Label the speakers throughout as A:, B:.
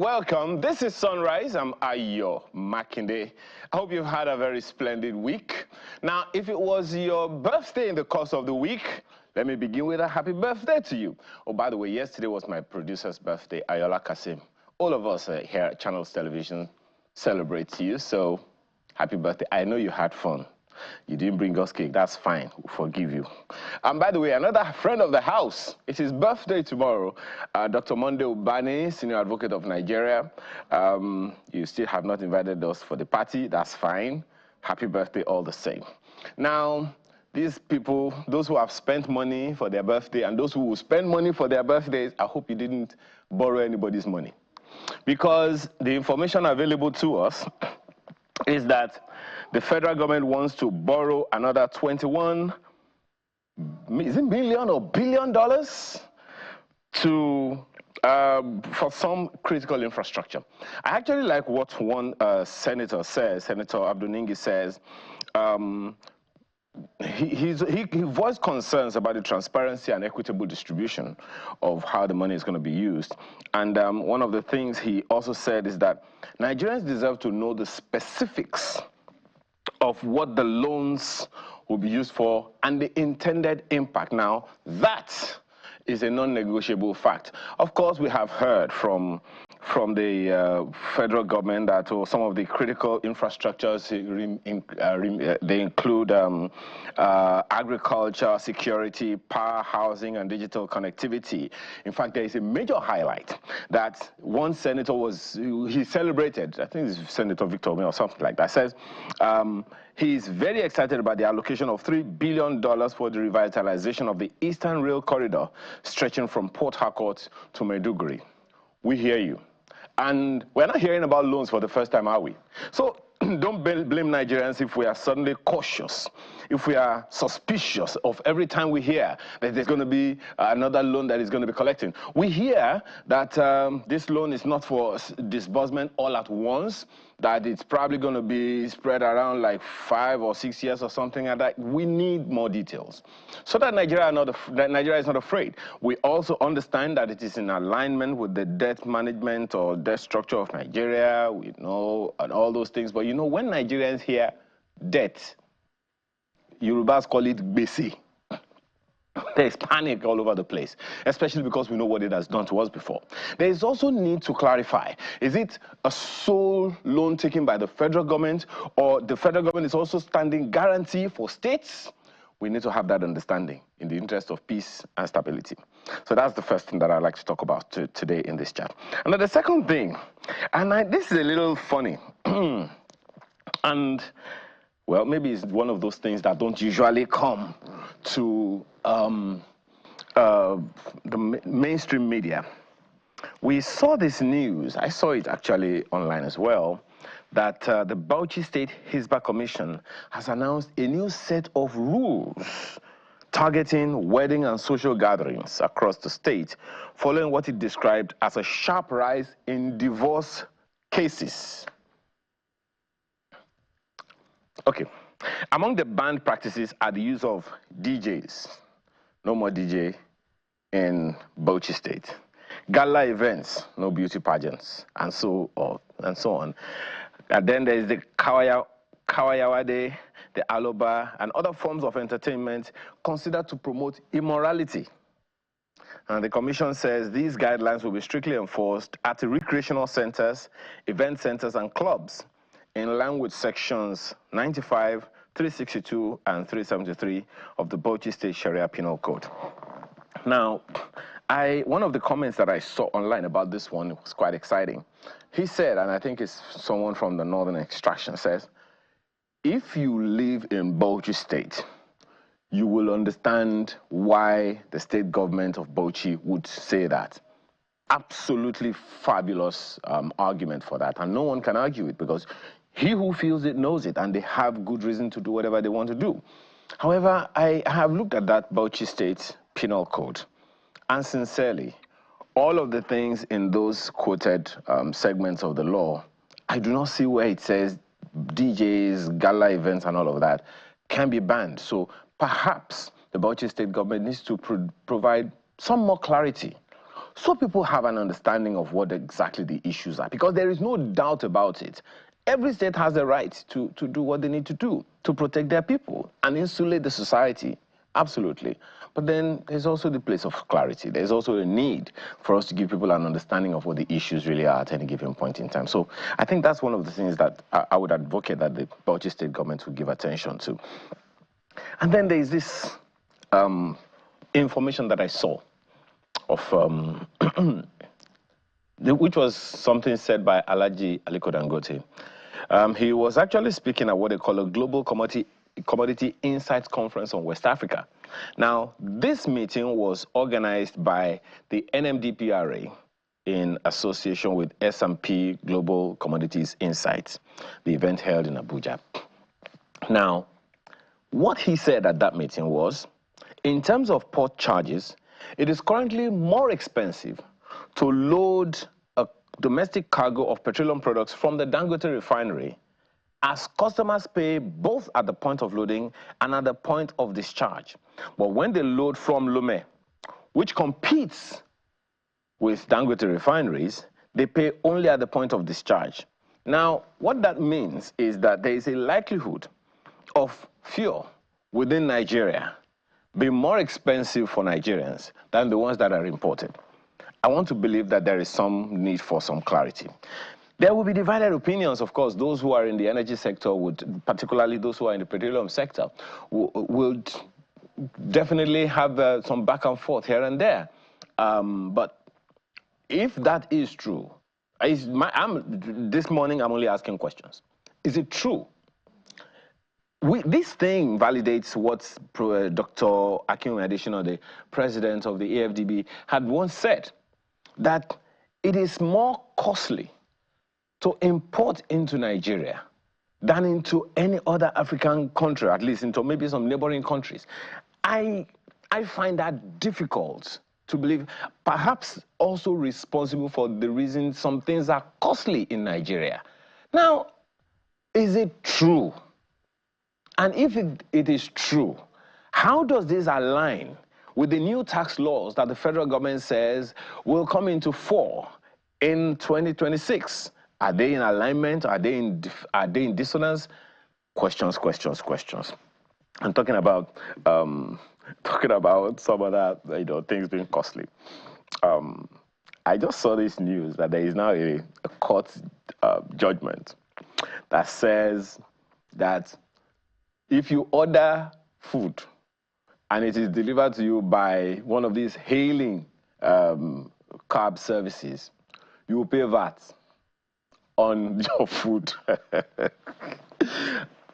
A: welcome. This is Sunrise. I'm Ayo Makinde. I hope you've had a very splendid week. Now, if it was your birthday in the course of the week, let me begin with a happy birthday to you. Oh, by the way, yesterday was my producer's birthday, Ayola Kasim. All of us here at Channels Television celebrate you, so happy birthday. I know you had fun. You didn't bring us cake. That's fine. We'll forgive you. And by the way, another friend of the house, it's his birthday tomorrow. Dr. Monday Ubani, Senior Advocate of Nigeria. You still have not invited us for the party. That's fine. Happy birthday all the same. Now, these people, those who have spent money for their birthday and those who will spend money for their birthdays, I hope you didn't borrow anybody's money. Because the information available to us is that the federal government wants to borrow another $21 million or billion dollars to for some critical infrastructure. I actually like what one senator says. Senator Abdul says. He voiced concerns about the transparency and equitable distribution of how the money is going to be used. And one of the things he also said is that Nigerians deserve to know the specifics of what the loans will be used for and the intended impact. Now, that is a non-negotiable fact. Of course, we have heard from the federal government that some of the critical infrastructures, they include agriculture, security, power, housing, and digital connectivity. In fact, there is a major highlight that one senator he celebrated, I think it's Senator Victor or something like that, says he's very excited about the allocation of $3 billion for the revitalization of the Eastern Rail Corridor stretching from Port Harcourt to Maiduguri. We hear you. And we're not hearing about loans for the first time, are we? So don't blame Nigerians if we are suddenly cautious, if we are suspicious of every time we hear that there's going to be another loan that is going to be collecting. We hear that this loan is not for disbursement all at once, that it's probably going to be spread around like 5 or 6 years or something like that. We need more details so that Nigeria is not afraid. We also understand that it is in alignment with the debt management or debt structure of Nigeria, we know, and all those things. But you know, when Nigerians hear debt, Yorubas call it gbese. There's panic all over the place, especially because we know what it has done to us before. There is also need to clarify, is it a sole loan taken by the federal government, or the federal government is also standing guarantee for states? We need to have that understanding in the interest of peace and stability. So that's the first thing that I'd like to talk about today in this chat. And then the second thing, and this is a little funny, and well, maybe it's one of those things that don't usually come to the mainstream media. We saw this news, I saw it actually online as well, that the Bauchi State Hisbah Commission has announced a new set of rules targeting wedding and social gatherings across the state, following what it described as a sharp rise in divorce cases. Okay, among the banned practices are the use of DJs. No more DJ in Bauchi State. Gala events, no beauty pageants, and so on. And then there is the Kawayawade, the Aloba, and other forms of entertainment considered to promote immorality. And the commission says these guidelines will be strictly enforced at the recreational centers, event centers, and clubs, in line with sections 95, 362, and 373 of the Bauchi State Sharia Penal Code. Now, one of the comments that I saw online about this one was quite exciting. He said, and I think it's someone from the Northern Extraction, says, if you live in Bauchi State, you will understand why the state government of Bauchi would say that. Absolutely fabulous argument for that, and no one can argue it because he who feels it knows it, and they have good reason to do whatever they want to do. However, I have looked at that Bauchi State Penal Code, and sincerely, all of the things in those quoted segments of the law, I do not see where it says DJs, gala events, and all of that can be banned. So perhaps the Bauchi State government needs to provide some more clarity so people have an understanding of what exactly the issues are, because there is no doubt about it. Every state has the right to do what they need to do to protect their people and insulate the society. Absolutely. But then there's also the place of clarity. There's also a need for us to give people an understanding of what the issues really are at any given point in time. So I think that's one of the things that I would advocate that the Bauchi state government would give attention to. And then there's this information that I saw of, which was something said by Alhaji Aliko Dangote. He was actually speaking at what they call a Global Commodity Insights Conference on West Africa. Now, this meeting was organized by the NMDPRA in association with S&P Global Commodities Insights, the event held in Abuja. Now, what he said at that meeting was, in terms of port charges, it is currently more expensive to load a domestic cargo of petroleum products from the Dangote refinery, as customers pay both at the point of loading and at the point of discharge. But when they load from Lomé, which competes with Dangote refineries, they pay only at the point of discharge. Now, what that means is that there is a likelihood of fuel within Nigeria being more expensive for Nigerians than the ones that are imported. I want to believe that there is some need for some clarity. There will be divided opinions, of course. Those who are in the energy sector would, particularly those who are in the petroleum sector, would definitely have some back and forth here and there. But if that is true, this morning I'm only asking questions. Is it true? This thing validates what Dr. Akinwumi Adesina, the president of the AFDB, had once said, that it is more costly to import into Nigeria than into any other African country, at least into maybe some neighboring countries. I find that difficult to believe, perhaps also responsible for the reason some things are costly in Nigeria. Now, is it true? And if it is true, how does this align with the new tax laws that the federal government says will come into force in 2026? Are they in alignment? Are they in dissonance? Questions, questions, questions. I'm talking about some other things being costly. I just saw this news that there is now a court judgment that says that if you order food and it is delivered to you by one of these hailing cab services, you will pay VAT on your food.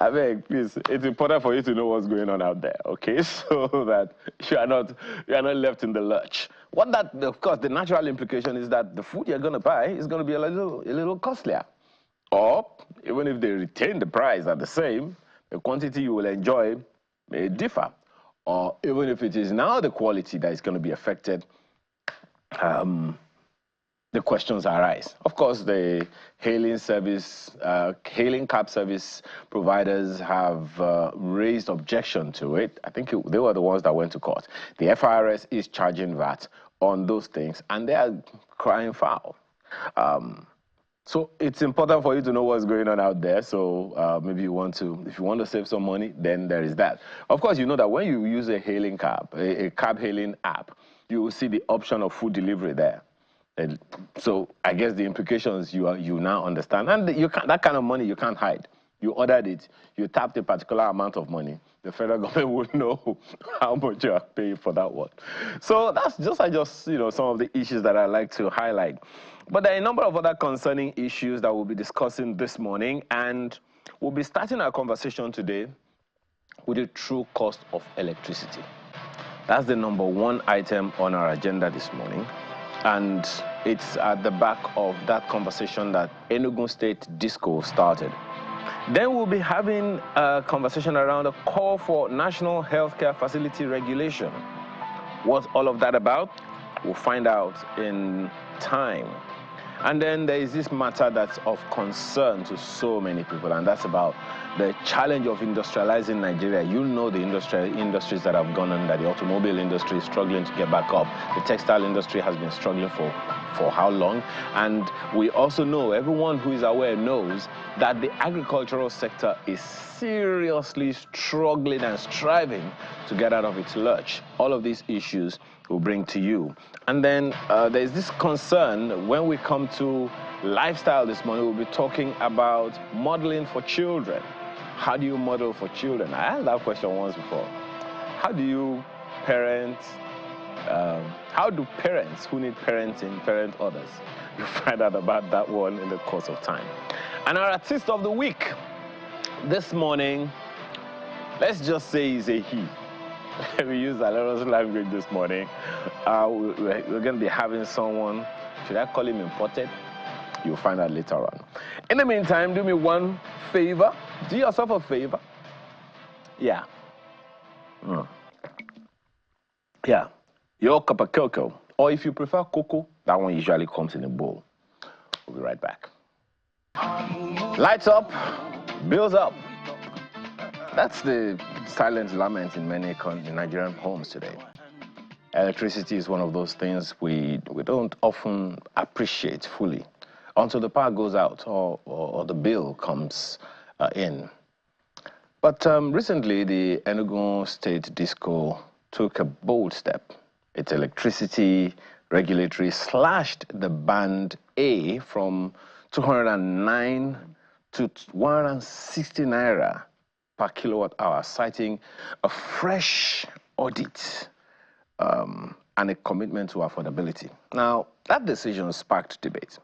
A: I beg, please, it's important for you to know what's going on out there, okay? So that you are not left in the lurch. Of course, the natural implication is that the food you're going to buy is going to be a little costlier. Or, even if they retain the price at the same, the quantity you will enjoy may differ. Or even if it is now the quality that is going to be affected, the questions arise. Of course, the hailing cab service providers have raised objection to it. I think they were the ones that went to court. The FIRS is charging VAT on those things, and they are crying foul. So it's important for you to know what's going on out there. So maybe if you want to save some money, then there is that. Of course, you know that when you use a hailing cab, a cab hailing app, you will see the option of food delivery there. And so I guess the implications you now understand. And that kind of money you can't hide. You ordered it, you tapped a particular amount of money. The federal government would know how much you are paying for that one. So that's just some of the issues that I like to highlight. But there are a number of other concerning issues that we'll be discussing this morning, and we'll be starting our conversation today with the true cost of electricity. That's the number one item on our agenda this morning, and it's at the back of that conversation that Enugu State Disco started. Then we'll be having a conversation around a call for national healthcare facility regulation. What's all of that about? We'll find out in time. And then there is this matter that's of concern to so many people, and that's about the challenge of industrializing Nigeria. You know the industries that have gone under. The automobile industry is struggling to get back up. The textile industry has been struggling for how long? And we also know, everyone who is aware knows, that the agricultural sector is seriously struggling and striving to get out of its lurch. All of these issues we'll bring to you. And then there's this concern when we come to lifestyle this morning. We'll be talking about modeling for children. How do you model for children? I asked that question once before. How do you parent? How do parents who need parenting parent others? You'll find out about that one in the course of time. And our artist of the week this morning, let's just say he's a he. We use a lot of language this morning. We're going to be having someone, should I call him imported? You'll find out later on. In the meantime, do me one favor. Do yourself a favor. Yeah. Yeah. Your cup of cocoa. Or if you prefer cocoa, that one usually comes in a bowl. We'll be right back. Lights up, bills up. That's the silent lament in many Nigerian homes today. Electricity is one of those things we don't often appreciate fully until the power goes out or the bill comes in. But recently, the Enugu State Disco took a bold step. Its electricity regulatory slashed the band A from 209 to 160 naira per kilowatt hour, citing a fresh audit and a commitment to affordability. Now, that decision sparked debate.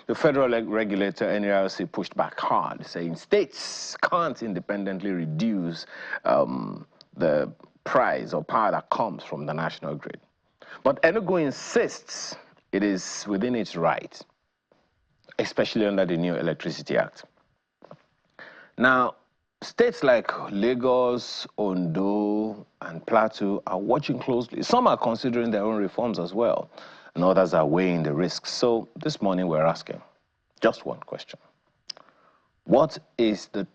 A: The federal regulator, NERC, pushed back hard, saying states can't independently reduce the price or power that comes from the national grid. But Enugu insists it is within its right, especially under the new Electricity Act. Now, states like Lagos, Ondo, and Plateau are watching closely. Some are considering their own reforms as well, and others are weighing the risks. So this morning we're asking just one question. What is the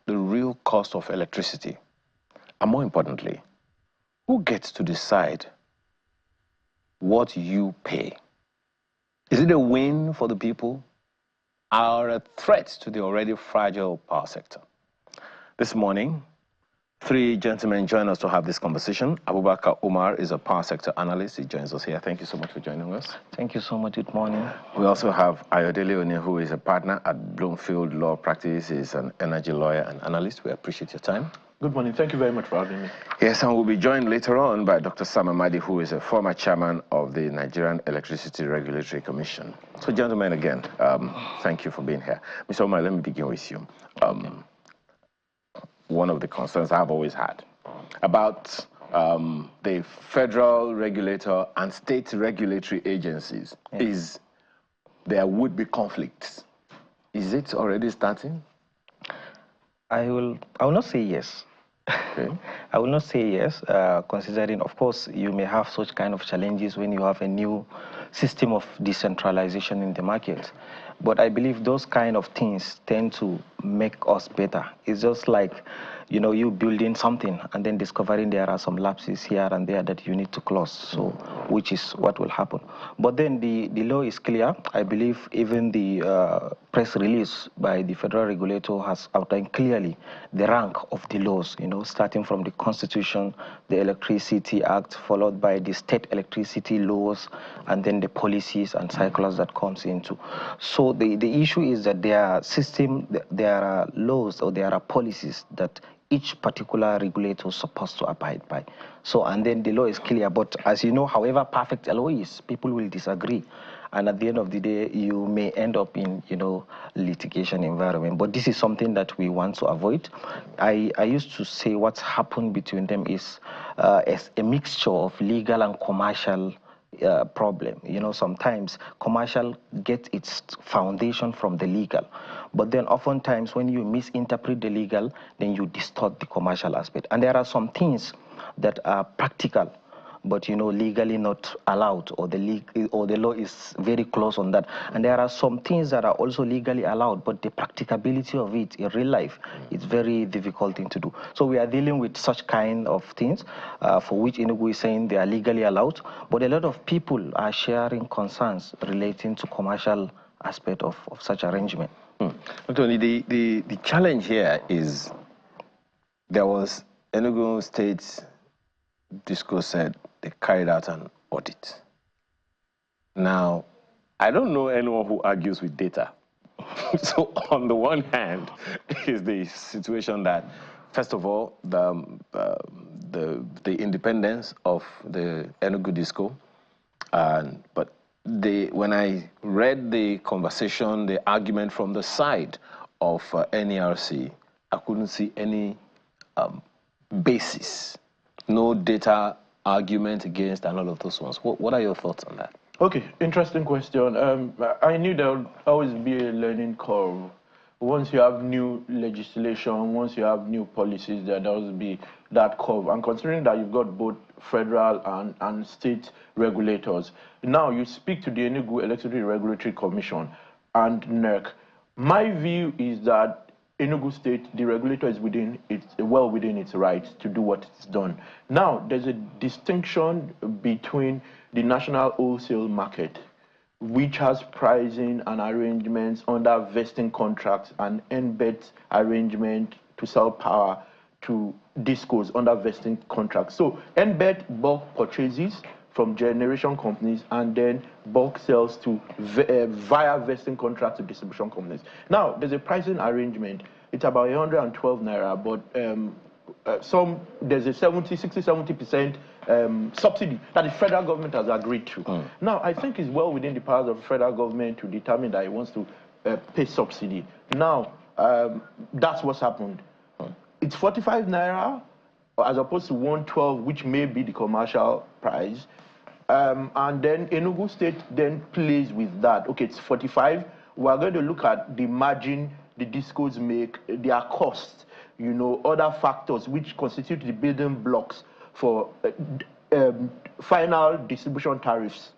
A: real cost of electricity? And more importantly, who gets to decide what you pay? Is it a win for the people or a threat to the already fragile power sector? This morning, three gentlemen join us to have this conversation. Abubakar Umar is a power sector analyst. He joins us here. Thank you so much for joining us.
B: Thank you so much. Good morning.
A: We also have Ayodele Oni, who is a partner at Bloomfield Law Practice. He's an energy lawyer and analyst. We appreciate your time.
C: Good morning. Thank you very much for having me.
A: Yes, and we'll be joined later on by Dr. Sam Amadi, who is a former chairman of the Nigerian Electricity Regulatory Commission. So, gentlemen, again, thank you for being here. Mr. Omar, let me begin with you. One of the concerns I've always had about the federal regulator and state regulatory agencies is there would be conflicts. Is it already starting?
B: I will not say yes. Okay. I will not say yes, considering, of course, you may have such kind of challenges when you have a new system of decentralization in the market. But I believe those kind of things tend to make us better. It's just like, you know, you building something and then discovering there are some lapses here and there that you need to close, so which is what will happen. But then the law is clear. I believe even the press release by the federal regulator has outlined clearly the rank of the laws, you know, starting from the Constitution, the Electricity Act, followed by the state electricity laws, and then the policies and circulars that comes into. So the issue is that there are laws or there are policies that each particular regulator is supposed to abide by. So, and then the law is clear, but as you know, however perfect a law is, people will disagree. And at the end of the day, you may end up in, you know, litigation environment. But this is something that we want to avoid. I used to say what's happened between them is a mixture of legal and commercial problem. You know, sometimes commercial gets its foundation from the legal, but then oftentimes when you misinterpret the legal, then you distort the commercial aspect. And there are some things that are practical but legally not allowed, or the law is very close on that. And there are some things that are also legally allowed, but the practicability of it in real life is very difficult thing to do. So we are dealing with such kind of things for which Enugu is saying they are legally allowed, but a lot of people are sharing concerns relating to commercial aspect of such arrangement.
A: Tony, the challenge here is there was Enugu State Disco said they carried out an audit. Now, I don't know anyone who argues with data. So on the one hand is the situation that, first of all, the independence of the Enugu Disco, but when I read the conversation, the argument from the side of NERC, I couldn't see any basis, no data argument against and all of those ones. What are your thoughts on that?
C: Okay, interesting question. I knew there would always be a learning curve. Once you have new legislation, once you have new policies, there will be that curve. And considering that you've got both federal and state regulators, now you speak to the Enugu Electricity Regulatory Commission and NERC. My view is that Enugu State, the regulator is well within its rights to do what it's done. Now, there's a distinction between the national wholesale market, which has pricing and arrangements under vesting contracts, and NBET arrangement to sell power to discos under vesting contracts. So NBET bulk purchases from generation companies and then bulk sales to via vesting contracts to distribution companies. Now, there's a pricing arrangement. It's about 112 naira, but there's a 60-70% subsidy that the federal government has agreed to. Now, I think it's well within the powers of the federal government to determine that it wants to pay subsidy. Now, that's what's happened. It's 45 naira as opposed to 112, which may be the commercial price. And then Enugu State then plays with that. Okay, it's 45. We're going to look at the margin the discos make, their costs, other factors which constitute the building blocks for final distribution tariffs.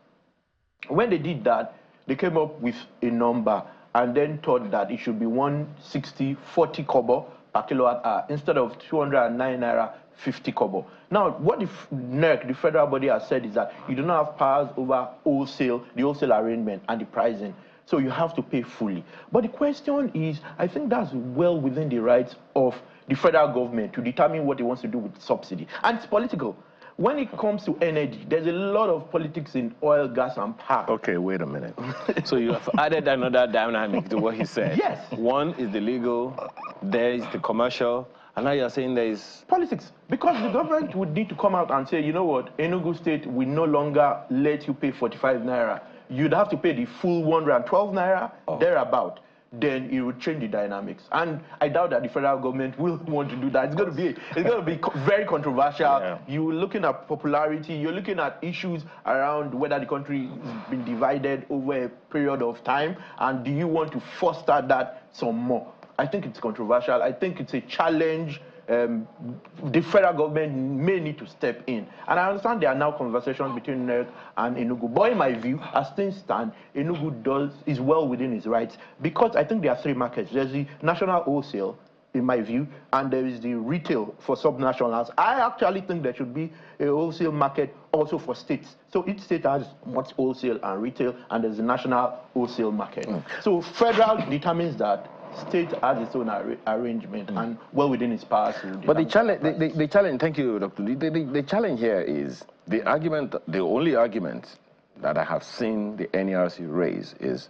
C: When they did that, they came up with a number and then thought that it should be 160.40 kobo per kilowatt hour instead of 209 naira 50 kobo. Now, what the NERC, the federal body, has said is that you do not have powers over the wholesale arrangement and the pricing. So you have to pay fully. But the question is, I think that's well within the rights of the federal government to determine what it wants to do with subsidy. And it's political. When it comes to energy, there's a lot of politics in oil, gas, and power.
A: Okay, wait a minute. So you have added another dynamic to what he said.
C: Yes.
A: One is the legal, there is the commercial, and now you're saying there is
C: politics. Because the government would need to come out and say, you know what, Enugu State will no longer let you pay 45 naira. You'd have to pay the full 112 naira, thereabout. Then it would change the dynamics. And I doubt that the federal government will want to do that. It's going to be very controversial. Yeah. You're looking at popularity. You're looking at issues around whether the country has been divided over a period of time. And do you want to foster that some more? I think it's controversial. I think it's a challenge. The federal government may need to step in. And I understand there are now conversations between NERC and Enugu. But in my view, as things stand, Enugu is well within its rights, because I think there are three markets. There's the national wholesale, in my view, and there is the retail for subnationals. I actually think there should be a wholesale market also for states. So each state has much wholesale and retail, and there's a national wholesale market. So federal determines that. State has its own arrangement and well within its powers.
A: But the challenge, thank you, Dr. The challenge here is the argument, the only argument that I have seen the NERC raise is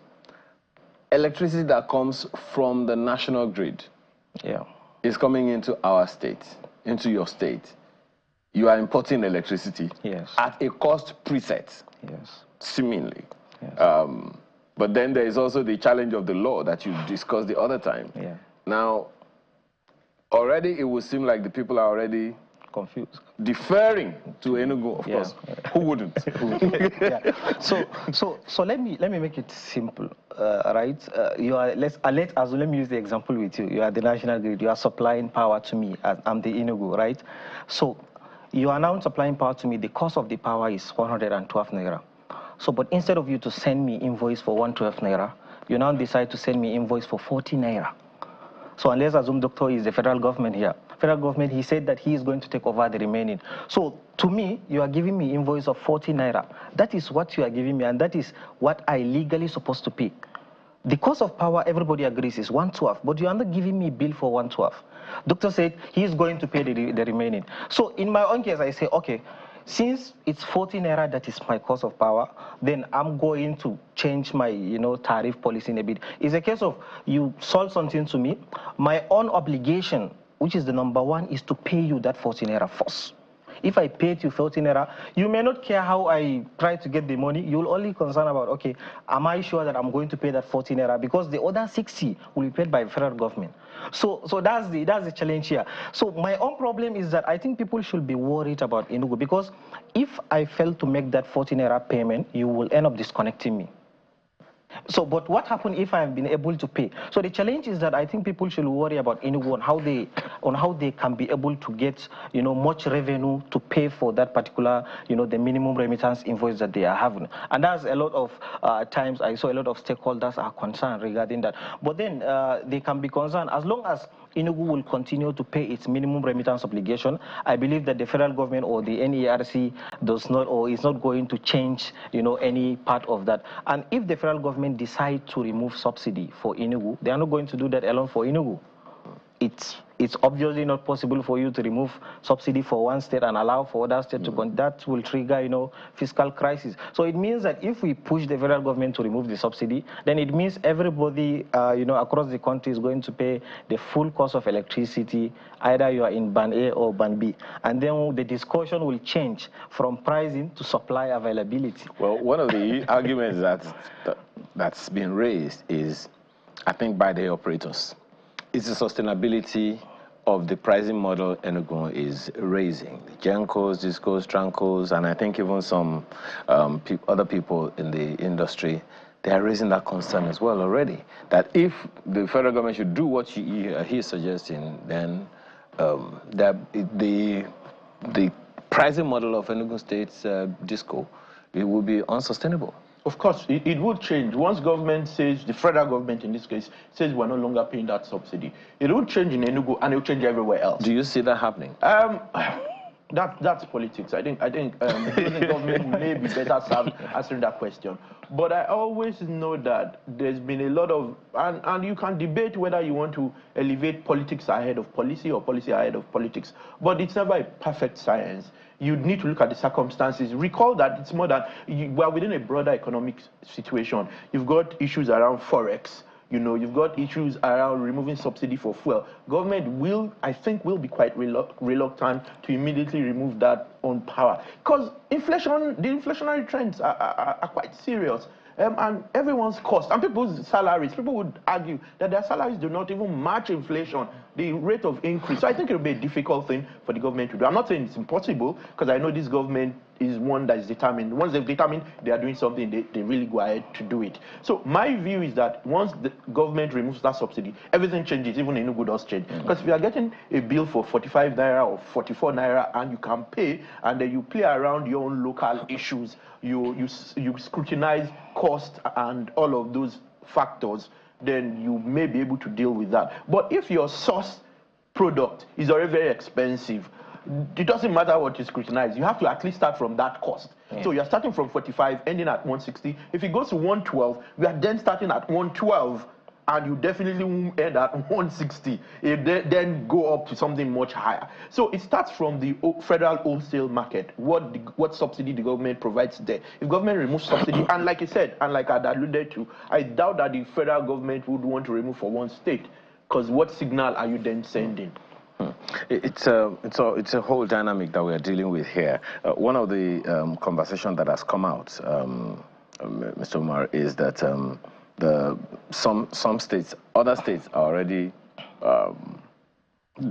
A: electricity that comes from the national grid is coming into our state, into your state. You are importing electricity at a cost preset, seemingly. But then there is also the challenge of the law that you discussed the other time. Now, already it would seem like the people are already
B: confused,
A: deferring to Enugu, of course. Who wouldn't?
B: So let me make it simple, right? Let me use the example with you. You are the national grid. You are supplying power to me. I'm the Enugu, right? So you are now supplying power to me, the cost of the power is 112 naira. So, but instead of you to send me invoice for 112 naira, you now decide to send me invoice for 40 naira. So, and let's assume Doctor is the federal government here. Federal government, he said that he is going to take over the remaining. So, to me, you are giving me invoice of 40 naira. That is what you are giving me, and that is what I legally supposed to pay. The cost of power, everybody agrees, is 112, but you are not giving me bill for 112. Doctor said he is going to pay the remaining. So in my own case, I say, okay, since it's 40 naira that is my cost of power, then I'm going to change my, tariff policy in a bit. It's a case of you sold something to me. My own obligation, which is the number one, is to pay you that 40 naira first. If I paid you 40 naira, you may not care how I try to get the money. You'll only concern about, okay, am I sure that I'm going to pay that 40 naira? Because the other 60 will be paid by the federal government. So that's the challenge here. So my own problem is that I think people should be worried about Enugu, because if I fail to make that 40 naira payment, you will end up disconnecting me. So, but what happened if I have been able to pay? So the challenge is that I think people should worry about Enugu on how they can be able to get, much revenue to pay for that particular, the minimum remittance invoice that they are having. And that's a lot of times I saw a lot of stakeholders are concerned regarding that. But then they can be concerned as long as Enugu will continue to pay its minimum remittance obligation. I believe that the federal government or the NERC does not or is not going to change, any part of that. And if the federal government decide to remove subsidy for Enugu, they are not going to do that alone for Enugu. It's obviously not possible for you to remove subsidy for one state and allow for other states to go. That will trigger, fiscal crisis. So it means that if we push the federal government to remove the subsidy, then it means everybody, across the country is going to pay the full cost of electricity, either you are in band A or band B. And then the discussion will change from pricing to supply availability.
A: Well, one of the arguments that's been raised is, I think, by the operators. It's the sustainability of the pricing model Enugu is raising. The Gencos, Discos, Trancos, and I think even some other people in the industry, they are raising that concern as well already. That if the federal government should do what he's suggesting, then the pricing model of Enugu State's Disco, it will be unsustainable.
C: Of course, it would change. Once government says, the federal government in this case, says we're no longer paying that subsidy, it will change in Enugu and it will change everywhere else.
A: Do you see that happening?
C: That's politics. I think the government may be better served answering that question. But I always know that there's been a lot of, and you can debate whether you want to elevate politics ahead of policy or policy ahead of politics, but it's never a perfect science. You need to look at the circumstances. Recall that it's more than, we're within a broader economic situation. You've got issues around Forex. You've got issues around removing subsidy for fuel. Government will, I think, will be quite reluctant to immediately remove that on power. Because the inflationary trends are quite serious. And everyone's cost, and people's salaries, people would argue that their salaries do not even match inflation, the rate of increase. So I think it will be a difficult thing for the government to do. I'm not saying it's impossible, because I know this government is one that is determined. Once they've determined they are doing something, they really go ahead to do it. So my view is that once the government removes that subsidy, everything changes, even Enugu does change. Because if you are getting a bill for 45 naira or 44 naira and you can pay, and then you play around your own local issues, you scrutinize cost and all of those factors, then you may be able to deal with that. But if your source product is already very expensive, it doesn't matter what you scrutinize. You have to at least start from that cost. So you're starting from 45, ending at 160. If it goes to 112, we are then starting at 112, and you definitely won't end at 160. Then go up to something much higher. So it starts from the federal wholesale market, what subsidy the government provides there. If government removes subsidy, and like I said, and like I alluded to, I doubt that the federal government would want to remove for one state, because what signal are you then sending?
A: It's a whole dynamic that we are dealing with here. One of the conversations that has come out, Mr. Umar, is that some states, other states are already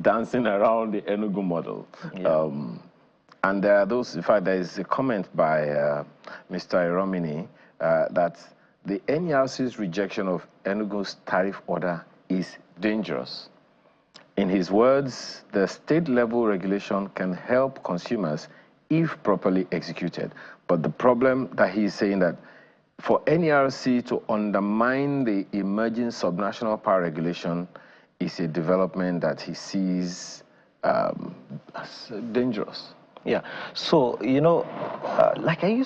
A: dancing around the Enugu model. Yeah. And there are those, in fact, there is a comment by Mr. Iromini that the NERC's rejection of Enugu's tariff order is dangerous. In his words, the state-level regulation can help consumers if properly executed. But the problem that he's saying that for NERC to undermine the emerging subnational power regulation is a development that he sees as dangerous.
B: Yeah, so, like I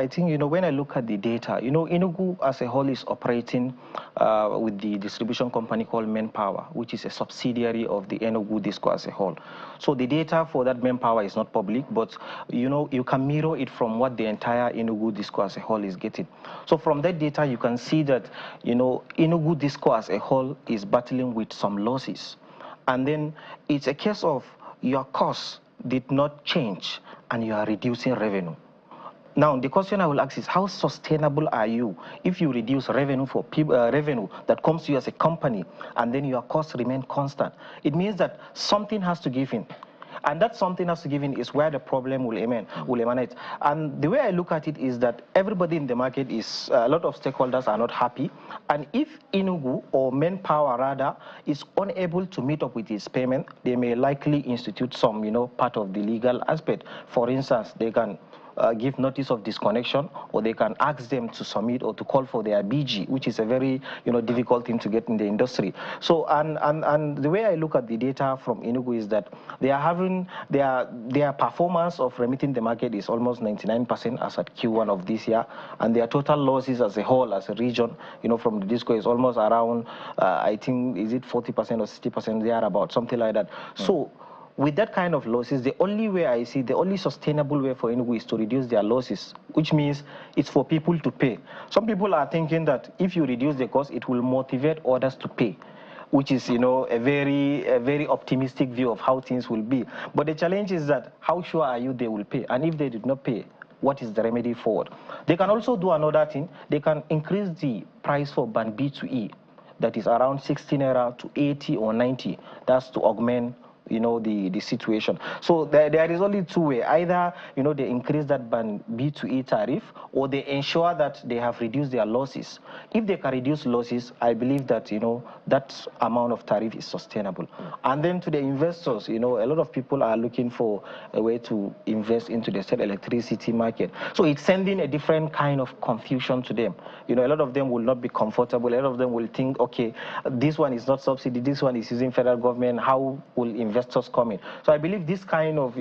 B: think, when I look at the data, Enugu as a whole is operating with the distribution company called Manpower, which is a subsidiary of the Enugu Disco as a whole. So the data for that Manpower is not public, but, you can mirror it from what the entire Enugu Disco as a whole is getting. So from that data, you can see that, Enugu Disco as a whole is battling with some losses. And then it's a case of your costs did not change and you are reducing revenue. Now, the question I will ask is, how sustainable are you if you reduce revenue for people, revenue that comes to you as a company, and then your costs remain constant? It means that something has to give in. And that something has to give in is where the problem will emanate. And the way I look at it is that everybody in the market is, a lot of stakeholders are not happy. And if Enugu, or Manpower rather, is unable to meet up with its payment, they may likely institute some, part of the legal aspect. For instance, they can give notice of disconnection, or they can ask them to submit or to call for their BG, which is a very difficult thing to get in the industry. So and the way I look at the data from Enugu is that they are having their performance of remitting the market is almost 99% as at Q1 of this year, and their total losses as a whole, as a region, from the disco is almost around I think, is it 40% or 60% there, about something like that. So with that kind of losses, the only way I see, the only sustainable way for Enugu is to reduce their losses, which means it's for people to pay. Some people are thinking that if you reduce the cost, it will motivate others to pay, which is, a very optimistic view of how things will be. But the challenge is that how sure are you they will pay? And if they did not pay, what is the remedy forward? They can also do another thing. They can increase the price for band B to E, that is around 60 naira to 80 or 90. That's to augment the situation. So there is only two ways. Either, they increase that band B to E tariff, or they ensure that they have reduced their losses. If they can reduce losses, I believe that, that amount of tariff is sustainable. And then to the investors, a lot of people are looking for a way to invest into the state electricity market. So it's sending a different kind of confusion to them. A lot of them will not be comfortable. A lot of them will think, okay, this one is not subsidy, this one is using federal government, how will investors come in? So I believe this kind of,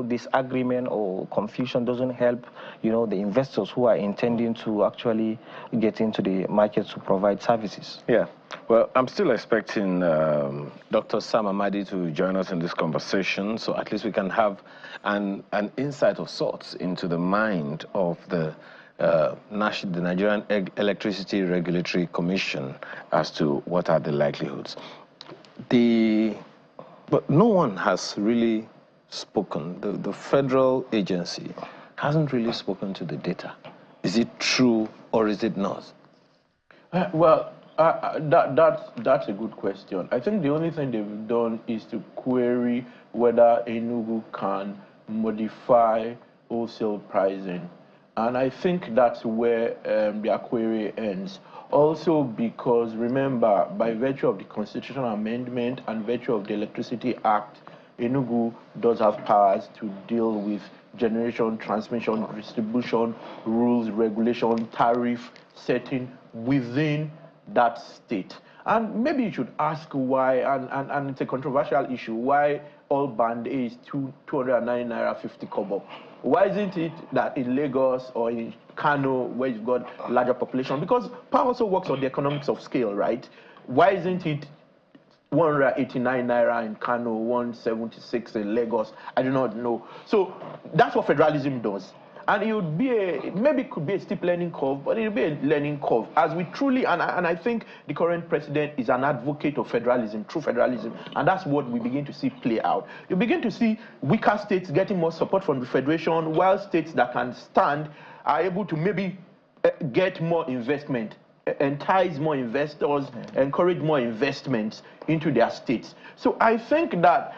B: disagreement or confusion doesn't help, the investors who are intending to actually get into the market to provide services.
A: Yeah. Well, I'm still expecting Dr. Sam Amadi to join us in this conversation, so at least we can have an insight of sorts into the mind of the Nigerian Electricity Regulatory Commission as to what are the likelihoods. But no one has really spoken. The federal agency hasn't really spoken to the data. Is it true or is it not?
C: That's a good question. I think the only thing they've done is to query whether Enugu can modify wholesale pricing. And I think that's where their query ends. Also because, remember, by virtue of the constitutional amendment and virtue of the Electricity Act, Enugu does have powers to deal with generation, transmission, distribution, rules, regulation, tariff setting within that state. And maybe you should ask why, and it's a controversial issue, why all band A is 209 naira 50 kobo. Why isn't it that in Lagos or in Kano, where you've got larger population? Because power also works on the economics of scale, right? Why isn't it 189 naira in Kano, 176 in Lagos? I do not know. So that's what federalism does. And it would be maybe it could be a steep learning curve, but it will be a learning curve. As we truly, and I think the current president is an advocate of federalism, true federalism, and that's what we begin to see play out. You begin to see weaker states getting more support from the federation, while states that can stand are able to maybe get more investment, entice more investors, encourage more investments into their states. So I think that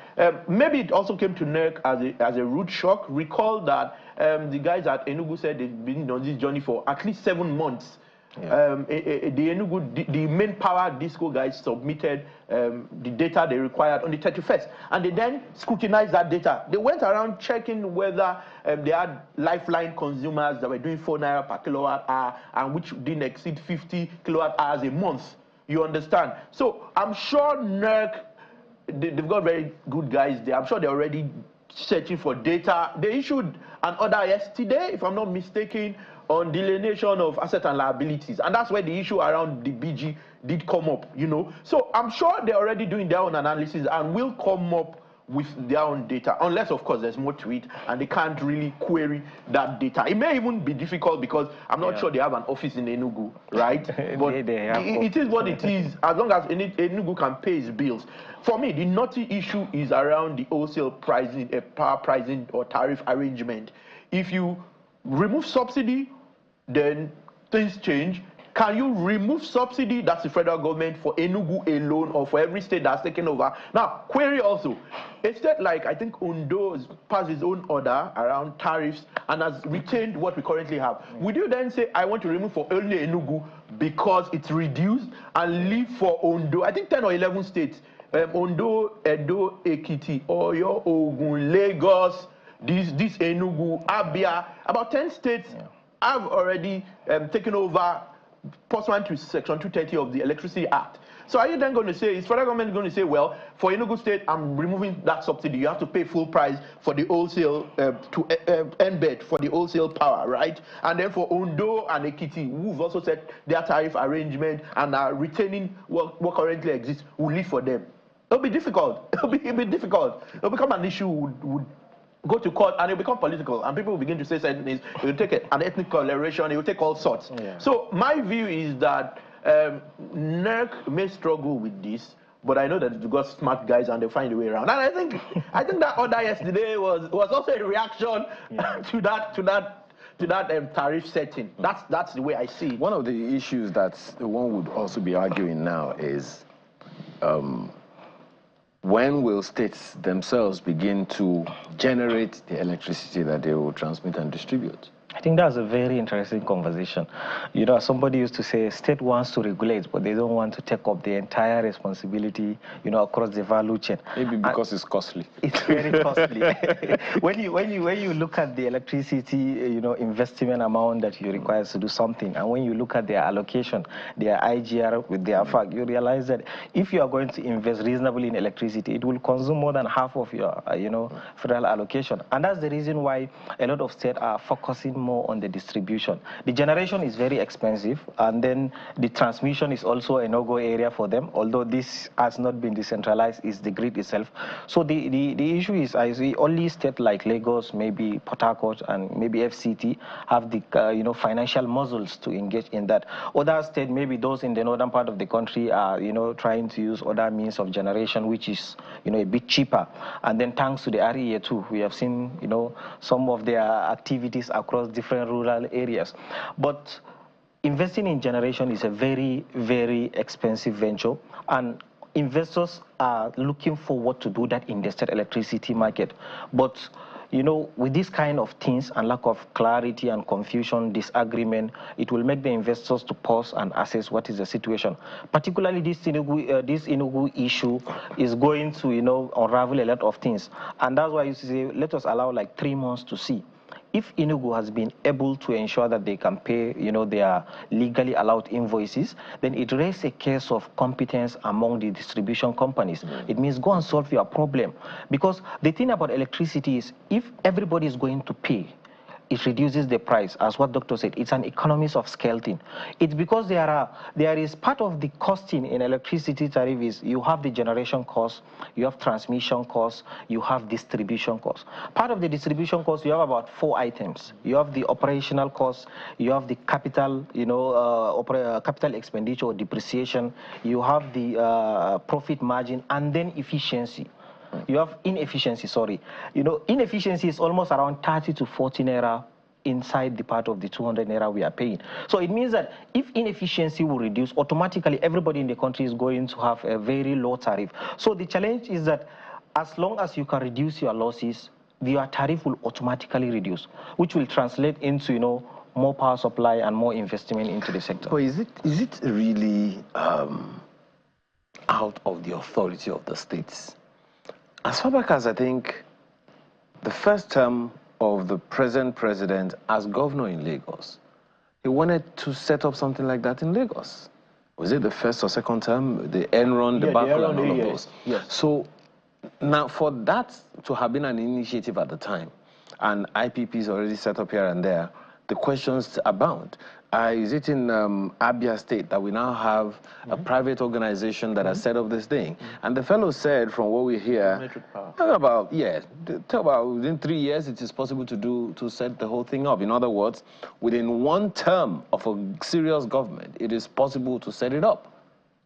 C: maybe it also came to NERC as a root shock. Recall that the guys at Enugu said they've been on this journey for at least 7 months. The Enugu, the main power disco guys submitted the data they required on the 31st, and they then scrutinized that data. They went around checking whether they had lifeline consumers that were doing 4 naira per kilowatt hour and which didn't exceed 50 kilowatt hours a month. You understand? So I'm sure NERC, they've got very good guys there. I'm sure they're already searching for data. They issued an order yesterday, if I'm not mistaken, on delineation of assets and liabilities, and that's where the issue around the BG did come up, you know. So I'm sure they're already doing their own analysis and will come up with their own data, unless of course there's more to it and they can't really query that data. It may even be difficult because I'm not sure they have an office in Enugu, right? But it is what it is, as long as Enugu can pay its bills. For me, the knotty issue is around the wholesale pricing, power pricing or tariff arrangement. If you remove subsidy, then things change. Can you remove subsidy? That's the federal government for Enugu alone or for every state that's taken over. Now, query also. A state like, I think, Ondo has passed its own order around tariffs and has retained what we currently have. Would you then say, I want to remove for only Enugu because it's reduced and leave for Ondo? I think 10 or 11 states, Ondo, Edo, Ekiti, Oyo, Ogun, Lagos, this Enugu, Abia, about 10 states have already taken over pursuant to Section 230 of the Electricity Act. So are you then going to say, is federal government going to say, well, for Enugu State, I'm removing that subsidy. You have to pay full price for the wholesale, to embed for the wholesale power, right? And then for Ondo and Ekiti, who've also set their tariff arrangement and are retaining what currently exists, will leave for them. It'll be difficult. It'll be difficult. It'll become an issue, would go to court, and it'll become political, and people will begin to say certain things. It will take an ethnic coloration, it will take all sorts. So my view is that NERC may struggle with this, but I know that they've got smart guys and they'll find a way around. And I think that order yesterday was also a reaction to that tariff setting. That's the way I see it.
A: One of the issues that one would also be arguing now is when will states themselves begin to generate the electricity that they will transmit and distribute?
B: I think that's a very interesting conversation. You know, somebody used to say state wants to regulate, but they don't want to take up the entire responsibility, you know, across the value chain.
A: Maybe because it's costly.
B: It's very costly. when you look at the electricity, you know, investment amount that you require to do something, and when you look at their allocation, their IGR with their FAC, you realize that if you are going to invest reasonably in electricity, it will consume more than half of your, you know, federal allocation. And that's the reason why a lot of states are focusing more on the distribution. The generation is very expensive, and then the transmission is also a no-go area for them, although this has not been decentralized, is the grid itself. So the issue is, I see only states like Lagos, maybe Port Harcourt, and maybe FCT have the you know, financial muscles to engage in that. Other states, maybe those in the northern part of the country, are, you know, trying to use other means of generation, which is, you know, a bit cheaper. And then thanks to the REA too, we have seen, you know, some of their activities across different rural areas. But investing in generation is a very, very expensive venture, and investors are looking forward to do that in the state electricity market. But you know, with this kind of things and lack of clarity and confusion, disagreement, it will make the investors to pause and assess what is the situation. Particularly this Enugu issue is going to, you know, unravel a lot of things. And that's why you say, let us allow like 3 months to see. If Enugu has been able to ensure that they can pay, you know, their legally allowed invoices, then it raises a case of competence among the distribution companies. It means go and solve your problem. Because the thing about electricity is, if everybody is going to pay, it reduces the price. As what doctor said, it's an economies of scale thing. It's because there is part of the costing in electricity tariff is you have the generation cost, you have transmission cost, you have distribution cost. Part of the distribution cost, you have about 4 items. You have the operational cost, you have the capital, you know, capital expenditure or depreciation, you have the profit margin, and then efficiency. You have inefficiency, sorry. You know, inefficiency is almost around 30 to 40 naira inside the part of the 200 naira we are paying. So it means that if inefficiency will reduce, automatically everybody in the country is going to have a very low tariff. So the challenge is that as long as you can reduce your losses, your tariff will automatically reduce, which will translate into, you know, more power supply and more investment into the sector.
A: But is it really out of the authority of the states? As far back as I think the first term of the present president as governor in Lagos, he wanted to set up something like that in Lagos. Was it the first or second term? The Enron, the debacle, and all of those.
C: Yes.
A: So now for that to have been an initiative at the time, and IPPs already set up here and there, the questions abound. Is it in Abia State that we now have a private organization that has set up this thing? And the fellow said, from what we hear, talk about within 3 years it is possible to set the whole thing up. In other words, within one term of a serious government, it is possible to set it up.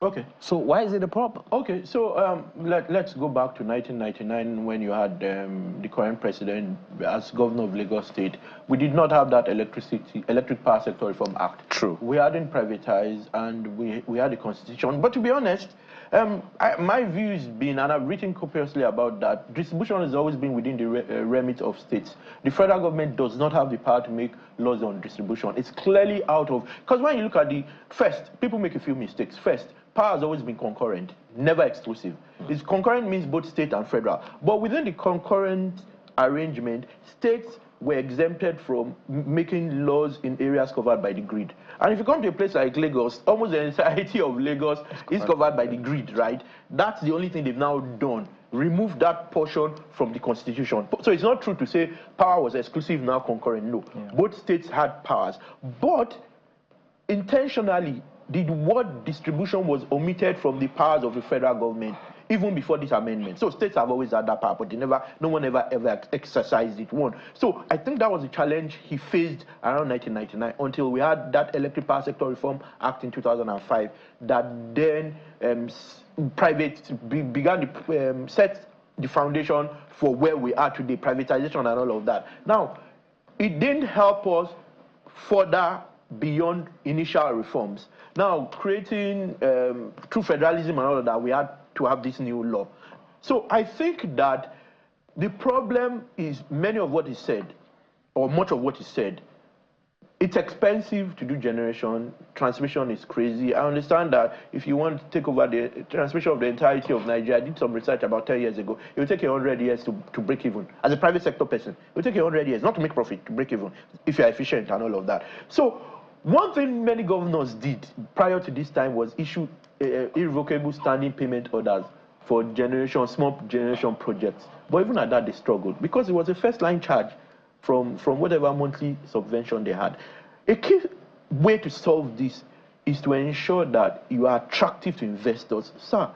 C: Okay.
A: So why is it a problem?
C: Okay, so let's go back to 1999 when you had the current president as governor of Lagos State. We did not have that Electric Power Sector Reform Act.
A: True.
C: We hadn't privatized, and we had a constitution. But to be honest, my view has been, and I've written copiously about that, distribution has always been within the remit of states. The federal government does not have the power to make laws on distribution. It's clearly out of, because when you look at people make a few mistakes. First, power has always been concurrent, never exclusive. It's concurrent means both state and federal. But within the concurrent arrangement, states were exempted from making laws in areas covered by the grid. And if you come to a place like Lagos, almost the entirety of Lagos is covered by the grid, right? That's the only thing they've now done. Remove that portion from the constitution. So it's not true to say power was exclusive, now concurrent. No, both states had powers. But intentionally, the word distribution was omitted from the powers of the federal government even before this amendment. So states have always had that power, but no one ever exercised it. So I think that was a challenge he faced around 1999 until we had that Electric Power Sector Reform Act in 2005 that then began to set the foundation for where we are today, privatization and all of that. Now, it didn't help us further beyond initial reforms. Now, creating through federalism and all of that, we had to have this new law. So I think that the problem is many of what is said, or much of what is said, it's expensive to do generation. Transmission is crazy. I understand that if you want to take over the transmission of the entirety of Nigeria, I did some research about 10 years ago, it will take 100 years to break even. As a private sector person, it will take 100 years, not to make profit, to break even, if you're efficient and all of that. So one thing many governors did prior to this time was issue irrevocable standing payment orders for small generation projects. But even at that, they struggled because it was a first-line charge from whatever monthly subvention they had. A key way to solve this is to ensure that you are attractive to investors. Sir,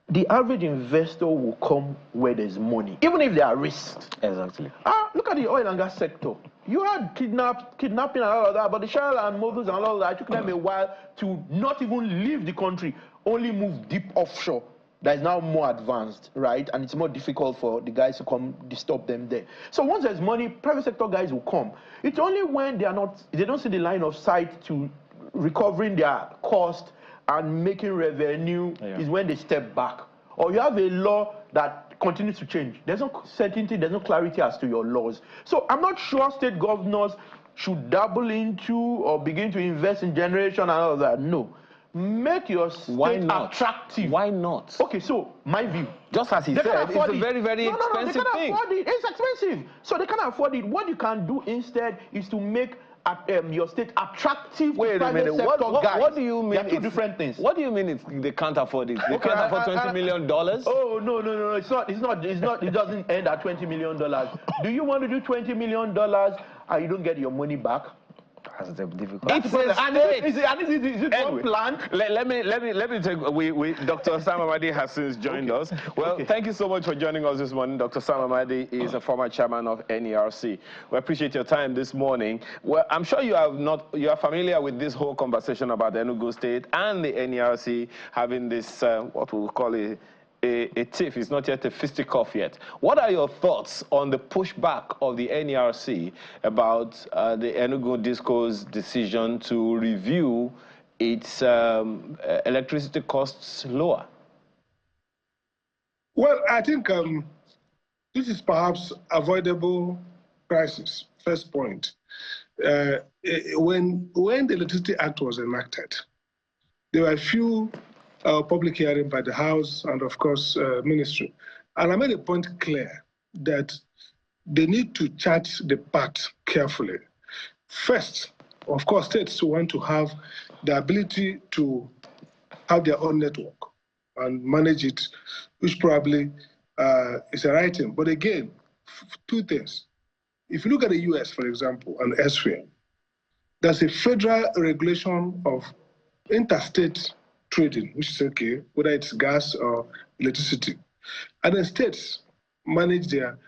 C: the average investor will come where there's money, even if there are risks.
B: Exactly.
C: Look at the oil and gas sector. You had kidnapping and all of that, but the Shell and mobiles and all of that, it took them a while to not even leave the country, only move deep offshore. That is now more advanced, right? And it's more difficult for the guys to come disturb them there. So once there's money, private sector guys will come. It's only when they don't see the line of sight to recovering their cost and making revenue is when they step back. Or you have a law that continues to change. There's no certainty, there's no clarity as to your laws. So I'm not sure state governors should dabble into or begin to invest in generation and all of that. No. Make your state attractive.
A: Why not?
C: Okay, so my view.
A: Just as he said, it's a very, very expensive thing.
C: They can't afford it. It's expensive. So they can't afford it. What you can do instead is to make your state attractive.
A: Wait a minute. What do you mean?
C: They're two different things.
A: What do you mean they can't afford it? They can't afford $20 million?
C: Oh, no. It's not. It doesn't end at $20 million. Do you want to do $20 million and you don't get your money back?
B: That's the difficult.
A: It's a state.
C: Is it one plan?
A: Let me take. Dr. Sam Amadi has since joined us. Well, thank you so much for joining us this morning. Dr. Sam Amadi is a former chairman of NERC. We appreciate your time this morning. Well, I'm sure you are familiar with this whole conversation about the Enugu State and the NERC having this what we'll call a tiff. It's not yet a fisticuff yet. What are your thoughts on the pushback of the NERC about the Enugu Disco's decision to review its electricity costs lower?
D: Well, I think this is perhaps avoidable crisis, first point. when the Electricity Act was enacted, there were a few public hearings by the House and, of course, Ministry. And I made a point clear that they need to chart the path carefully. First, of course, states want to have the ability to have their own network and manage it, which probably is a right thing. But again, two things. If you look at the US, for example, and elsewhere, there's a federal regulation of interstate trading, which is okay, whether it's gas or electricity. And the states manage their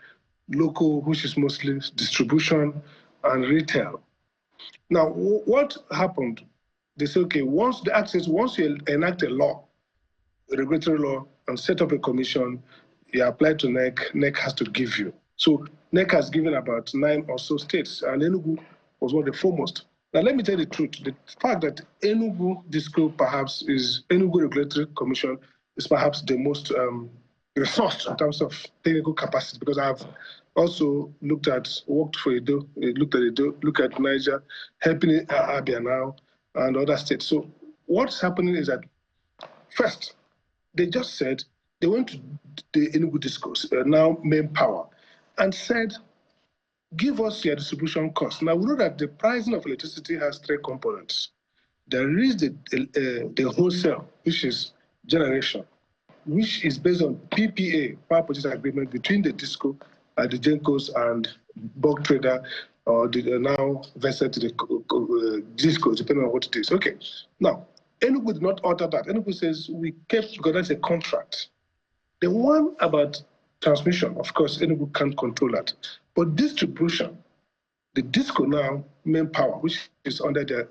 D: local, which is mostly distribution and retail. Now, what happened? They say, okay, once you enact a law, a regulatory law, and set up a commission, you apply to NEC, NEC has to give you. So NEC has given about 9 or so states, and Enugu was one of the foremost. Now, let me tell you the truth. The fact that Enugu Enugu Regulatory Commission is perhaps the most resourced in terms of technical capacity, because I've also worked for Edo, looked at Niger, helping Abia now, and other states. So what's happening is that, first, they just said, they went to the Enugu discourse, now main power, and said, give us your distribution cost. Now, we know that the pricing of electricity has 3 components. There is the wholesale, which is generation, which is based on PPA, power purchase agreement, between the DISCO and the GENCOs and bulk trader, or the now vested to the DISCOs, depending on what it is. Okay. Now, Enugu did not alter that. Enugu says we kept, because that's a contract. The one about transmission, of course, Enugu can't control that. But distribution, the DISCO now, main power, which is under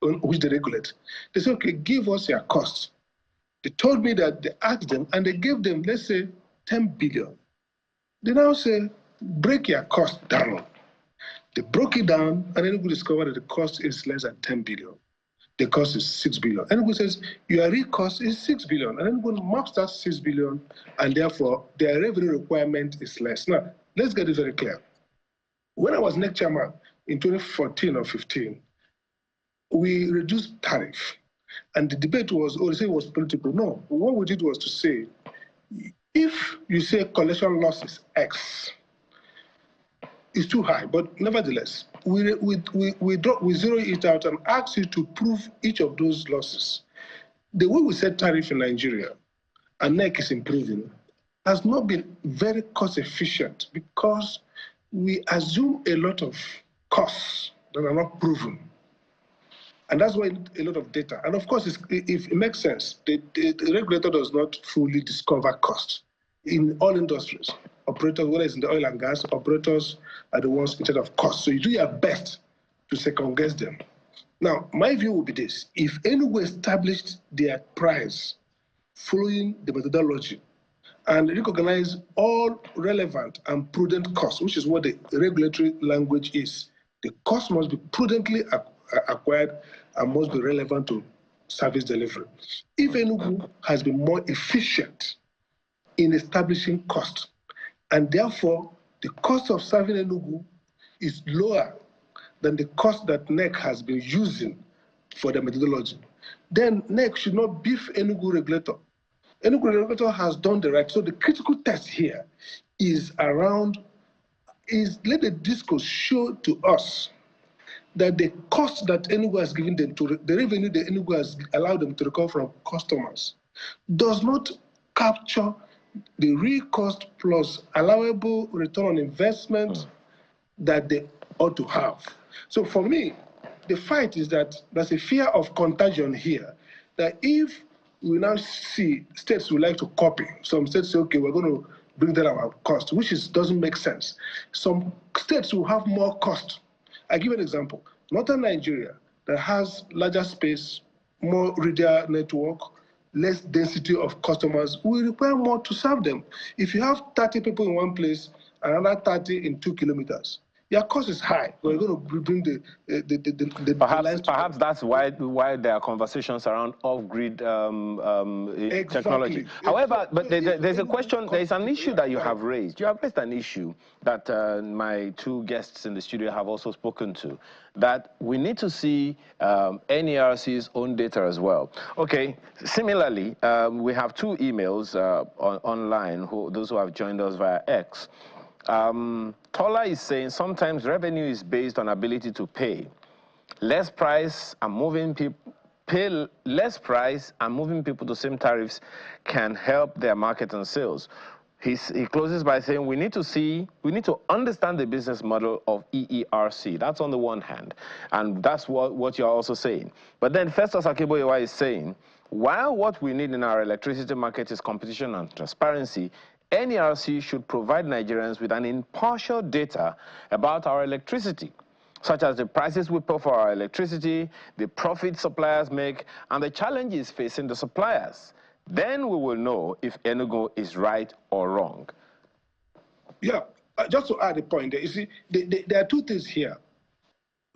D: which they regulate, they say, okay, give us your costs. They told me that they asked them, and they gave them, let's say, 10 billion. They now say, break your cost down. They broke it down, and Enugu discovered that the cost is less than 10 billion. The cost is 6 billion. Enugu says, your real cost is 6 billion. And Enugu marks that 6 billion, and therefore, their revenue requirement is less. Now, let's get it very clear. When I was NEC chairman in 2014 or 15, we reduced tariff. And the debate was, they say it was political. No, what we did was to say, if you say collection loss is X, it's too high, but nevertheless, we zero it out and ask you to prove each of those losses. The way we set tariff in Nigeria, and NEC is improving, has not been very cost efficient, because we assume a lot of costs that are not proven. And that's why a lot of data. And of course, if it makes sense, the regulator does not fully discover costs in all industries. Operators, whether it's in the oil and gas, operators are the ones in charge of costs. So you do your best to second guess them. Now, my view would be this. If Enugu established their price following the methodology and recognize all relevant and prudent costs, which is what the regulatory language is, the cost must be prudently acquired and must be relevant to service delivery. If Enugu has been more efficient in establishing cost, and therefore the cost of serving Enugu is lower than the cost that NEC has been using for the methodology, then NEC should not beef Enugu regulator. Enugu regulator has done the right. So the critical test here is let the discourse show to us that the cost that Enugu has given them, the revenue that Enugu has allowed them to recover from customers, does not capture the real cost plus allowable return on investment that they ought to have. So for me, the fight is that there's a fear of contagion here, that if we now see states who like to copy, some states say, okay, we're going to bring down our cost, which doesn't make sense. Some states will have more cost. I give an example. Northern Nigeria, that has larger space, more radial network, less density of customers, will require more to serve them. If you have 30 people in one place, another 30 in 2 kilometers, Your cost is high. We're going to bring the
A: perhaps that's why there are conversations around off-grid technology. However, but there's a question. There's an issue that you have raised. You have raised an issue that my two guests in the studio have also spoken to, that we need to see NERC's own data as well. Okay. Similarly, we have two emails online. Those who have joined us via X. Tola is saying sometimes revenue is based on ability to pay. Less price and moving people to same tariffs can help their market and sales. He closes by saying we need to understand the business model of EERC. That's on the one hand, and that's what you're also saying. But then Festus Akiboyewa is saying, while what we need in our electricity market is competition and transparency, NERC should provide Nigerians with an impartial data about our electricity, such as the prices we pay for our electricity, the profits suppliers make, and the challenges facing the suppliers. Then we will know if Enugu is right or wrong.
D: Yeah, just to add a point there, you see, there are two things here.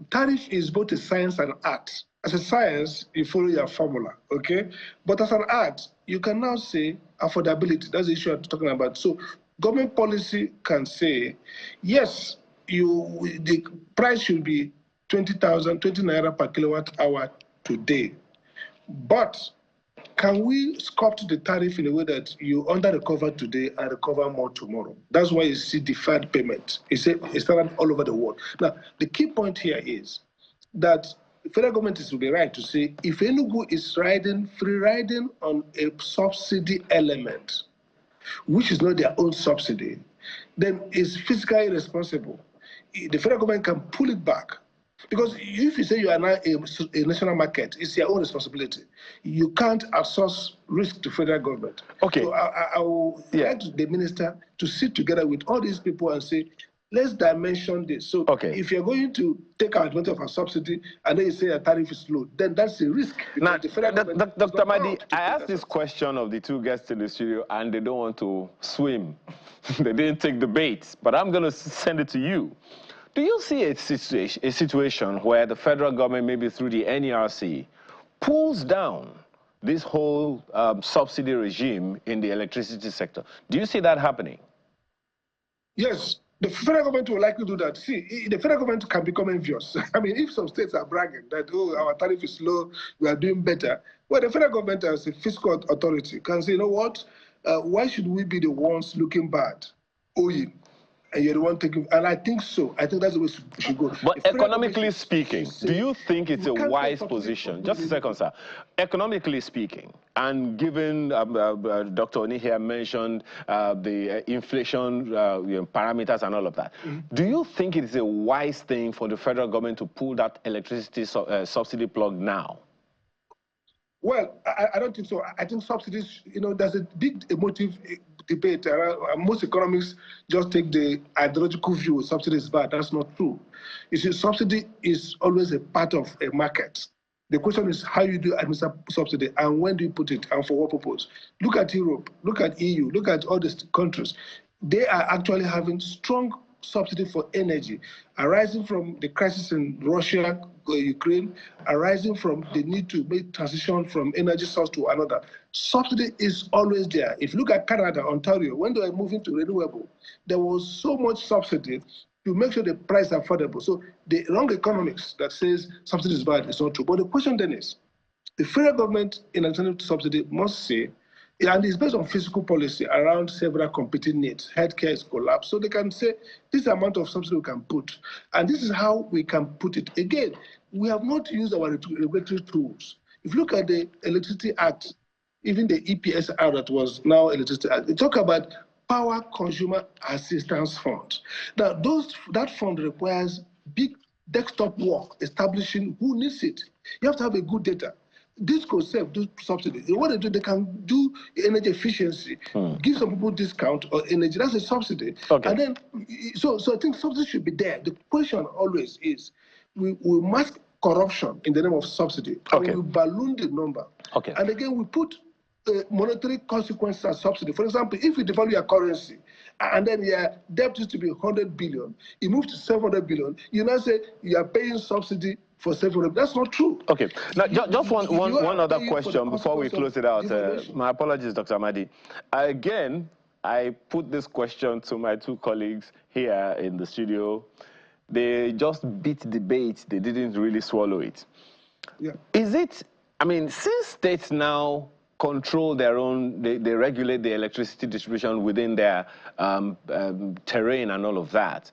D: Tariff is both a science and art. As a science, you follow your formula, okay? But as an art, you can now say affordability. That's the issue I'm talking about. So government policy can say, yes, the price should be 20 naira per kilowatt hour today. But can we sculpt the tariff in a way that you under-recover today and recover more tomorrow? That's why you see deferred payment. It's all over the world. Now, the key point here is that the federal government will be right to say if Enugu is free riding on a subsidy element, which is not their own subsidy, then it's fiscally irresponsible. The federal government can pull it back. Because if you say you are now a national market, it's your own responsibility. You can't outsource risk to federal government.
A: Okay.
D: So I will like the minister to sit together with all these people and say, let's dimension this. So if you're going to take advantage of a subsidy and then you say a tariff is low, then that's a risk.
A: Now, Dr. Madi, I asked this question of the two guests in the studio and they don't want to swim. They didn't take the bait, but I'm going to send it to you. Do you see a situation where the federal government, maybe through the NERC, pulls down this whole subsidy regime in the electricity sector? Do you see that happening?
D: Yes. The federal government will likely do that. See, the federal government can become envious. I mean, if some states are bragging that, oh, our tariff is low, we are doing better, well, the federal government as a fiscal authority can say, you know what, why should we be the ones looking bad? And you're the one taking, and I think so. I think that's the way we should go.
A: But economically speaking, do you think it's a wise position? Just a second, sir. Economically speaking, and given Dr. Oni here mentioned the inflation parameters and all of that, do you think it is a wise thing for the federal government to pull that electricity subsidy plug now?
D: Well, I don't think so. I think subsidies, there's a big emotive debate. Most economists just take the ideological view subsidy is bad. That's not true. You see, subsidy is always a part of a market. The question is how you do administer subsidy and when do you put it and for what purpose? Look at Europe, look at EU, look at all these countries. They are actually having strong subsidy for energy arising from the crisis in Russia, Ukraine, arising from the need to make transition from energy source to another. Subsidy is always there. If you look at Canada, Ontario, when they were moving to renewable, there was so much subsidy to make sure the price is affordable. So the wrong economics that says subsidy is bad is not true. But the question then is, the federal government in alternative to subsidy must say, and it's based on fiscal policy around several competing needs. Healthcare is collapsed. So they can say, this amount of subsidy we can put. And this is how we can put it. Again, we have not used our regulatory tools. If you look at the Electricity Act, even the EPSR that was now Electricity Act, they talk about Power Consumer Assistance Fund. Now, that fund requires big desktop work, establishing who needs it. You have to have a good data. This concept, do subsidy. What they do, they can do energy efficiency, give some people discount or energy. That's a subsidy.
A: Okay.
D: And then, so I think subsidy should be there. The question always is, we mask corruption in the name of subsidy.
A: Okay.
D: And we balloon the number.
A: Okay.
D: And again, we put monetary consequences as subsidy. For example, if you devalue your currency and then your debt used to be 100 billion, it moved to 700 billion, you now say you are paying subsidy for 700. That's not true.
A: Okay. Now, just one other question before we close it out. My apologies, Dr. Amadi. Again, I put this question to my two colleagues here in the studio. They just beat debate. They didn't really swallow it.
D: Yeah.
A: Is it, I mean, since states now control their own, they regulate the electricity distribution within their terrain and all of that,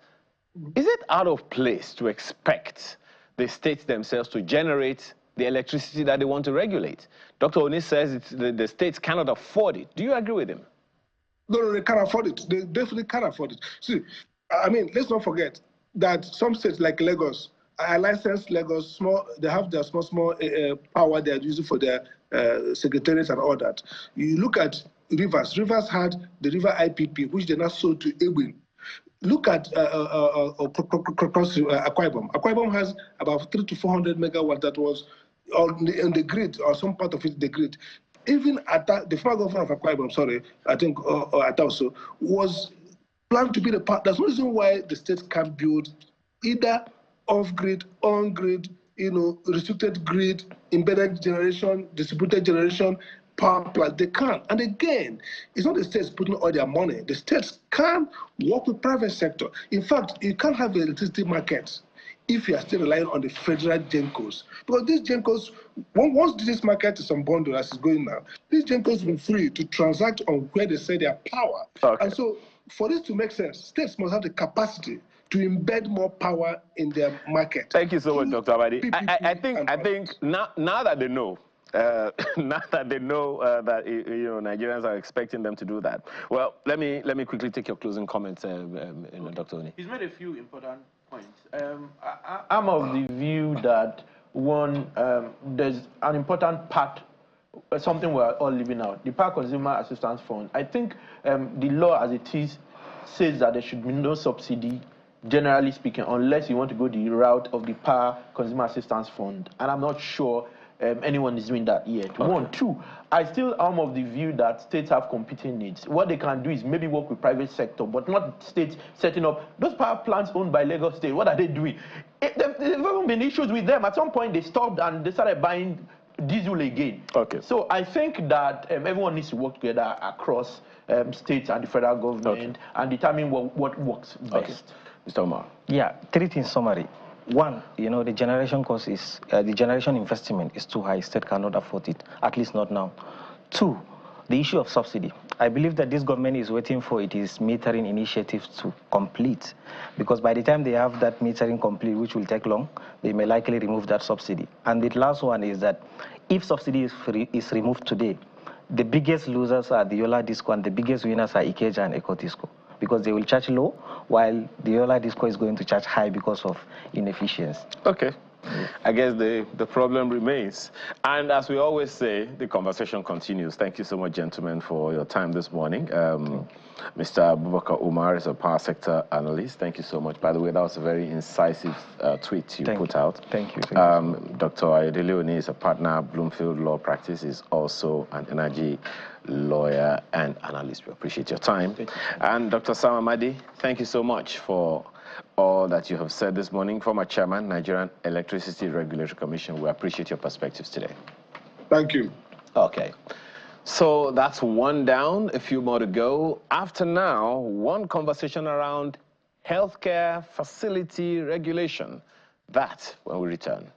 A: is it out of place to expect the states themselves to generate the electricity that they want to regulate? Dr. Oni says the states cannot afford it. Do you agree with him?
D: No, they can't afford it. They definitely can't afford it. See, I mean, let's not forget that some states like Lagos, I licensed Lagos, they have their small power they are using for their secretariats and all that. You look at Rivers. Rivers had the River IPP, which they now sold to Ewing. Look at Akwa Ibom. Akwa Ibom has about 300 to 400 megawatts that was on the grid, or some part of it, the grid. Even the former governor of Akwa Ibom, I think Atauso, was planned to be the part. There's no reason why the state can't build either off-grid, on-grid, restricted grid, embedded generation, distributed generation, power plant. They can. And again, it's not the states putting all their money. The states can work with private sector. In fact, you can't have the electricity market if you are still relying on the federal GENCOs. Because these GENCOs, once this market is unbundled as it's going now, these GENCOs will be free to transact on where they say their power. Okay. And so for this to make sense, states must have the capacity to embed more power in their market.
A: Thank you so much, Dr. Abadi. I think now that they know, that Nigerians are expecting them to do that. Well, let me quickly take your closing comments, Dr. Oni.
C: He's made a few important points. I'm of the view that there's an important part, something we're all living out. The Power Consumer Assistance Fund. I think the law as it is says that there should be no subsidy, generally speaking, unless you want to go the route of the Power Consumer Assistance Fund. And I'm not sure anyone is doing that yet. Okay. 1, 2, I still am of the view that states have competing needs. What they can do is maybe work with private sector, but not states setting up those power plants owned by Lagos State. What are they doing? There haven't been issues with them. At some point, they stopped and they started buying diesel again. Okay. So I think that everyone needs to work together across states and the federal government and determine what works best. Okay.
A: Mr. Omar.
B: Yeah, 3 things summary. 1, the generation cost is, the generation investment is too high. State cannot afford it, at least not now. 2, the issue of subsidy. I believe that this government is waiting for its metering initiative to complete, because by the time they have that metering complete, which will take long, they may likely remove that subsidy. And the last one is that if subsidy is removed today, the biggest losers are the Yola Disco and the biggest winners are Ikeja and Eco Disco, because they will charge low, while the Yola Disco is going to charge high because of inefficiency.
A: Okay. I guess the problem remains. And as we always say, the conversation continues. Thank you so much, gentlemen, for your time this morning. Mr. Abubakar Umar is a power sector analyst. Thank you so much. By the way, that was a very incisive tweet you put out.
B: Thank you.
A: Dr. Ayodele Oni is a partner, Bloomfield Law Practice, is also an energy lawyer and analyst. We appreciate your time. And Dr. Sam Amadi, thank you so much for all that you have said this morning. Former chairman, Nigerian Electricity Regulatory Commission. We appreciate your perspectives today.
D: Thank you.
A: Okay. So that's one down, a few more to go. After now, one conversation around healthcare facility regulation. That when we return.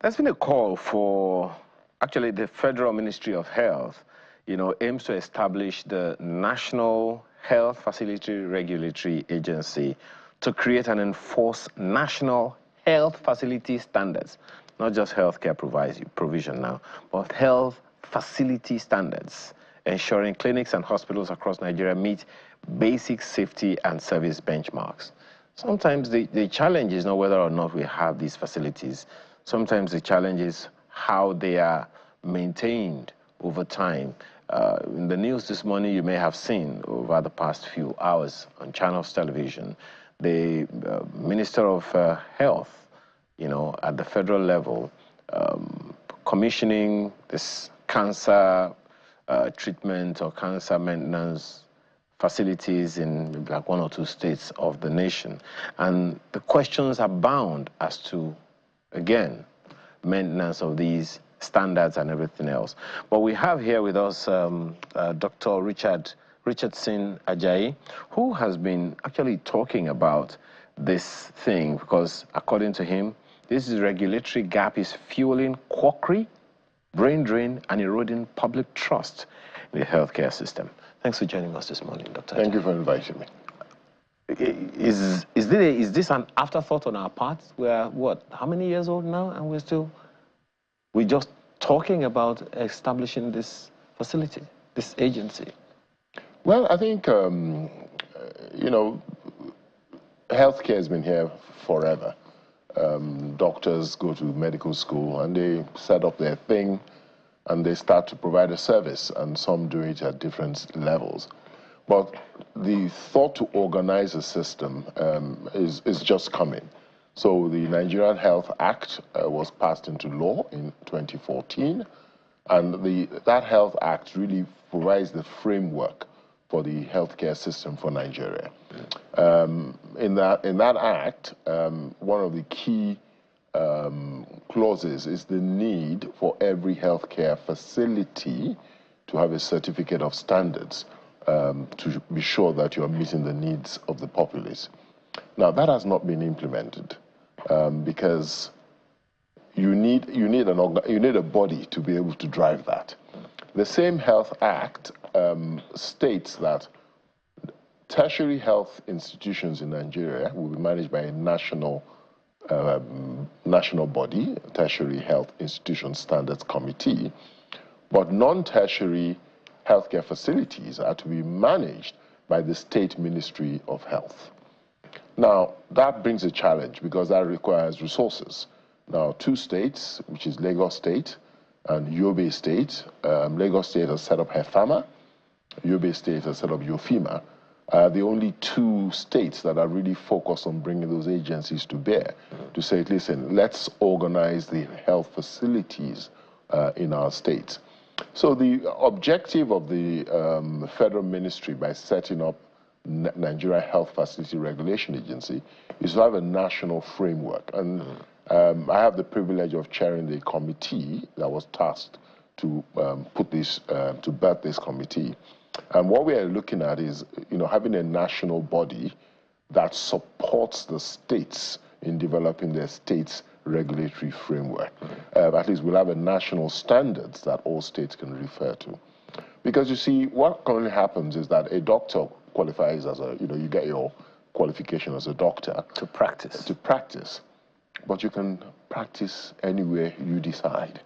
A: There's been a call for, actually, the Federal Ministry of Health, aims to establish the National Health Facility Regulatory Agency to create and enforce national health facility standards. Not just healthcare provision now, but health facility standards, ensuring clinics and hospitals across Nigeria meet basic safety and service benchmarks. Sometimes the challenge is not whether or not we have these facilities. Sometimes the challenge is how they are maintained over time. In the news this morning, you may have seen over the past few hours on Channels Television, the Minister of Health, at the federal level, commissioning this cancer treatment or cancer maintenance facilities in like 1 or 2 states of the nation. And the questions abound as to, again, maintenance of these standards and everything else. But we have here with us Dr. Richardson Ajayi, who has been actually talking about this thing, because according to him, this regulatory gap is fueling quackery, brain drain, and eroding public trust in the healthcare system. Thanks for joining us this morning, Dr.
E: Thank you for inviting me.
A: Is this an afterthought on our part? We're, what, how many years old now, and we're just talking about establishing this facility, this agency?
E: Well, I think, you know, healthcare has been here forever. Doctors go to medical school and they set up their thing and they start to provide a service, and some do it at different levels. But the thought to organize a system is just coming. So the Nigerian Health Act was passed into law in 2014, and that Health Act really provides the framework for the healthcare system for Nigeria. In that act, one of the key clauses is the need for every healthcare facility to have a certificate of standards to be sure that you are meeting the needs of the populace. Now, that has not been implemented because you need a body to be able to drive that. The same Health Act states that tertiary health institutions in Nigeria will be managed by a national body, Tertiary Health Institution Standards Committee, but non-tertiary healthcare facilities are to be managed by the State Ministry of Health. Now, that brings a challenge because that requires resources. Now, 2 states, which is Lagos State and Yobe State, Lagos State has set up HEFAMA, Yobe State has set up YOFIMA, the only 2 states that are really focused on bringing those agencies to bear to say, listen, let's organize the health facilities in our states. So the objective of the federal ministry by setting up Nigeria Health Facility Regulation Agency is to have a national framework. And I have the privilege of chairing the committee that was tasked to birth this committee. And what we are looking at is, you know, having a national body that supports the states in developing their states' regulatory framework. At least we'll have a national standards that all states can refer to. Because you see, what currently happens is that a doctor qualifies as a, you know, you get your qualification as a doctor.
A: To practice.
E: To practice. But you can practice anywhere you decide.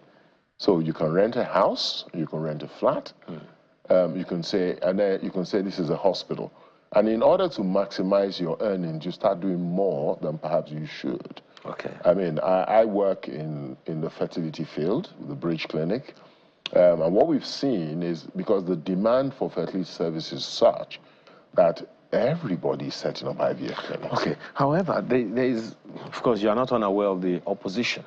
E: So you can rent a house, you can rent a flat, you can say this is a hospital. And in order to maximize your earnings, you start doing more than perhaps you should.
A: Okay.
E: I mean, I work in the fertility field, the Bridge Clinic, and what we've seen is because the demand for fertility services is such that everybody is setting up IVF clinics.
A: Okay. However, there is, of course, you are not unaware of the opposition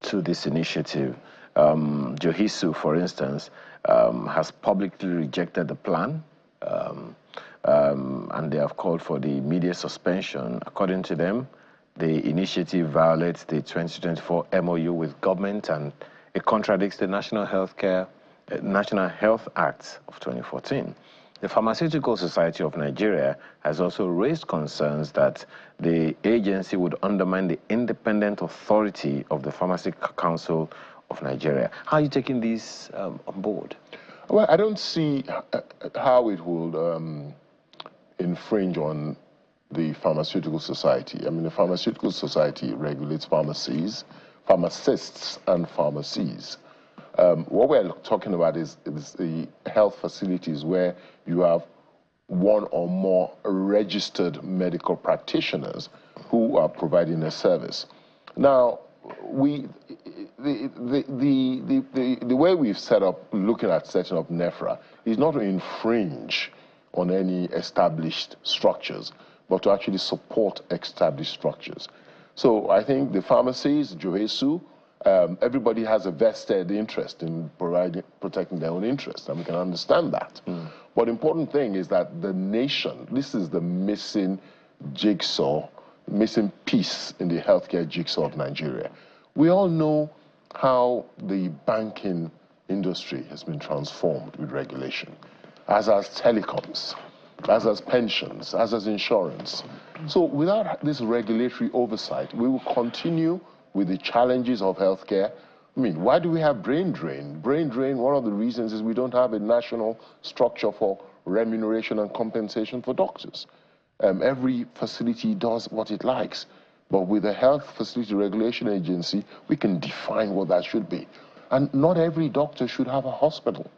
A: to this initiative. Johisu, for instance, has publicly rejected the plan, and they have called for the immediate suspension. According to them, the initiative violates the 2024 MOU with government, and it contradicts the National Health Act of 2014. The Pharmaceutical Society of Nigeria has also raised concerns that the agency would undermine the independent authority of the Pharmacy Council of Nigeria. How are you taking these on board?
E: Well, I don't see how it would infringe on the Pharmaceutical Society. I mean, the Pharmaceutical Society regulates pharmacies, pharmacists, and pharmacies. What we're talking about is the health facilities where you have 1 or more registered medical practitioners who are providing a service. Now, the way we've set up, looking at setting up NEFRA, is not to infringe on any established structures, but to actually support established structures. So I think the pharmacies, Johesu, everybody has a vested interest in protecting their own interests, and we can understand that. But the important thing is that the nation, this is the missing jigsaw, missing piece in the healthcare jigsaw of Nigeria. We all know how the banking industry has been transformed with regulation, as has telecoms, as has pensions, as has insurance. So without this regulatory oversight, we will continue with the challenges of healthcare. I mean, why do we have brain drain? Brain drain, one of the reasons is we don't have a national structure for remuneration and compensation for doctors. Every facility does what it likes. But with the Health Facility Regulation Agency, we can define what that should be. And not every doctor should have a hospital,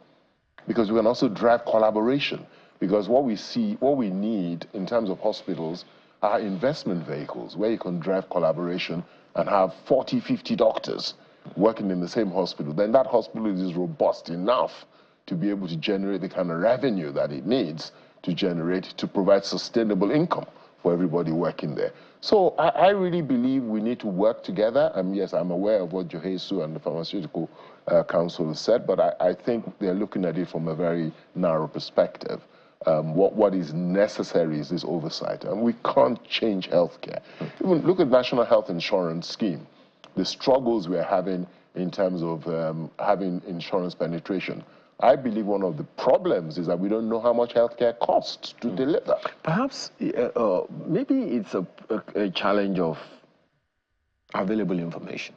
E: because we can also drive collaboration. Because what we see, what we need in terms of hospitals are investment vehicles where you can drive collaboration and have 40, 50 doctors working in the same hospital. Then that hospital is robust enough to be able to generate the kind of revenue that it needs to generate to provide sustainable income for everybody working there. So I really believe we need to work together. Yes, I'm aware of what Johesu and the Pharmaceutical Council have said, but I think they're looking at it from a very narrow perspective. What is necessary is this oversight, and we can't change healthcare. Even look at National Health Insurance Scheme, the struggles we're having in terms of having insurance penetration. I believe one of the problems is that we don't know how much healthcare costs to deliver.
A: Perhaps maybe it's a challenge of available information.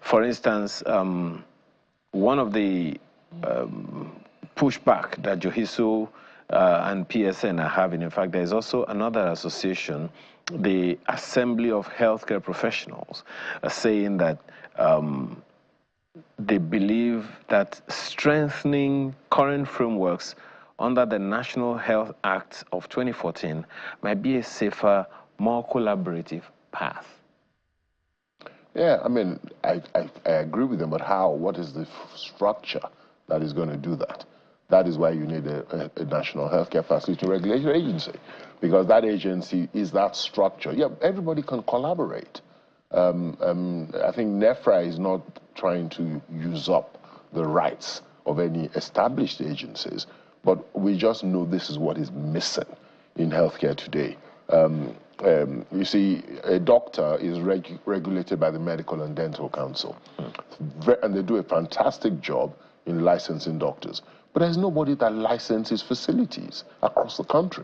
A: For instance, one of the pushback that Johesu and PSN are having, in fact, there's also another association, the Assembly of Healthcare Professionals, saying that they believe that strengthening current frameworks under the National Health Act of 2014 might be a safer, more collaborative path.
E: Yeah, I mean, I agree with them, but how? What is the structure that is going to do that? That is why you need a National Healthcare Facility Regulation Agency, because that agency is that structure. Yeah, everybody can collaborate. I think NEFRA is not trying to use up the rights of any established agencies, but we just know this is what is missing in healthcare today. You see, a doctor is regulated by the Medical and Dental Council, and they do a fantastic job in licensing doctors. But there's nobody that licenses facilities across the country.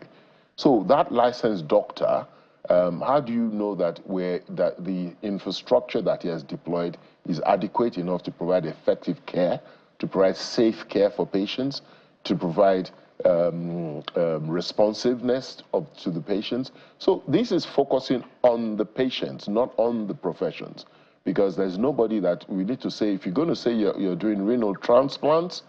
E: So that licensed doctor, how do you know that the infrastructure that he has deployed is adequate enough to provide effective care, to provide safe care for patients, to provide responsiveness to the patients? So this is focusing on the patients, not on the professions, because there's nobody that we need to say, if you're going to say you're doing renal transplants,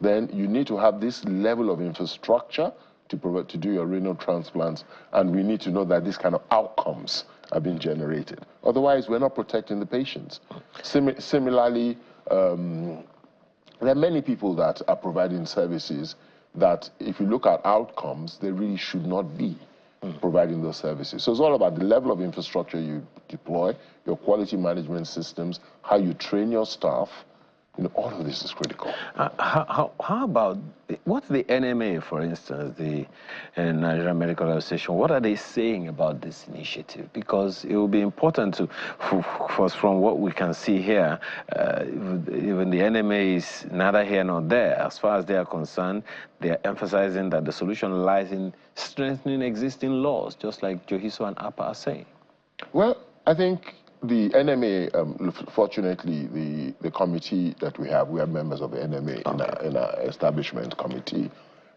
E: then you need to have this level of infrastructure to do your renal transplants, and we need to know that these kind of outcomes are being generated. Otherwise, we're not protecting the patients. Similarly, there are many people that are providing services that, if you look at outcomes, they really should not be providing those services. So it's all about the level of infrastructure you deploy, your quality management systems, how you train your staff. You know, all of this is critical.
A: How about, what's the NMA, for instance, the Nigerian Medical Association, what are they saying about this initiative? Because it will be important for us, from what we can see here, even the NMA is neither here nor there. As far as they are concerned, they are emphasizing that the solution lies in strengthening existing laws, just like Johesu and APA are saying.
E: Well, I think the NMA, fortunately, the committee that we have members of the NMA in our establishment committee,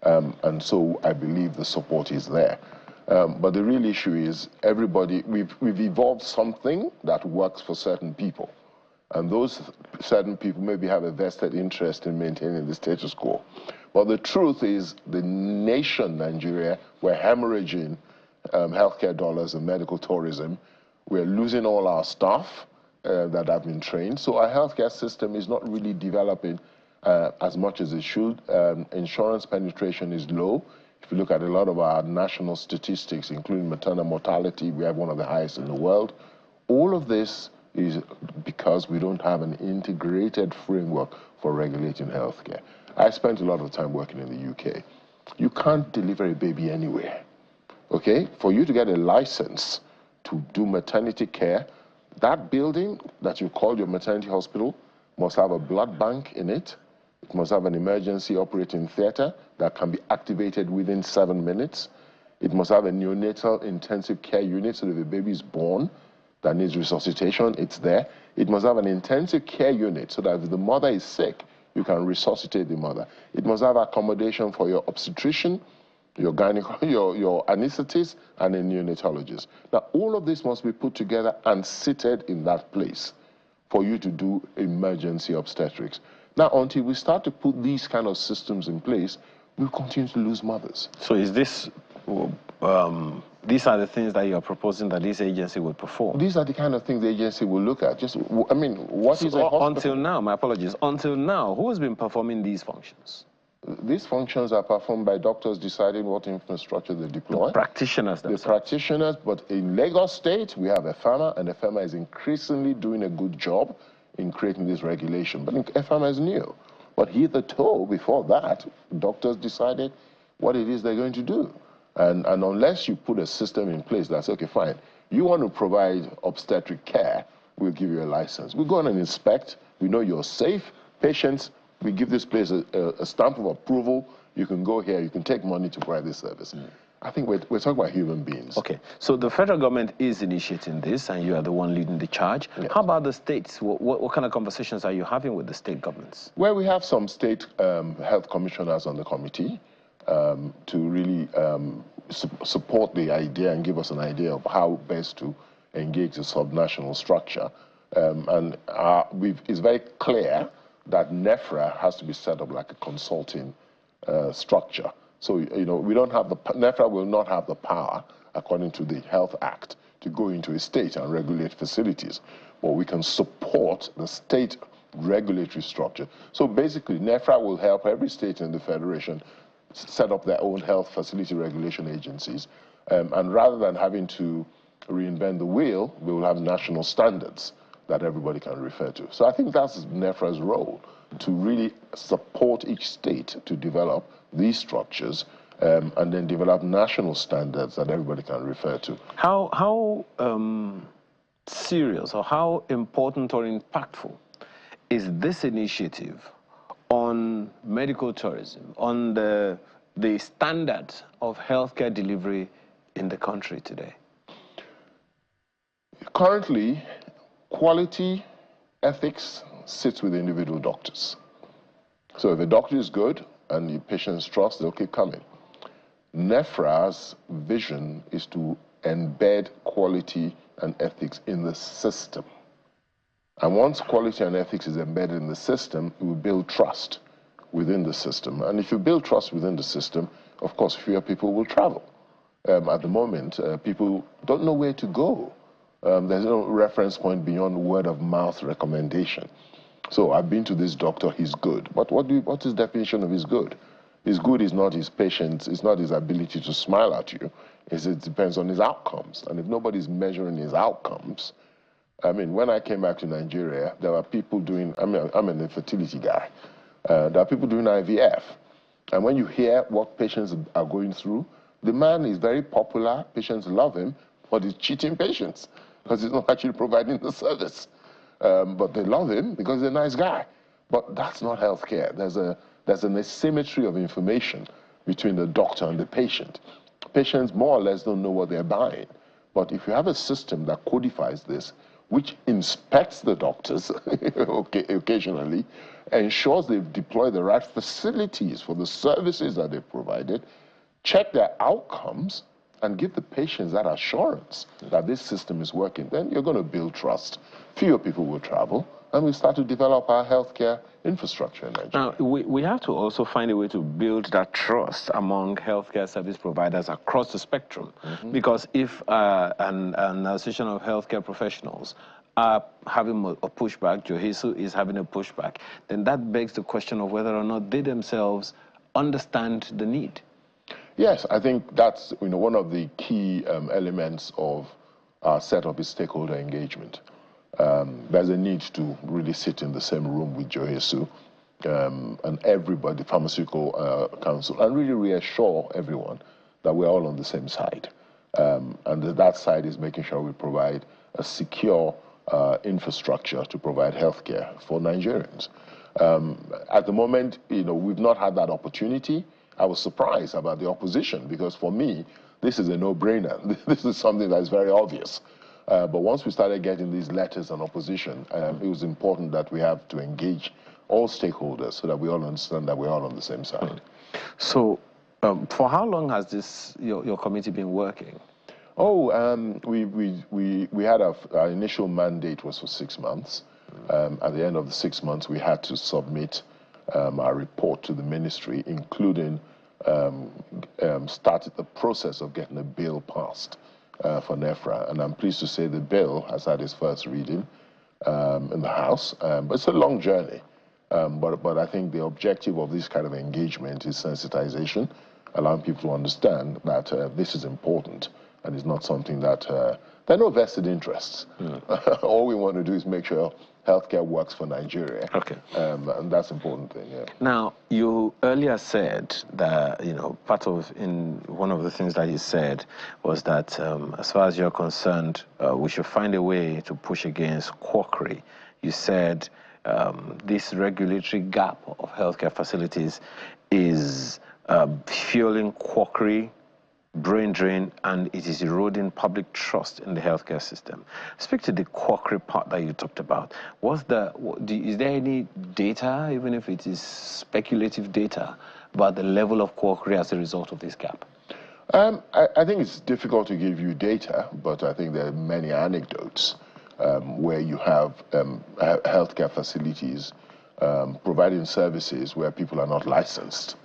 E: and so I believe the support is there. But the real issue is we've evolved something that works for certain people, and those certain people maybe have a vested interest in maintaining the status quo. But the truth is, the nation, Nigeria, we're hemorrhaging healthcare dollars and medical tourism. We're losing all our staff that have been trained. So our healthcare system is not really developing as much as it should. Insurance penetration is low. If you look at a lot of our national statistics, including maternal mortality, we have one of the highest in the world. All of this is because we don't have an integrated framework for regulating healthcare. I spent a lot of time working in the UK. You can't deliver a baby anywhere, okay? For you to get a license to do maternity care, that building that you call your maternity hospital must have a blood bank in it. It must have an emergency operating theater that can be activated within 7 minutes. It must have a neonatal intensive care unit, so if a baby is born that needs resuscitation, it's there. It must have an intensive care unit so that if the mother is sick, you can resuscitate the mother. It must have accommodation for your obstetrician, your anesthetist, and a neonatologist. Now, all of this must be put together and seated in that place for you to do emergency obstetrics. Now, until we start to put these kind of systems in place, we'll continue to lose mothers.
A: So is this, these are the things that you're proposing that this agency will perform?
E: These are the kind of things the agency will look at. Just, I mean, what is a hospital?
A: Until now, my apologies, until now, who has been performing these functions?
E: These functions are performed by doctors deciding what infrastructure they deploy.
A: The practitioners themselves.
E: The practitioners, but in Lagos State, we have EFAMA, and EFAMA is increasingly doing a good job in creating this regulation. But EFAMA is new. But hitherto, before that, doctors decided what it is they're going to do. And unless you put a system in place that's, okay, fine, you want to provide obstetric care, we'll give you a license. We go on and inspect, we know you're safe, patients, we give this place a stamp of approval, you can go here, you can take money to provide this service. I think we're talking about human beings.
A: Okay, so the federal government is initiating this and you are the one leading the charge.
E: Yes.
A: How about the states? What kind of conversations are you having with the state governments?
E: Well, we have some state health commissioners on the committee to really support the idea and give us an idea of how best to engage the subnational structure. It's very clear that NEFRA has to be set up like a consulting structure. So, you know, NEFRA will not have the power, according to the Health Act, to go into a state and regulate facilities. But we can support the state regulatory structure. So basically, NEFRA will help every state in the federation set up their own health facility regulation agencies. And rather than having to reinvent the wheel, we will have national standards that everybody can refer to. So I think that's NEFRA's role, to really support each state to develop these structures and then develop national standards that everybody can refer to.
A: How serious or how important or impactful is this initiative on medical tourism, on the standard of healthcare delivery in the country today?
E: Currently, quality ethics sits with individual doctors. So if a doctor is good and the patients trust, they'll keep coming. NEFRA's vision is to embed quality and ethics in the system. And once quality and ethics is embedded in the system, it will build trust within the system. And if you build trust within the system, of course, fewer people will travel. At the moment, people don't know where to go. There's no reference point beyond word of mouth recommendation. So I've been to this doctor, he's good. But what is the definition of his good? His good is not his patience, it's not his ability to smile at you. It depends on his outcomes. And if nobody's measuring his outcomes, I mean, when I came back to Nigeria, there were people doing, I'm an infertility guy. There are people doing IVF. And when you hear what patients are going through, the man is very popular, patients love him, but he's cheating patients because he's not actually providing the service. But they love him because he's a nice guy. But that's not healthcare. There's an asymmetry of information between the doctor and the patient. Patients more or less don't know what they're buying. But if you have a system that codifies this, which inspects the doctors occasionally, ensures they've deployed the right facilities for the services that they've provided, check their outcomes, and give the patients that assurance that this system is working, then you're going to build trust. Fewer people will travel, and we start to develop our healthcare infrastructure in Nigeria.
A: Now, we have to also find a way to build that trust among healthcare service providers across the spectrum. Because if an association of healthcare professionals are having a pushback, Johesu is having a pushback, then that begs the question of whether or not they themselves understand the need.
E: Yes, I think that's one of the key elements of our setup is stakeholder engagement. there's a need to really sit in the same room with Joyesu and everybody, the Pharmaceutical Council, and really reassure everyone that we're all on the same side. And that side is making sure we provide a secure infrastructure to provide healthcare for Nigerians. At the moment, we've not had that opportunity. I was surprised about the opposition because for me, this is a no-brainer. This is something that is very obvious. But once we started getting these letters on opposition, it was important that we have to engage all stakeholders so that we all understand that we're all on the same side.
A: So, for how long has this your committee been working?
E: Oh, we had our initial mandate was for 6 months. At the end of the 6 months, we had to submit our report to the ministry, including started the process of getting a bill passed for NEFRA. And I'm pleased to say the bill has had its first reading in the House. But it's a long journey. But I think the objective of this kind of engagement is sensitization, allowing people to understand that this is important and it's not something that there are no vested interests. All we want to do is make sure healthcare works for Nigeria.
A: Okay.
E: And that's an important thing, yeah.
A: Now, you earlier said that, one of the things that you said was that as far as you're concerned, we should find a way to push against quackery. You said this regulatory gap of healthcare facilities is fueling quackery, brain drain, and it is eroding public trust in the healthcare system. Speak to the quackery part that you talked about. Is there any data, even if it is speculative data, about the level of quackery as a result of this gap?
E: I think it's difficult to give you data, but I think there are many anecdotes where you have healthcare facilities providing services where people are not licensed.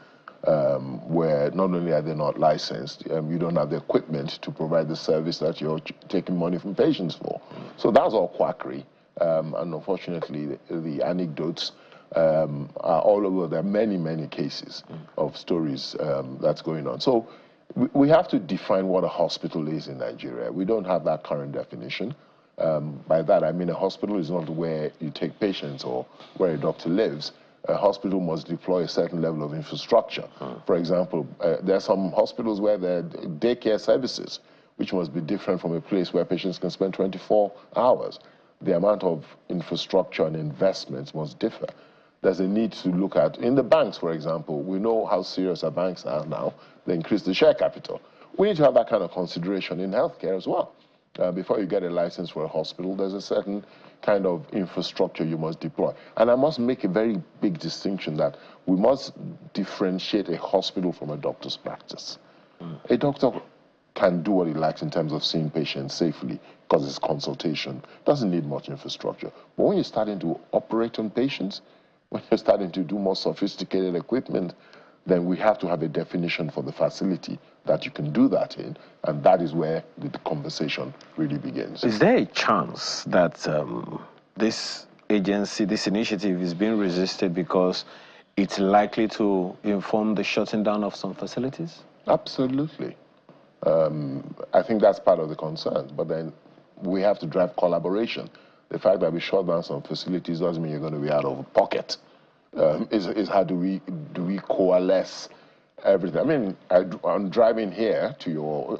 E: Where not only are they not licensed, you don't have the equipment to provide the service that you're taking money from patients for. So that's all quackery. And unfortunately, the anecdotes are all over. There are many, many cases of stories that's going on. So we have to define what a hospital is in Nigeria. We don't have that current definition. By that, I mean a hospital is not where you take patients or where a doctor lives. A hospital must deploy a certain level of infrastructure. For example, there are some hospitals where there are daycare services, which must be different from a place where patients can spend 24 hours. The amount of infrastructure and investments must differ. There's a need to look at, in the banks, for example, we know how serious our banks are now. They increase the share capital. We need to have that kind of consideration in healthcare as well. Before you get a license for a hospital, there's a certain kind of infrastructure you must deploy. And I must make a very big distinction that we must differentiate a hospital from a doctor's practice. A doctor can do what he likes in terms of seeing patients safely because it's consultation. Doesn't need much infrastructure. But when you're starting to operate on patients, when you're starting to do more sophisticated equipment, then we have to have a definition for the facility that you can do that in, and that is where the conversation really begins.
A: Is there a chance that this agency, this initiative is being resisted because it's likely to inform the shutting down of some facilities?
E: Absolutely. I think that's part of the concern, but then we have to drive collaboration. The fact that we shut down some facilities doesn't mean you're going to be out of pocket. Is how do we coalesce everything? I mean, I'm driving here to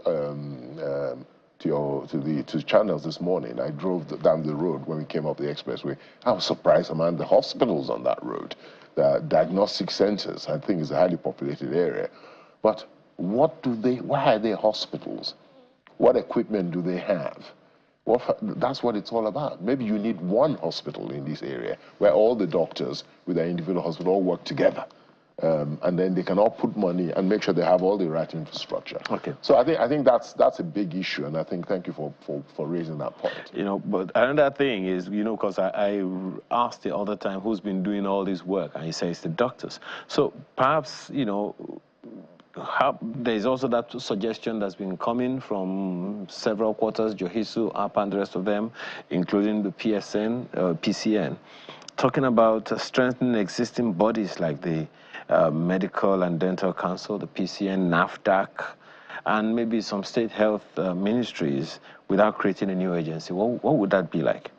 E: to channels this morning. I drove down the road when we came up the expressway. I was surprised among the hospitals on that road, the diagnostic centers. I think it's a highly populated area. But why are they hospitals? What equipment do they have? Well, that's what it's all about. Maybe you need one hospital in this area where all the doctors with their individual hospital all work together. And then they can all put money and make sure they have all the right infrastructure.
A: Okay.
E: So I think that's a big issue, and I think thank you for raising that point.
A: But another thing is, because I asked the other time who's been doing all this work, and he says the doctors. So perhaps, there's also that suggestion that's been coming from several quarters, Johisu, APA, and the rest of them, including the PCN, talking about strengthening existing bodies like the Medical and Dental Council, the PCN, NAFDAC, and maybe some state health ministries without creating a new agency. What would that be like?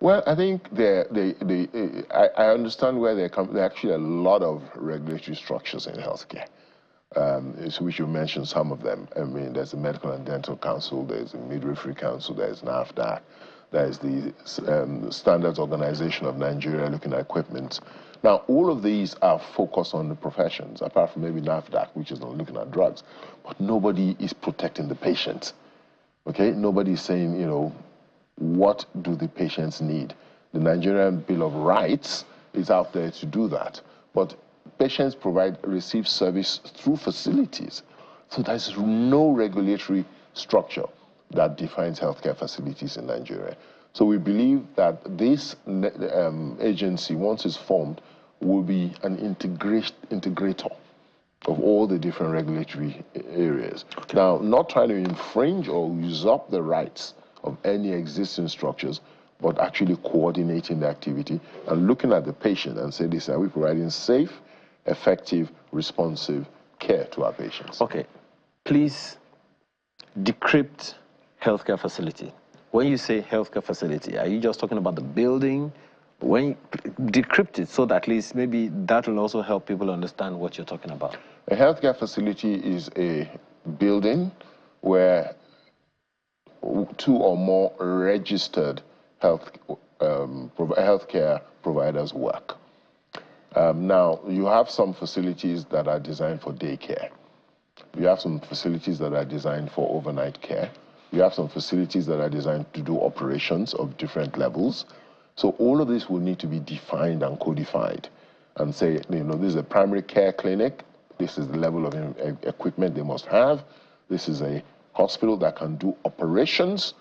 E: Well, I think I understand where they come. There are actually a lot of regulatory structures in healthcare. Which you mentioned some of them. I mean, there's the Medical and Dental Council, there's the Midwifery Council, there's NAFDAC, there's the Standards Organization of Nigeria looking at equipment. Now, all of these are focused on the professions, apart from maybe NAFDAC, which is not looking at drugs. But nobody is protecting the patient, okay? Nobody is saying, you know, what do the patients need? The Nigerian Bill of Rights is out there to do that. But patients receive service through facilities. So there's no regulatory structure that defines healthcare facilities in Nigeria. So we believe that this agency, once it's formed, will be an integrator of all the different regulatory areas. Okay. Now, not trying to infringe or usurp the rights of any existing structures, but actually coordinating the activity and looking at the patient and say, listen, are we providing safe, effective, responsive care to our patients? Okay.
A: Please decrypt healthcare facility. When you say healthcare facility, are you just talking about the building? When you decrypt it so that at least maybe that will also help people understand what you're talking about.
E: A healthcare facility is a building where 2 or more registered healthcare providers work. Now, you have some facilities that are designed for daycare. You have some facilities that are designed for overnight care. You have some facilities that are designed to do operations of different levels. So all of this will need to be defined and codified and say, you know, this is a primary care clinic. This is the level of equipment they must have. This is a hospital that can do operations.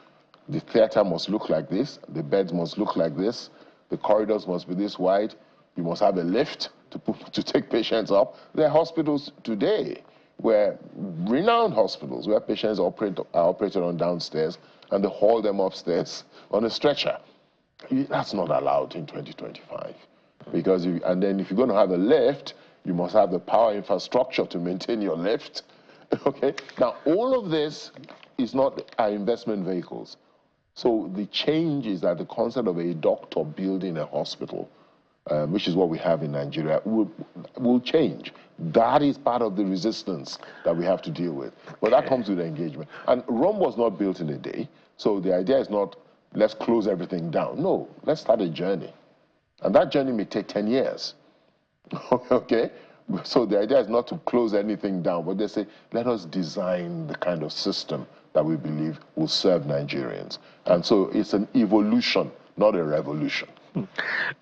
E: The theater must look like this. The beds must look like this. The corridors must be this wide. You must have a lift to take patients up. There are hospitals today where renowned hospitals where patients are operated on downstairs and they haul them upstairs on a stretcher. That's not allowed in 2025. Because and then if you're going to have a lift, you must have the power infrastructure to maintain your lift. Okay? Now, all of this is not our investment vehicles. So the change is that the concept of a doctor building a hospital, which is what we have in Nigeria, will change. That is part of the resistance that we have to deal with. But that comes with engagement. And Rome was not built in a day. So the idea is not, let's close everything down. No, let's start a journey. And that journey may take 10 years. Okay? So the idea is not to close anything down, but they say, let us design the kind of system that we believe will serve Nigerians. And so it's an evolution, not a revolution.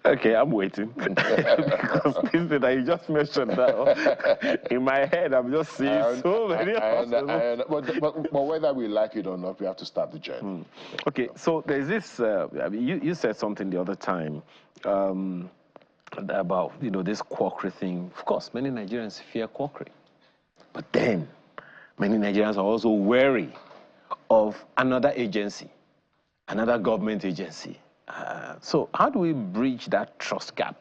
A: Okay, I'm waiting. Because this that you just mentioned that, in my head, I'm just seeing so many hospitals.
E: But whether we like it or not, we have to start the journey.
A: Okay, so there's this, you said something the other time about, you know, this quackery thing. Of course, many Nigerians fear quackery. But then, many Nigerians are also wary of another agency, another government agency. So how do we bridge that trust gap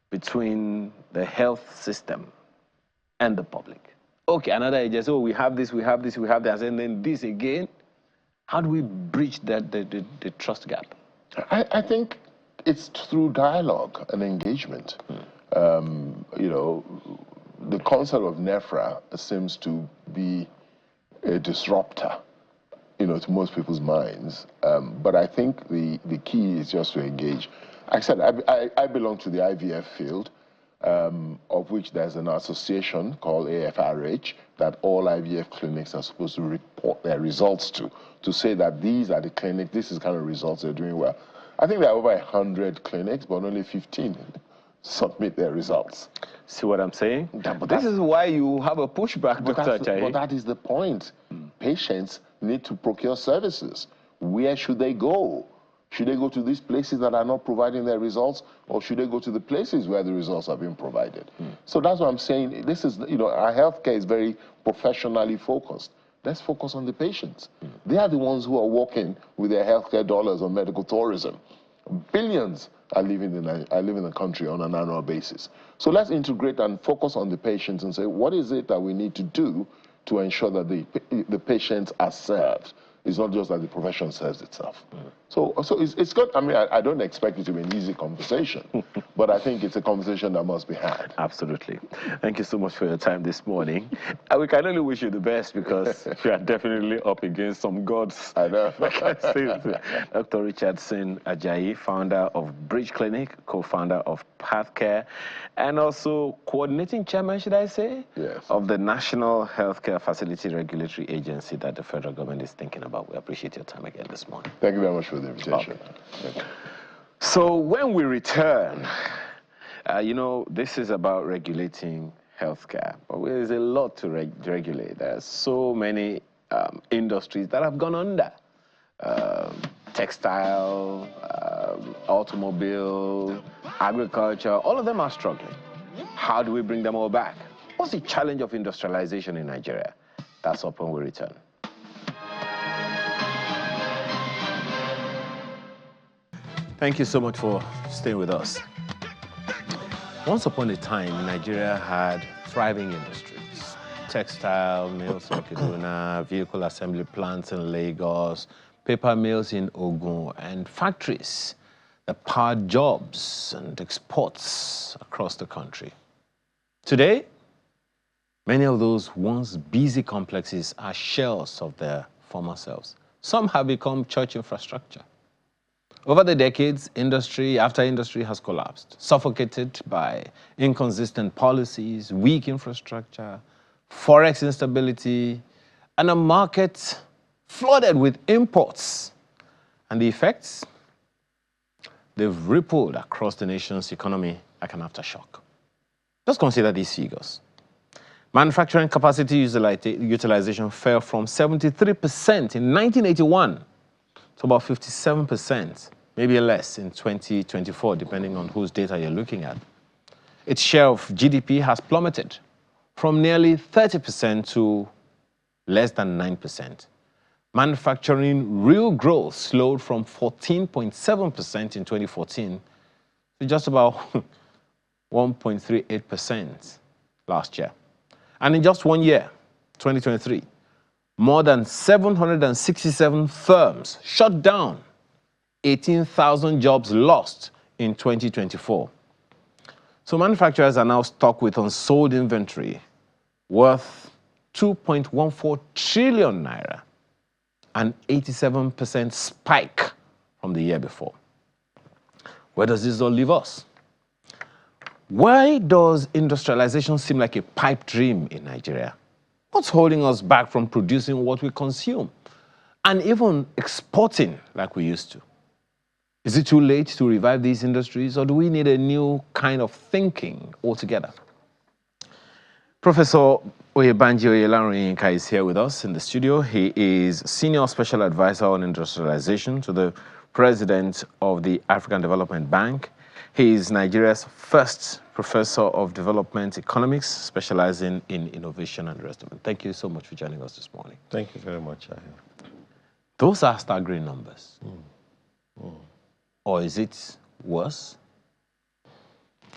A: between the health system and the public? Okay, another agency, oh, we have this, we have this, we have that, and then this again. How do we bridge that the trust gap?
E: I think it's through dialogue and engagement. You know, the concept of NEFRA seems to be a disruptor, you know, to most people's minds. But I think the key is just to engage. I said I belong to the IVF field, of which there's an association called AFRH that all IVF clinics are supposed to report their results to say that these are the clinics, this is the kind of results they're doing well. I think there are over 100 clinics, but only 15 submit their results.
A: See what I'm saying? But this is why you have a pushback, Dr. Ajayi.
E: But that is the point. Patients need to procure services. Where should they go? Should they go to these places that are not providing their results, or should they go to the places where the results are being provided? So that's what I'm saying. This is, you know, our healthcare is very professionally focused. Let's focus on the patients. They are the ones who are working with their healthcare dollars on medical tourism. Billions are leaving the country on an annual basis. So let's integrate and focus on the patients and say, what is it that we need to do to ensure that the patients are served? It's not just that the profession serves itself. So it's good. I mean, I don't expect it to be an easy conversation, but I think it's a conversation that must be had.
A: Absolutely. Thank you so much for your time this morning. We can only wish you the best because you are definitely up against some gods.
E: I know.
A: Dr. Richardson Ajayi, founder of Bridge Clinic, co-founder of Pathcare, and also coordinating chairman, should I say?
E: Yes.
A: Of the National Healthcare Facility Regulatory Agency that the federal government is thinking about. We appreciate your time again this morning.
E: Thank you very much for the invitation.
A: Okay. So when we return, you know, this is about regulating healthcare, but there's a lot to regulate. There are so many industries that have gone under. Textile, automobile, agriculture, all of them are struggling. How do we bring them all back? What's the challenge of industrialization in Nigeria? That's up when we return. Thank you so much for staying with us. Once upon a time, Nigeria had thriving industries. Textile mills in Kaduna, vehicle assembly plants in Lagos, paper mills in Ogun, and factories that powered jobs and exports across the country. Today, many of those once busy complexes are shells of their former selves. Some have become church infrastructure. Over the decades, industry after industry has collapsed, suffocated by inconsistent policies, weak infrastructure, forex instability, and a market flooded with imports. And the effects? They've rippled across the nation's economy like an aftershock. Just consider these figures. Manufacturing capacity utilization fell from 73% in 1981 to about 57%, maybe less in 2024, depending on whose data you're looking at. Its share of GDP has plummeted from nearly 30% to less than 9%. Manufacturing real growth slowed from 14.7% in 2014 to just about 1.38% last year. And in just 1 year, 2023, more than 767 firms shut down, 18,000 jobs lost in 2024. So manufacturers are now stuck with unsold inventory worth 2.14 trillion naira, an 87% spike from the year before. Where does this all leave us? Why does industrialization seem like a pipe dream in Nigeria? What's holding us back from producing what we consume and even exporting like we used to? Is it too late to revive these industries, or do we need a new kind of thinking altogether? Professor Oyebanji Oyelarin-Yinka is here with us in the studio. He is Senior Special Advisor on Industrialization to the President of the African Development Bank. He is Nigeria's first Professor of Development Economics, specializing in innovation and the rest of it. Thank you so much for joining us this morning.
F: Thank you very much.
A: Those are staggering numbers. Or is it worse?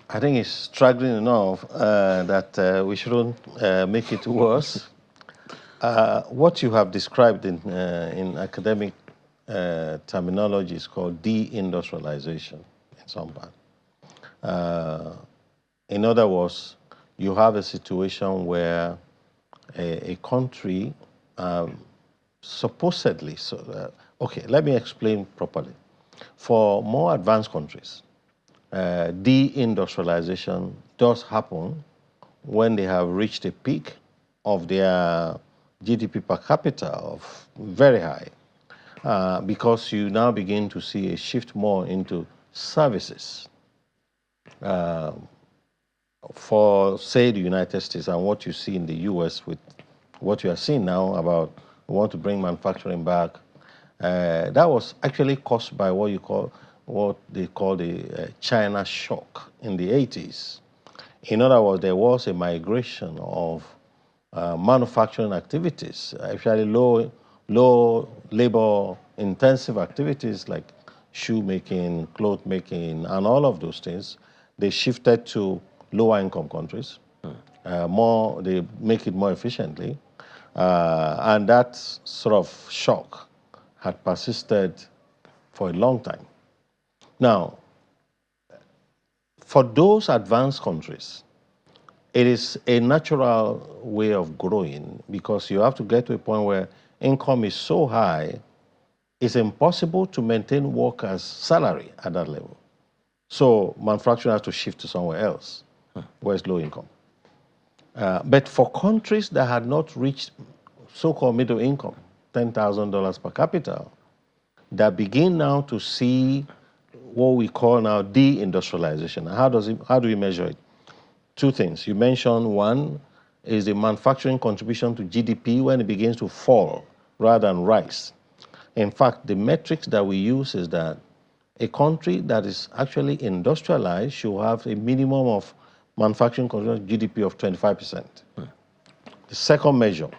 F: I think it's struggling enough that we shouldn't make it worse. What you have described in academic terminology is called deindustrialization in some part. In other words, you have a situation where a country supposedly, okay, let me explain properly. For more advanced countries, deindustrialization does happen when they have reached a peak of their GDP per capita of very high, because you now begin to see a shift more into services. For, say, the United States and what you see in the US with what you are seeing now about we want to bring manufacturing back, that was actually caused by what they call the China shock in the 80s. In other words, there was a migration of manufacturing activities, actually low labor intensive activities like shoemaking, cloth making, and all of those things. They shifted to lower income countries. They make it more efficiently. And that sort of shock had persisted for a long time. Now, for those advanced countries, it is a natural way of growing because you have to get to a point where income is so high, it's impossible to maintain workers' salary at that level. So manufacturing has to shift to somewhere else where it's low income. But for countries that had not reached so-called middle income, $10,000 per capita, that begin now to see what we call now deindustrialization. How do we measure it? Two things. You mentioned one is the manufacturing contribution to GDP when it begins to fall rather than rise. In fact, the metrics that we use is that a country that is actually industrialized should have a minimum of manufacturing contribution to GDP of 25%. The second measure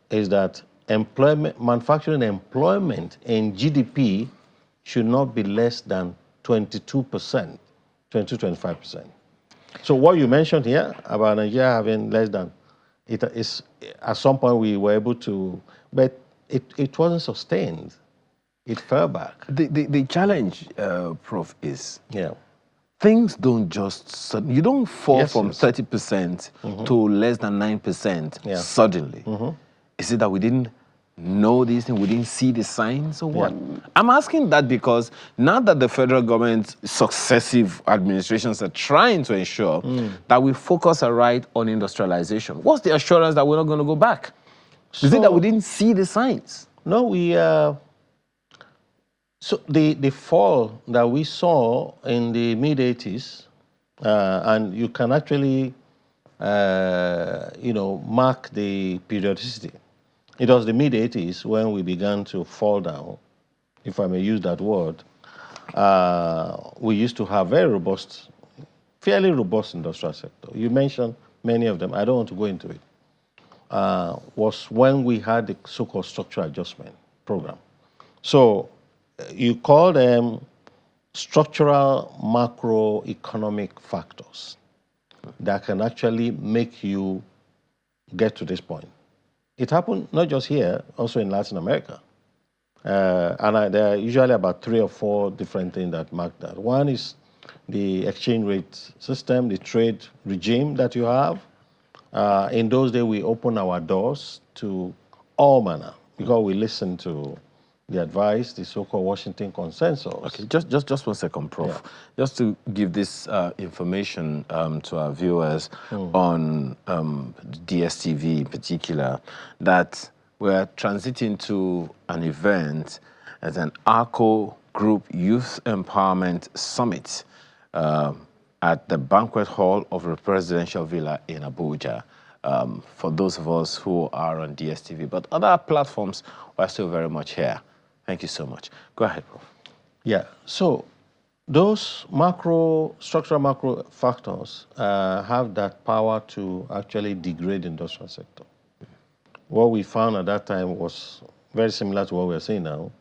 F: is that manufacturing employment in GDP should not be less than 22%, 25%. So what you mentioned here about Nigeria having less than, it is at some point we were able to, but it wasn't sustained. It fell back.
G: The challenge, Prof, is things don't just, you don't fall from 30% to less than 9% suddenly. Is it that we didn't know these things, we didn't see the signs or what? I'm asking that because now that the federal government, successive administrations are trying to ensure that we focus aright on industrialization, what's the assurance that we're not going to go back? Is it that we didn't see the signs?
F: No, we, so the fall that we saw in the mid-80s, and you can actually, mark the periodicity. It was the mid-80s when we began to fall down, if I may use that word. We used to have fairly robust industrial sector. You mentioned many of them. I don't want to go into it. Was when we had the so-called structural adjustment program. So you call them structural macroeconomic factors that can actually make you get to this point. It happened not just here, also in Latin America. And there are usually about 3 or 4 different things that mark that. One is the exchange rate system, the trade regime that you have. In those days, we open our doors to all manner because we listen to the advice, the so-called Washington consensus.
G: Okay, just 1 second, Prof. Just to give this information to our viewers on DSTV in particular, that we're transiting to an event as an ARCO Group Youth Empowerment Summit at the banquet hall of the Presidential Villa in Abuja. For those of us who are on DSTV, but other platforms are still very much here. Thank you so much. Go ahead, Prof.
F: Yeah, so those structural macro factors have that power to actually degrade the industrial sector. What we found at that time was very similar to what we're seeing now.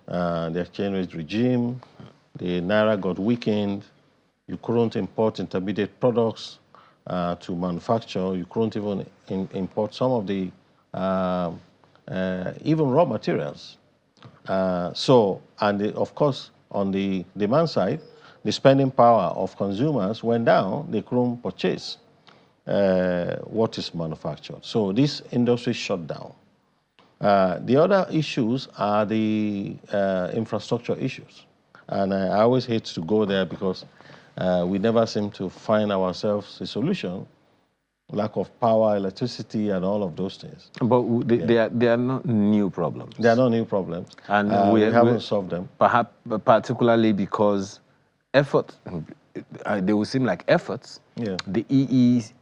F: The exchange rate regime, the Naira got weakened, you couldn't import intermediate products to manufacture, you couldn't even import some of the, even raw materials. Of course, on the demand side, the spending power of consumers went down. They couldn't purchase what is manufactured. So this industry shut down. The other issues are the infrastructure issues. And I always hate to go there because we never seem to find ourselves a solution. Lack of power, electricity, and all of those things.
G: But they are not new problems.
F: They are not new problems. And we haven't solved them.
G: Perhaps particularly because effort, they will seem like efforts.
F: Yeah.
G: The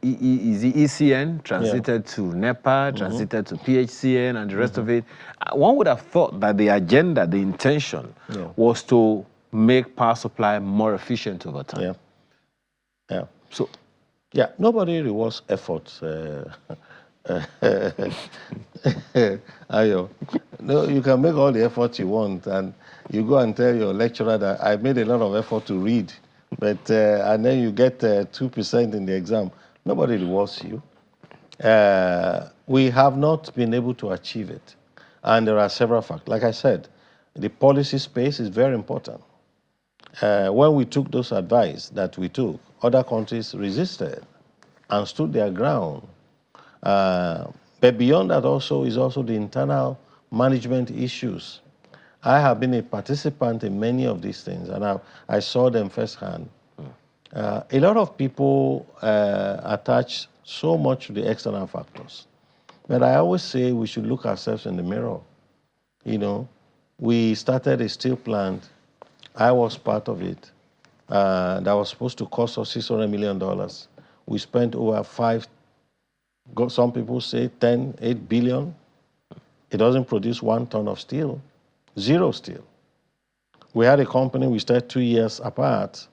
G: ECN transited to NEPA, transited to PHCN, and the rest of it. One would have thought that the agenda, the intention, was to make power supply more efficient over time.
F: Yeah. So. Yeah, nobody rewards effort. Ayo. No, you can make all the effort you want, and you go and tell your lecturer that I made a lot of effort to read, but and then you get 2% in the exam. Nobody rewards you. We have not been able to achieve it, and there are several factors. Like I said, the policy space is very important. When we took those advice that we took, other countries resisted and stood their ground. But beyond that also is also the internal management issues. I have been a participant in many of these things, and I saw them firsthand. A lot of people attach so much to the external factors. But I always say we should look ourselves in the mirror. You know, we started a steel plant. I was part of it. That was supposed to cost us $600 million. We spent over some people say 8 billion. It doesn't produce 1 ton of steel, 0 steel. We had a company we started 2 years apart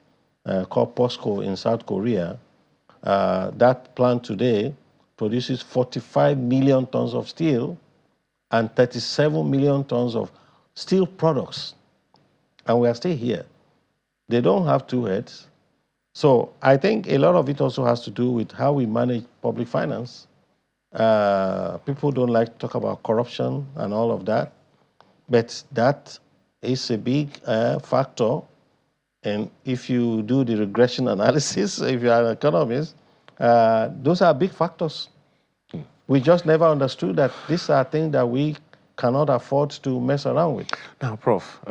F: called POSCO in South Korea. That plant today produces 45 million tons of steel and 37 million tons of steel products. And we are still here. They don't have 2 heads. So I think a lot of it also has to do with how we manage public finance. People don't like to talk about corruption and all of that, but that is a big factor. And if you do the regression analysis, if you are an economist, those are big factors. We just never understood that these are things that we cannot afford to mess around with.
G: Now, Prof,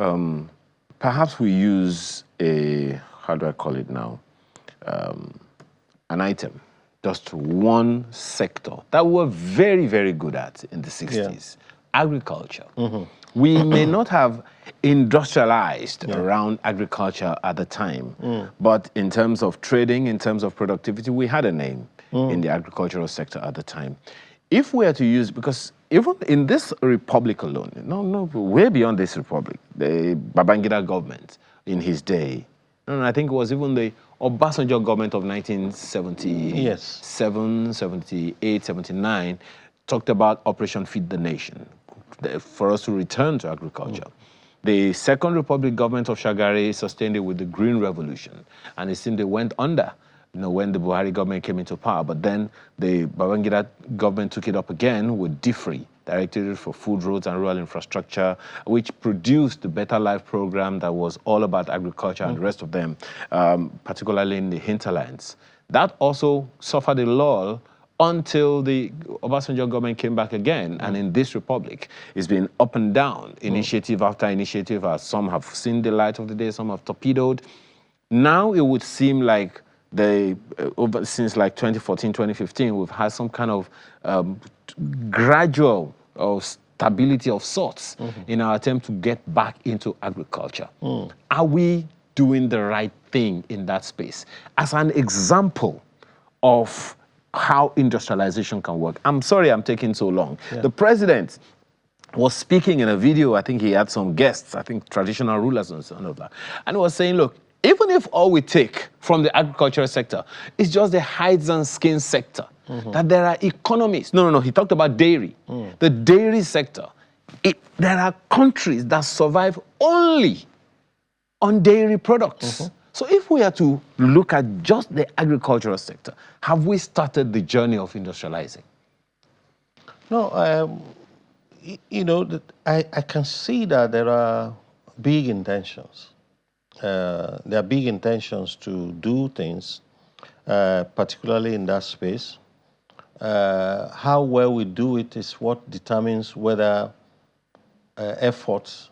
G: perhaps we use how do I call it now? An item, just one sector that we're very, very good at in the 60s, agriculture. We may not have industrialized around agriculture at the time, but in terms of trading, in terms of productivity, we had a name in the agricultural sector at the time. If we are to use, because even in this republic alone, way beyond this republic, the Babangida government in his day, I think it was even the Obasanjo government of 1977, 78, 79, talked about Operation Feed the Nation, for us to return to agriculture. The Second Republic government of Shagari sustained it with the Green Revolution, and it seemed they went under when the Buhari government came into power. But then the Babangida government took it up again with DFRI, Directorate for Food, Roads and Rural Infrastructure, which produced the Better Life program that was all about agriculture and the rest of them, particularly in the hinterlands. That also suffered a lull until the Obasanjo government came back again. And in this republic, it's been up and down, initiative after initiative. Some have seen the light of the day, some have torpedoed. Now it would seem like since like 2014, 2015, we've had some kind of gradual stability of sorts in our attempt to get back into agriculture. Are we doing the right thing in that space? As an example of how industrialization can work. I'm sorry I'm taking so long. The president was speaking in a video. I think he had some guests, I think traditional rulers and so on, and he was saying, look, even if all we take from the agricultural sector is just the hides and skins sector, that there are economies. No, he talked about dairy. The dairy sector. There are countries that survive only on dairy products. So if we are to look at just the agricultural sector, have we started the journey of industrializing?
F: No, I can see that there are big intentions. There are big intentions to do things, particularly in that space. How well we do it is what determines whether effort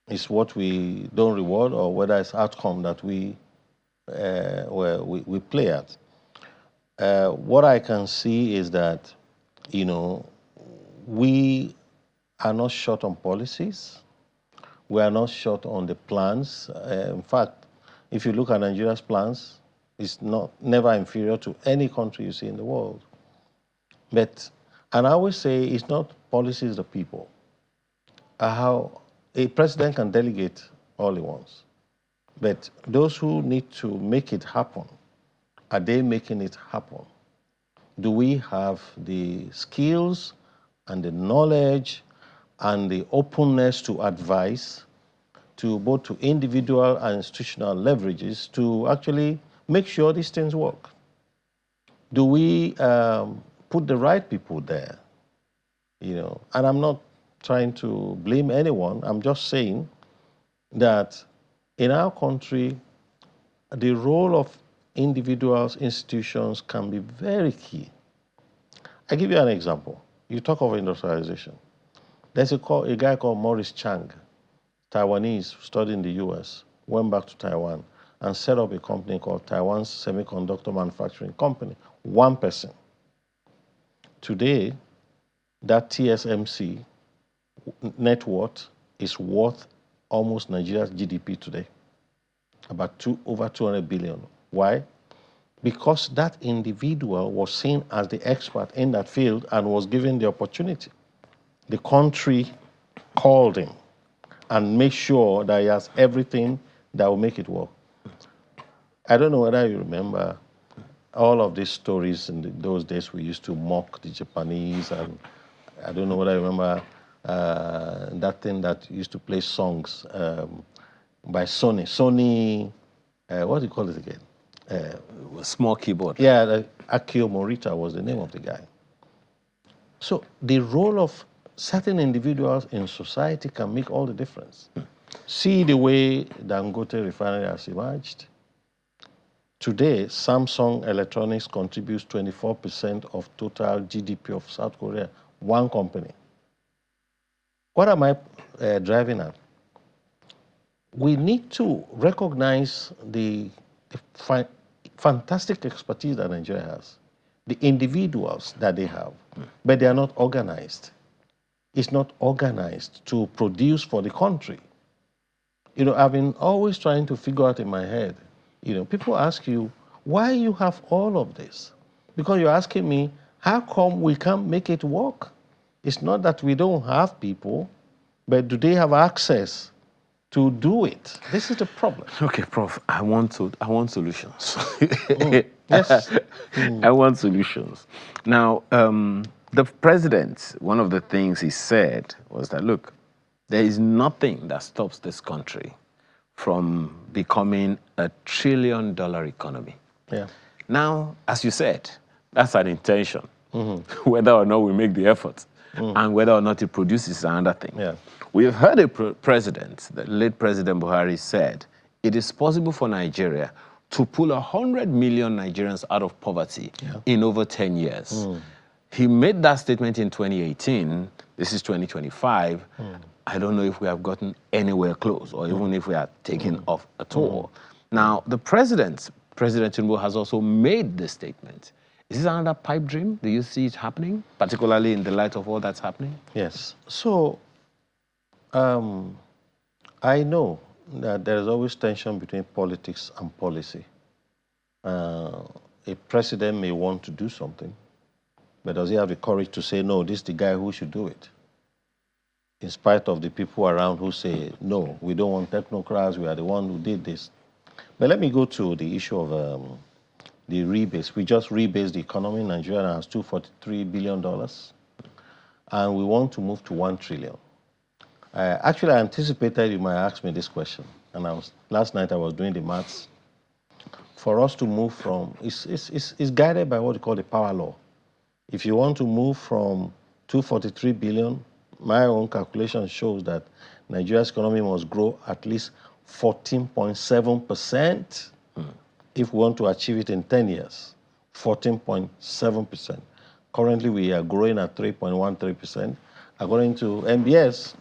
F: is what we don't reward or whether it's outcome that we play at. What I can see is that, we are not short on policies. We are not short on the plans. In fact, if you look at Nigeria's plans, it's never inferior to any country you see in the world. And I always say it's not policies, the people. How a president can delegate all he wants. But those who need to make it happen, are they making it happen? Do we have the skills and the knowledge and the openness to advise to both to individual and institutional leverages to actually make sure these things work? Do we put the right people there? And I'm not trying to blame anyone. I'm just saying that in our country, the role of individuals, institutions can be very key. I give you an example. You talk of industrialization. There's a guy called Maurice Chang, Taiwanese, studied in the US, went back to Taiwan and set up a company called Taiwan's Semiconductor Manufacturing Company. One person. Today, that TSMC net worth is worth almost Nigeria's GDP today, about over 200 billion. Why? Because that individual was seen as the expert in that field and was given the opportunity. The country called him and make sure that he has everything that will make it work. I don't know whether you remember all of these stories in those days. We used to mock the Japanese, and I don't know whether you remember that thing that used to play songs by Sony. Sony, what do you call it again?
G: Small keyboard.
F: Yeah, Akio Morita was the name of the guy. So the role of certain individuals in society can make all the difference. See the way Dangote refinery has emerged. Today, Samsung Electronics contributes 24% of total GDP of South Korea, one company. What am I driving at? We need to recognize the fantastic expertise that Nigeria has, the individuals that they have, but they are not organized. It's not organized to produce for the country. You know, I've been always trying to figure out in my head, you know, people ask you, why you have all of this? Because you're asking me, how come we can't make it work? It's not that we don't have people, but do they have access to do it? This is the problem.
G: Okay, Prof, I want solutions.
F: Yes.
G: I want solutions. Now, the president, one of the things he said was that, look, there is nothing that stops this country from becoming a $1 trillion economy.
F: Yeah.
G: Now, as you said, that's an intention. Whether or not we make the effort and whether or not it produces is another thing.
F: Yeah.
G: We have heard a president, the late President Buhari said, it is possible for Nigeria to pull 100 million Nigerians out of poverty in over 10 years. He made that statement in 2018. This is 2025. I don't know if we have gotten anywhere close or even if we are taking off at all. Now, the President Tinubu, has also made this statement. Is this another pipe dream? Do you see it happening, particularly in the light of all that's happening?
F: Yes. So, I know that there is always tension between politics and policy. A president may want to do something, but does he have the courage to say, no, this is the guy who should do it? In spite of the people around who say, no, we don't want technocrats, we are the one who did this. But let me go to the issue of the rebase. We just rebased the economy. Nigeria has $243 billion, and we want to move to 1 trillion. Actually, I anticipated you might ask me this question, and last night I was doing the maths. For us to move from, it's guided by what we call the power law. If you want to move from 243 billion, my own calculation shows that Nigeria's economy must grow at least 14.7% if we want to achieve it in 10 years. 14.7%. Currently, we are growing at 3.13%. According to MBS,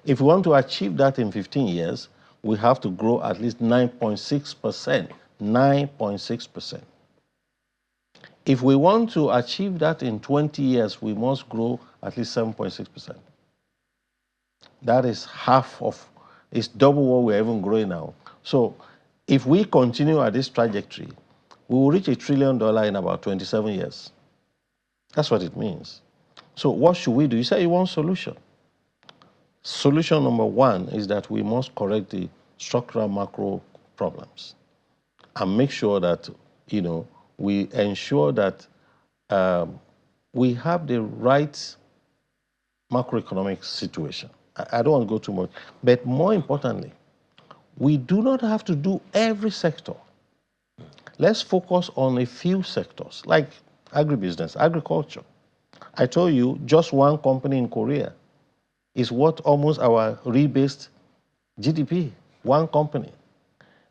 F: if we want to achieve that in 15 years, we have to grow at least 9.6%. 9.6%. If we want to achieve that in 20 years, we must grow at least 7.6%. That is it's double what we're even growing now. So if we continue at this trajectory, we will reach $1 trillion in about 27 years. That's what it means. So what should we do? You say you want solution. Solution number one is that we must correct the structural macro problems and make sure that, you know, we ensure that we have the right macroeconomic situation. I don't want to go too much, but more importantly, we do not have to do every sector. Let's focus on a few sectors, like agribusiness, agriculture. I told you, just one company in Korea is worth almost our rebased GDP, one company.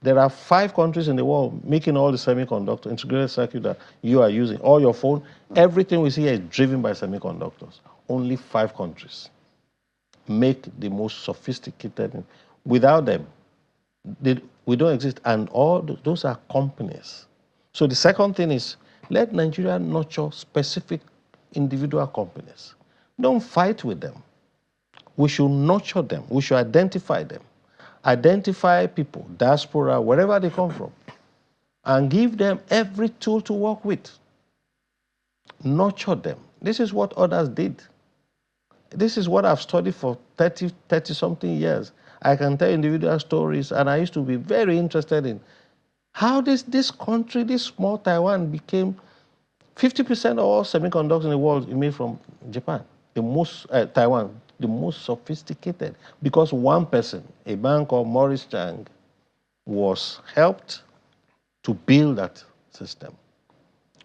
F: There are 5 countries in the world making all the semiconductor integrated circuit that you are using, all your phone, everything we see here is driven by semiconductors. Only 5 countries make the most sophisticated. Without them, we don't exist, and all those are companies. So the second thing is, let Nigeria nurture specific individual companies. Don't fight with them. We should nurture them. We should identify them. Identify people, diaspora, wherever they come from, and give them every tool to work with. Nurture them. This is what others did. This is what I've studied for 30-something years. I can tell individual stories, and I used to be very interested in how this country, this small Taiwan, became 50% of all semiconductors in the world is made from Japan. The most, Taiwan, the most sophisticated, because one person, a man called Maurice Chang, was helped to build that system.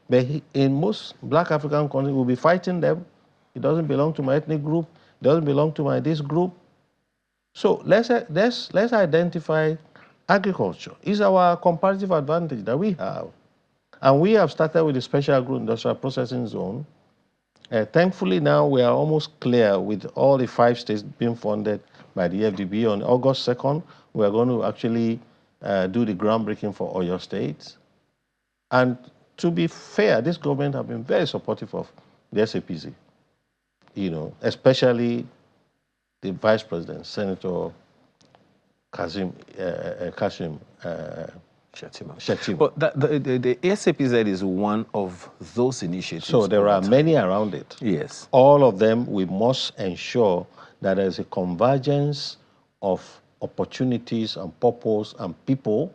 F: But in most black African countries, we'll be fighting them. It doesn't belong to my ethnic group. It doesn't belong to my this group. So let's identify agriculture. It's our comparative advantage that we have. And we have started with the Special Agro-Industrial Processing Zone. Thankfully, now we are almost clear with all the 5 states being funded by the FDB. On August 2nd, we are going to actually do the groundbreaking for Oyo State. And to be fair, this government has been very supportive of the SAPC, especially the Vice President, Senator Kashim Shettima.
G: But the SAPZ is one of those initiatives.
F: So there are many around it.
G: Yes.
F: All of them, we must ensure that there's a convergence of opportunities and purpose and people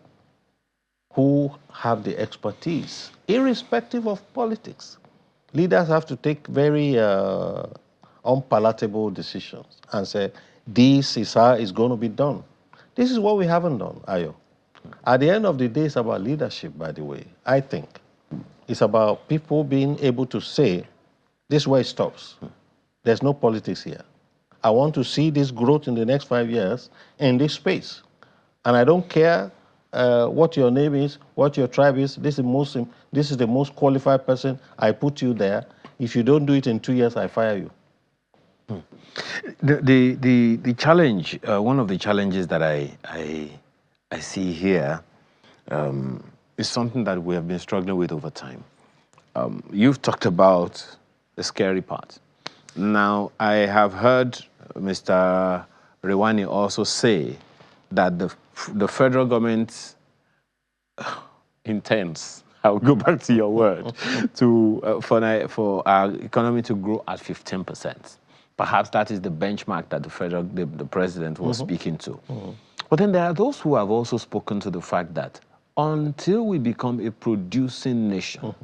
F: who have the expertise, irrespective of politics. Leaders have to take very unpalatable decisions and say, this is how it's going to be done. This is what we haven't done, Ayo. At the end of the day, it's about leadership, by the way, I think. It's about people being able to say, this is where it stops. There's no politics here. I want to see this growth in the next 5 years in this space. And I don't care what your name is, what your tribe is. This is the most qualified person. I put you there. If you don't do it in 2 years, I fire you.
G: The challenge, one of the challenges that I see here is something that we have been struggling with over time. You've talked about the scary part. Now, I have heard Mr. Rewani also say that the federal government intends, I'll go back to your word, for our economy to grow at 15%. Perhaps that is the benchmark that the president was speaking to. But then there are those who have also spoken to the fact that until we become a producing nation,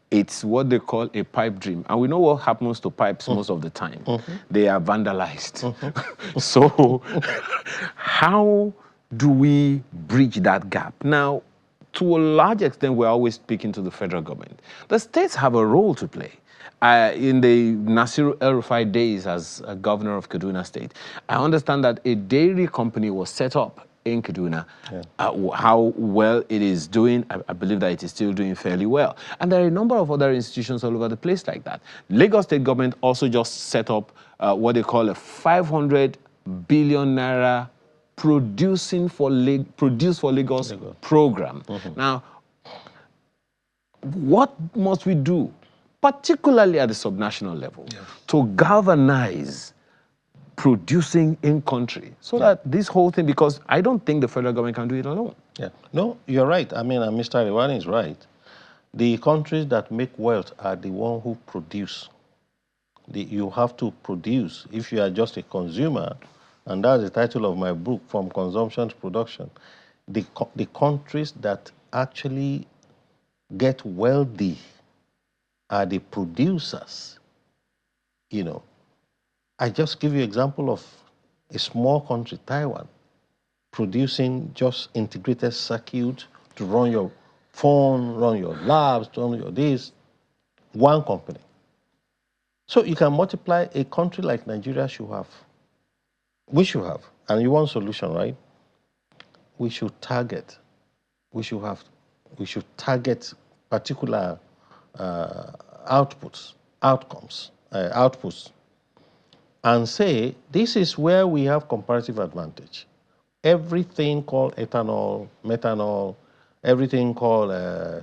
G: it's what they call a pipe dream. And we know what happens to pipes most of the time. They are vandalized. So how do we bridge that gap? Now, to a large extent, we're always speaking to the federal government. The states have a role to play. In the Nasiru El-Rufai days as a governor of Kaduna State, I understand that a dairy company was set up in Kaduna. How well it is doing, I believe that it is still doing fairly well. And there are a number of other institutions all over the place like that. Lagos State government also just set up what they call a 500 billion naira Produce for Lagos program. Now, what must we do, particularly at the subnational level, to galvanize producing in country so that this whole thing, because I don't think the federal government can do it alone.
F: No, you're right. I mean, Mr. Rewani is right. The countries that make wealth are the ones who produce. You have to produce. If you are just a consumer, and that's the title of my book, From Consumption to Production, the countries that actually get wealthy are the producers. I just give you an example of a small country, Taiwan, producing just integrated circuit to run your phone, run your labs, to run your this, one company. So you can multiply. A country like Nigeria should have we should have, and you want solution, right? We should target. We should target particular outputs, and say this is where we have comparative advantage. Everything called ethanol, methanol, everything called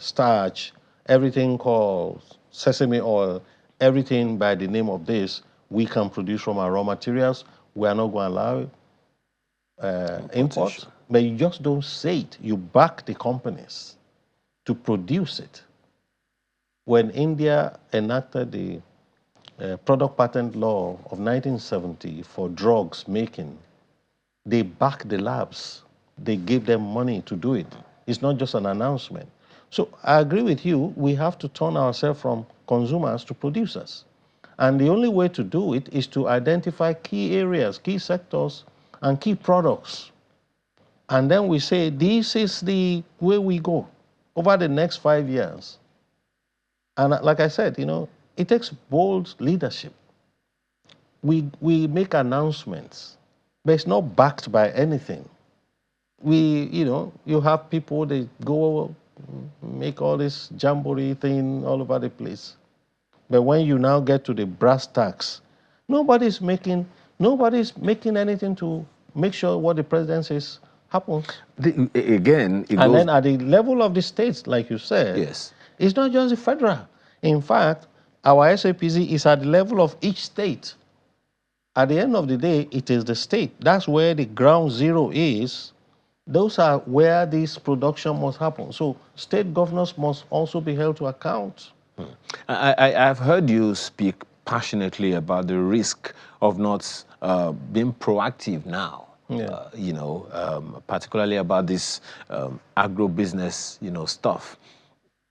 F: starch, everything called sesame oil, everything by the name of this, we can produce from our raw materials. We are not going to allow imports, but you just don't say it. You back the companies to produce it. When India enacted the product patent law of 1970 for drugs making, they back the labs. They give them money to do it. It's not just an announcement. So I agree with you. We have to turn ourselves from consumers to producers. And the only way to do it is to identify key areas, key sectors, and key products. And then we say, this is the way we go over the next 5 years. And like I said, you know, it takes bold leadership. We make announcements, but it's not backed by anything. You know, you have people, they go make all this jamboree thing all over the place. But when you now get to the brass tacks, nobody's making anything to make sure what the president says happens.
G: Then
F: at the level of the states, like you said,
G: yes,
F: it's not just the federal. In fact, our SAPC is at the level of each state. At the end of the day, it is the state. That's where the ground zero is. Those are where this production must happen. So state governors must also be held to account.
G: I've heard you speak passionately about the risk of not being proactive now.
F: Yeah.
G: You know, particularly about this agro-business, you know, stuff.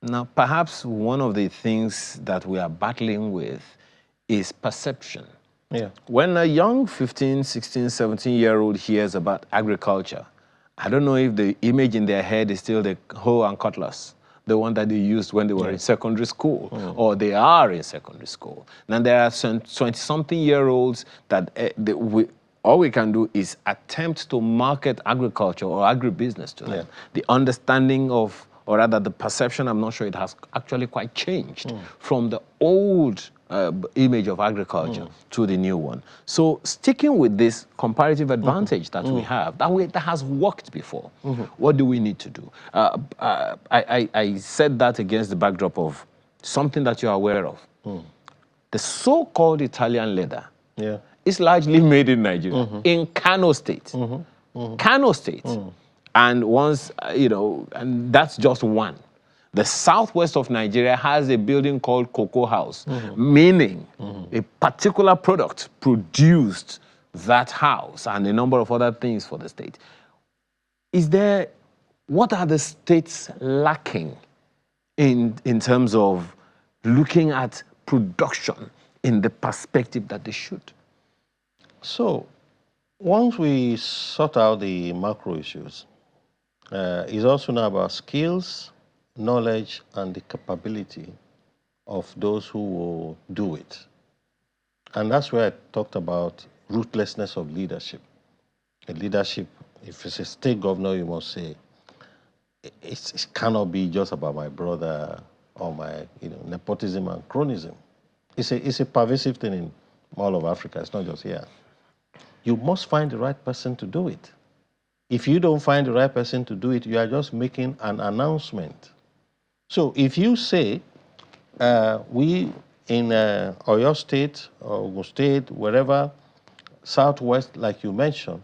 G: Now, perhaps one of the things that we are battling with is perception.
F: Yeah.
G: When a young 15, 16, 17-year-old hears about agriculture, I don't know if the image in their head is still the hoe and cutlass, the one that they used when they were in secondary school, or they are in secondary school. Now, there are some 20-something-year-olds that all we can do is attempt to market agriculture or agribusiness to them.
F: Yeah.
G: The understanding of, or rather the perception, I'm not sure it has actually quite changed from the old image of agriculture to the new one. So sticking with this comparative advantage that we have, that has worked before, what do we need to do? I said that against the backdrop of something that you're aware of. The so-called Italian leather is largely made in Nigeria, in Kano State. Kano State. And once, you know, and that's just one. The southwest of Nigeria has a building called Cocoa House, meaning a particular product produced that house and a number of other things for the state. What are the states lacking in terms of looking at production in the perspective that they should?
F: So, once we sort out the macro issues, it's also now about skills, knowledge, and the capability of those who will do it. And that's where I talked about ruthlessness of leadership. A leadership, if it's a state governor, you must say, it cannot be just about my brother or my nepotism and cronism. It's a pervasive thing in all of Africa. It's not just here. You must find the right person to do it. If you don't find the right person to do it, you are just making an announcement. So if you say, we in Oyo State, or Ogun State, wherever, Southwest, like you mentioned,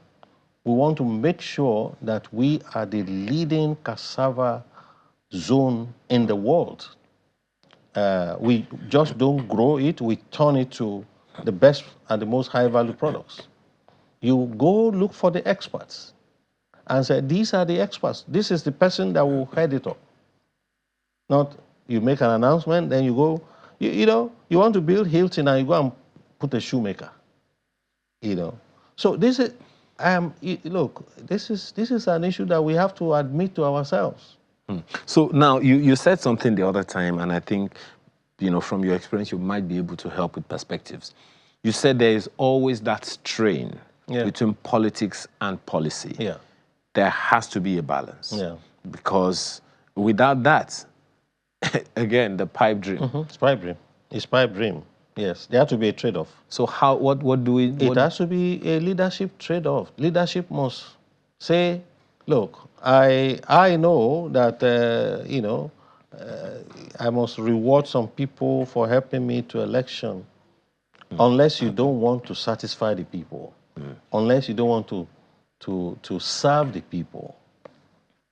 F: we want to make sure that we are the leading cassava zone in the world. We just don't grow it, we turn it to the best and the most high-value products. You go look for the experts and say, these are the experts. This is the person that will head it up. Not you make an announcement, then you go, you want to build Hilton and you go and put a shoemaker. So this is, look, this is an issue that we have to admit to ourselves.
G: So now you said something the other time, and I think, from your experience, you might be able to help with perspectives. You said there is always that strain between politics and policy.
F: Yeah.
G: There has to be a balance.
F: Yeah.
G: Because without that, again, the pipe dream.
F: It's pipe dream. It's pipe dream. Yes, there has to be a trade-off.
G: So what do we...
F: It has to be a leadership trade-off. Leadership must say, look, I know that, I must reward some people for helping me to election, unless you don't want to satisfy the people, unless you don't want to serve the people,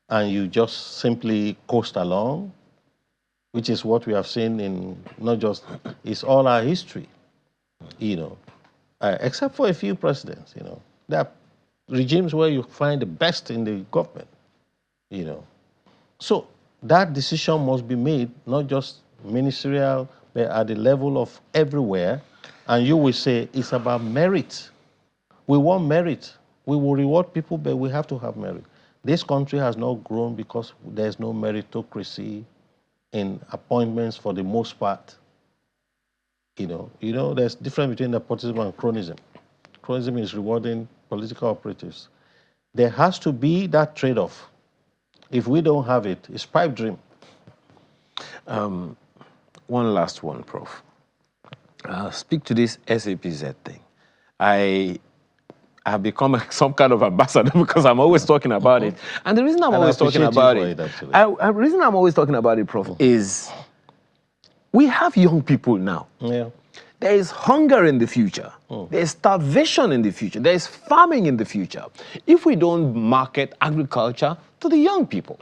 F: and you just simply coast along, which is what we have seen in not just, it's all our history, except for a few presidents, There are regimes where you find the best in the government, So that decision must be made, not just ministerial, but at the level of everywhere. And you will say, it's about merit. We want merit. We will reward people, but we have to have merit. This country has not grown because there's no meritocracy in appointments for the most part. There's difference between nepotism and cronism. Cronism is rewarding political operatives. There has to be that trade-off. If we don't have it, it's pipe dream.
G: One last one, Prof. Speak to this SAPZ thing. I have become some kind of ambassador because I'm always talking about it. And the reason I'm always talking about it, the reason I'm always talking about it, Prof, is we have young people now.
F: Yeah.
G: There is hunger in the future. There is starvation in the future. There is farming in the future. If we don't market agriculture to the young people,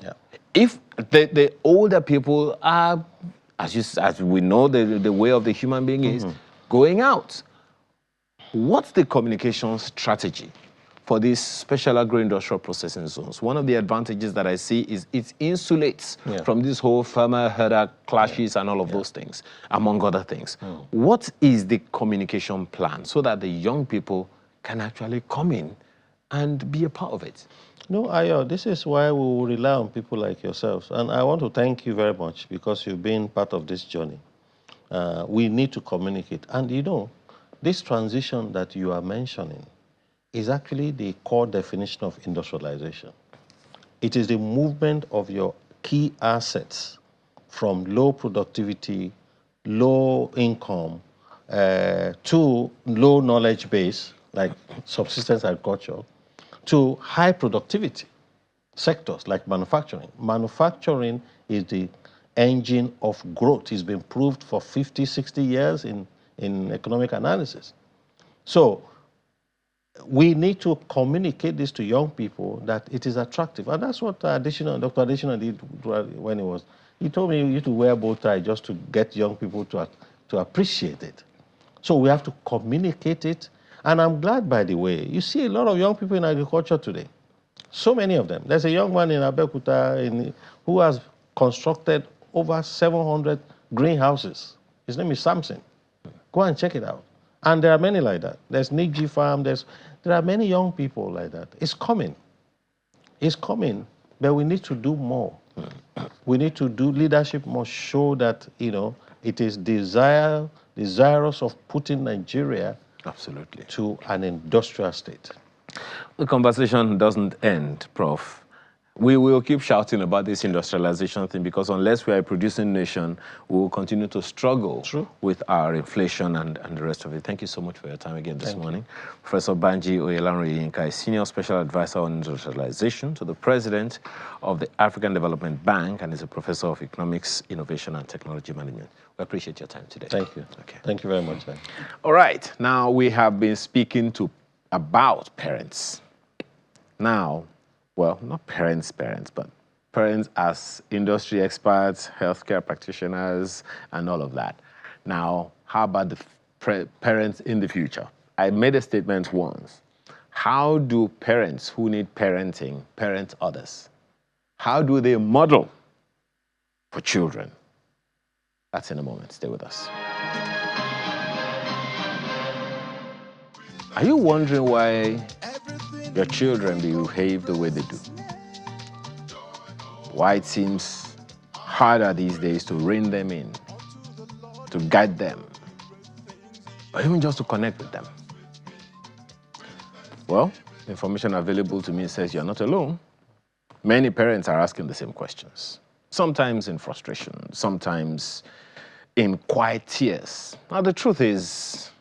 G: if the older people are, as we know, the way of the human being is going out, what's the communication strategy for these special agro-industrial processing zones? One of the advantages that I see is it insulates from this whole farmer-herder clashes and all of those things, among other things. What is the communication plan so that the young people can actually come in and be a part of it?
F: No, Ayo, this is why we will rely on people like yourselves. And I want to thank you very much because you've been part of this journey. We need to communicate. And this transition that you are mentioning is actually the core definition of industrialization. It is the movement of your key assets from low productivity, low income, to low knowledge base, like subsistence agriculture, to high productivity sectors like manufacturing. Manufacturing is the engine of growth. It's been proved for 50, 60 years in economic analysis. So we need to communicate this to young people that it is attractive. And that's what Dr. Additional did when he told me you need to wear bow tie just to get young people to appreciate it. So we have to communicate it. And I'm glad, by the way, you see a lot of young people in agriculture today. So many of them. There's a young man in Abeokuta who has constructed over 700 greenhouses. His name is Samson. Go and check it out. And there are many like that. There's Nigji Farm. There are many young people like that. It's coming. It's coming, but we need to do more. We need to do, leadership must show that, it is desirous of putting Nigeria to an industrial state.
G: The conversation doesn't end, Prof. We will keep shouting about this industrialization thing because unless we are a producing nation, we will continue to struggle with our inflation and the rest of it. Thank you so much for your time again this morning. Professor Banji Oyelanre-Yinka is Senior Special Advisor on Industrialization to the President of the African Development Bank and is a Professor of Economics, Innovation and Technology Management. We appreciate your time today.
F: Thank you.
G: Okay.
F: Thank you very much.
G: All right. Now we have been speaking about parents. Now, well, not parents, but parents as industry experts, healthcare practitioners, and all of that. Now, how about the parents in the future? I made a statement once. How do parents who need parenting parent others? How do they model for children? That's in a moment. Stay with us. Are you wondering why your children behave the way they do? Why it seems harder these days to rein them in, to guide them, or even just to connect with them? Well, the information available to me says you're not alone. Many parents are asking the same questions, sometimes in frustration, sometimes in quiet tears. Now, the truth is,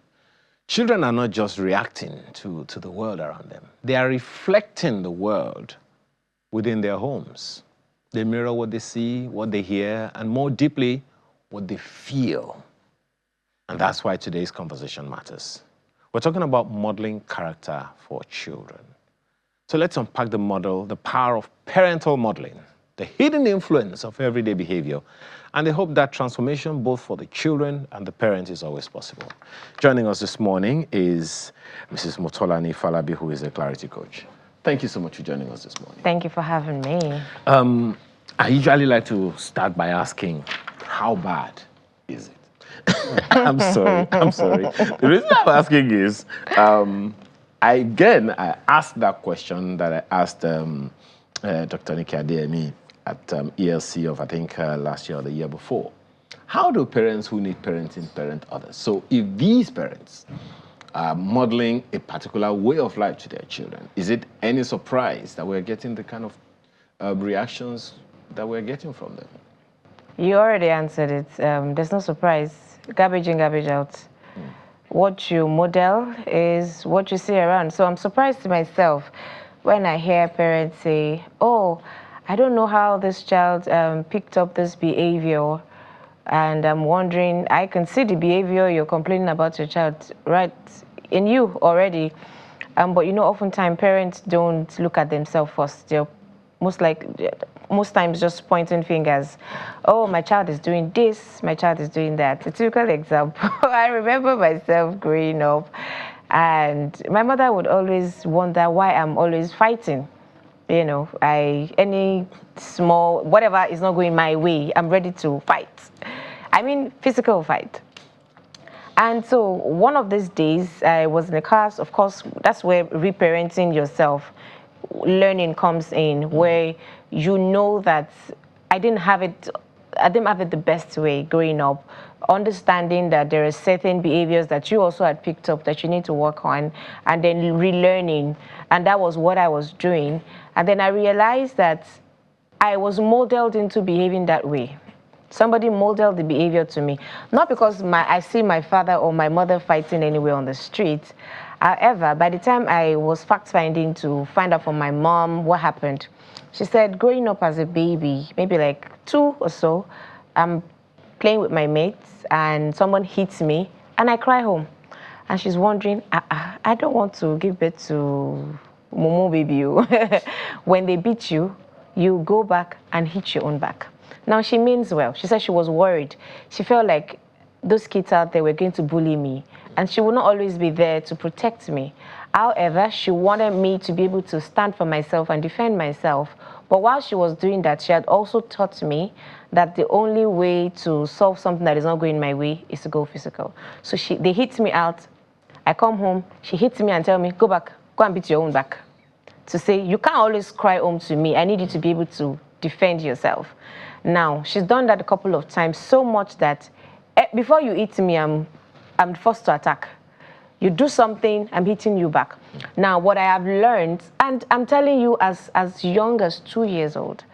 G: children are not just reacting to the world around them. They are reflecting the world within their homes. They mirror what they see, what they hear, and more deeply, what they feel. And that's why today's conversation matters. We're talking about modeling character for children. So let's unpack the model, the power of parental modeling, the hidden influence of everyday behavior, and the hope that transformation both for the children and the parents is always possible. Joining us this morning is Mrs. Motolani Falabi, who is a clarity coach. Thank you so much for joining us this morning.
H: Thank you for having me.
G: I usually like to start by asking, how bad is it? I'm sorry. The reason I'm asking is, I asked that question that I asked Dr. Nike Adeyemi at ELC of, I think, last year or the year before. How do parents who need parenting parent others? So if these parents are modeling a particular way of life to their children, is it any surprise that we're getting the kind of reactions that we're getting from them?
H: You already answered it. There's no surprise. Garbage in, garbage out. What you model is what you see around. So I'm surprised to myself when I hear parents say, oh, I don't know how this child picked up this behavior, and I'm wondering, I can see the behavior you're complaining about your child right in you already. But you know, oftentimes parents don't look at themselves first. They're most times just pointing fingers. Oh, my child is doing this, my child is doing that. A typical example, I remember myself growing up, and my mother would always wonder why I'm always fighting. You know, any small, whatever is not going my way, I'm ready to fight. I mean, physical fight. And so one of these days, I was in a class. Of course, that's where reparenting yourself, learning comes in, where you know that I didn't have it the best way growing up, understanding that there are certain behaviors that you also had picked up that you need to work on, and then relearning. And that was what I was doing. And then I realized that I was modeled into behaving that way. Somebody modeled the behavior to me, not because I see my father or my mother fighting anywhere on the street. However, by the time I was fact-finding to find out from my mom what happened, she said, growing up as a baby, maybe like 2 or so, I'm playing with my mates and someone hits me and I cry home. And she's wondering, I don't want to give birth to Momo baby. When they beat you, you go back and hit your own back. Now, she means well. She said she was worried. She felt like those kids out there were going to bully me, and she would not always be there to protect me. However, she wanted me to be able to stand for myself and defend myself. But while she was doing that, she had also taught me that the only way to solve something that is not going my way is to go physical. So they hit me out. I come home, she hits me and tell me, go back, go and beat your own back. To say, you can't always cry home to me. I need you to be able to defend yourself. Now, she's done that a couple of times, so much that before you hit me, I'm forced to attack. You do something, I'm hitting you back. Now, what I have learned, and I'm telling you as young as 2 years old,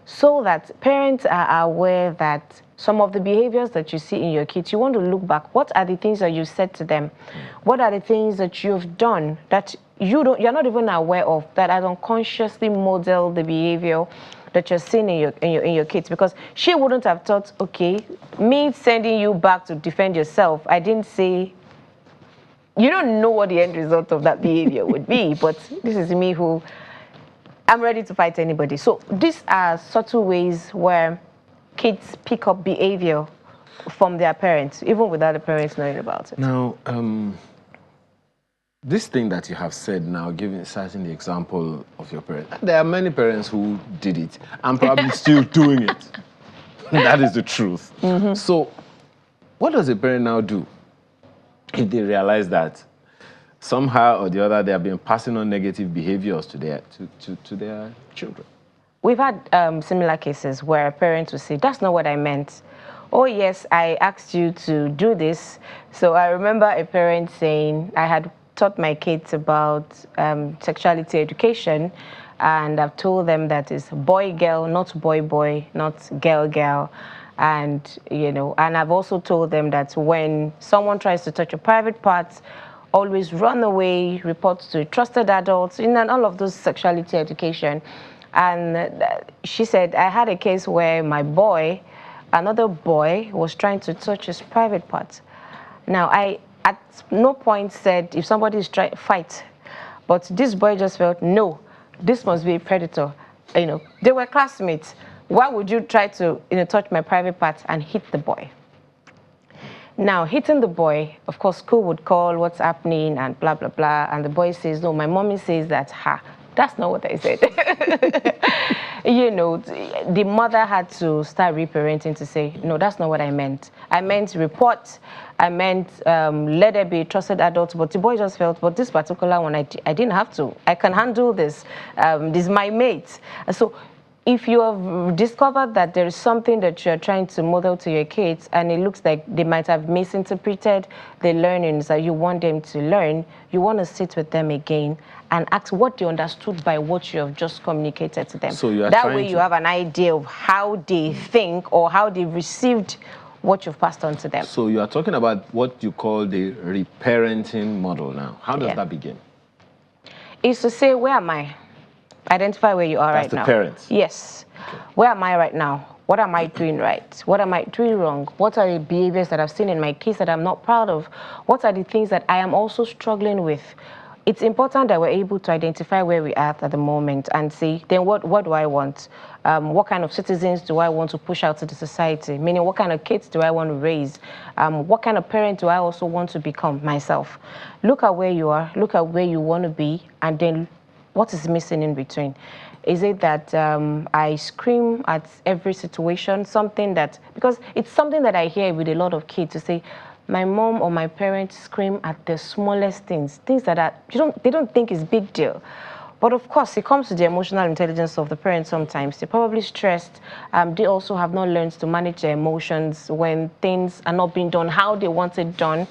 H: so that parents are aware that some of the behaviors that you see in your kids, you want to look back. What are the things that you said to them? What are the things that you've done that you're not even aware of, that has unconsciously modeled the behavior that you're seeing in your kids? Because she wouldn't have thought, okay, me sending you back to defend yourself, I didn't say, you don't know what the end result of that behavior would be, but this is me who, I'm ready to fight anybody. So these are subtle ways where kids pick up behavior from their parents, even without the parents knowing about it.
G: Now, this thing that you have said now, citing the example of your parents, there are many parents who did it and probably still doing it. That is the truth. Mm-hmm. So what does a parent now do if they realize that somehow or the other they have been passing on negative behaviors to their children?
H: We've had similar cases where parents will say, that's not what I meant. Oh, yes, I asked you to do this. So I remember a parent saying, I had taught my kids about sexuality education, and I've told them that it's boy girl, not boy boy, not girl girl. And and I've also told them that when someone tries to touch your private parts, always run away, report to trusted adults, and all of those sexuality education. And she said, I had a case where another boy was trying to touch his private parts. Now, I at no point said if somebody is trying to fight, but this boy just felt, no, this must be a predator. They were classmates. Why would you try to touch my private parts and hit the boy? Now, hitting the boy, of course, school would call, what's happening, and blah, blah, blah. And the boy says, no, my mommy says that, that's not what I said. The mother had to start reparenting to say, no, that's not what I meant. I meant report. I meant let there be trusted adults. But the boy just felt, but this particular one, I didn't have to. I can handle this. This is my mate. So if you have discovered that there is something that you're trying to model to your kids and it looks like they might have misinterpreted the learnings that you want them to learn, you want to sit with them again and ask what they understood by what you have just communicated to them.
G: So you are
H: that way you have an idea of how they think or how they received what you've passed on to them.
G: So you are talking about what you call the reparenting model now. How does that begin?
H: It's to say, where am I? Identify where you are right now.
G: That's the parents?
H: Yes. Okay. Where am I right now? What am I doing right? What am I doing wrong? What are the behaviors that I've seen in my kids that I'm not proud of? What are the things that I am also struggling with? It's important that we're able to identify where we are at the moment and say, then what do I want? What kind of citizens do I want to push out to the society? Meaning, what kind of kids do I want to raise? What kind of parent do I also want to become myself? Look at where you are, look at where you want to be, and then what is missing in between? Is it that I scream at every situation, because it's something that I hear with a lot of kids to say, my mom or my parents scream at the smallest things that they don't think is big deal. But of course, it comes to the emotional intelligence of the parents sometimes. They're probably stressed. They also have not learned to manage their emotions when things are not being done how they want it done,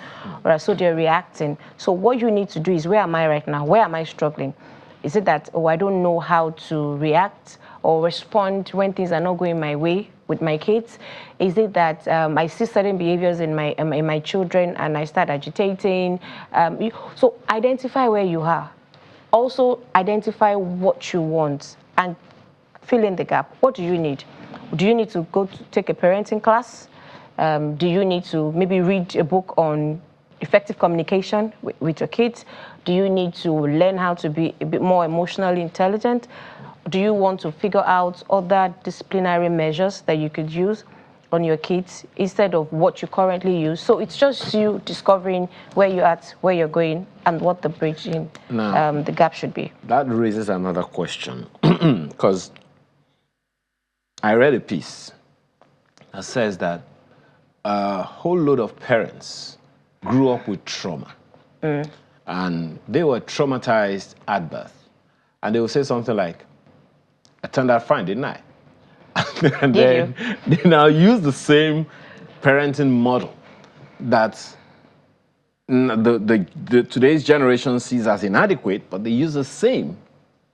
H: so they're reacting. So what you need to do is, where am I right now? Where am I struggling? Is it that, I don't know how to react or respond when things are not going my way with my kids? Is it that I see certain behaviors in my children and I start agitating? So identify where you are. Also identify what you want and fill in the gap. What do you need? Do you need to go to take a parenting class? Do you need to maybe read a book on effective communication with your kids? Do you need to learn how to be a bit more emotionally intelligent? Do you want to figure out other disciplinary measures that you could use on your kids instead of what you currently use? So it's just you discovering where you're at, where you're going, and what the bridging, the gap should be.
G: That raises another question, because I read a piece that says that a whole load of parents grew up with trauma. And they were traumatized at birth. And they would say something like, I turned out fine, didn't I? And then they now use the same parenting model that today's generation sees as inadequate, but they use the same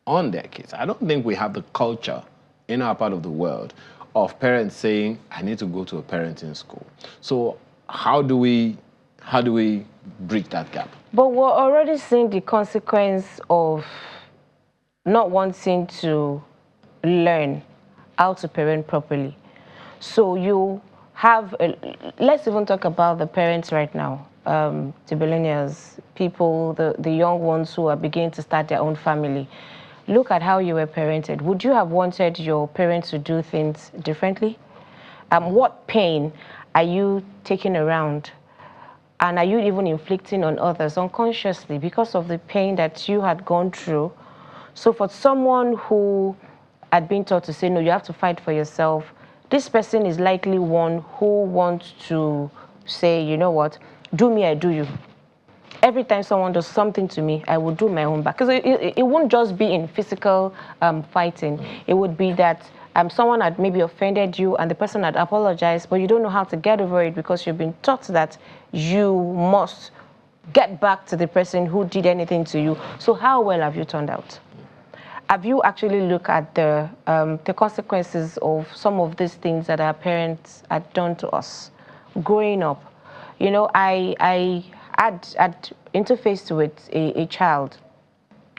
G: on their kids. I don't think we have the culture in our part of the world of parents saying, I need to go to a parenting school. So how do we bridge that gap?
H: But we're already seeing the consequence of not wanting to learn how to parent properly. So you have, let's even talk about the parents right now, the millennials, people, the young ones who are beginning to start their own family. Look at how you were parented. Would you have wanted your parents to do things differently? What pain are you taking around? And are you even inflicting on others unconsciously because of the pain that you had gone through? So for someone who had been taught to say, no, you have to fight for yourself, this person is likely one who wants to say, you know what, do me, I do you. Every time someone does something to me, I will do my own back. Because it won't just be in physical fighting. It would be that someone had maybe offended you and the person had apologized, but you don't know how to get over it because you've been taught that you must get back to the person who did anything to you. So how well have you turned out? Have you actually looked at the consequences of some of these things that our parents had done to us growing up? You know, I had interfaced with a child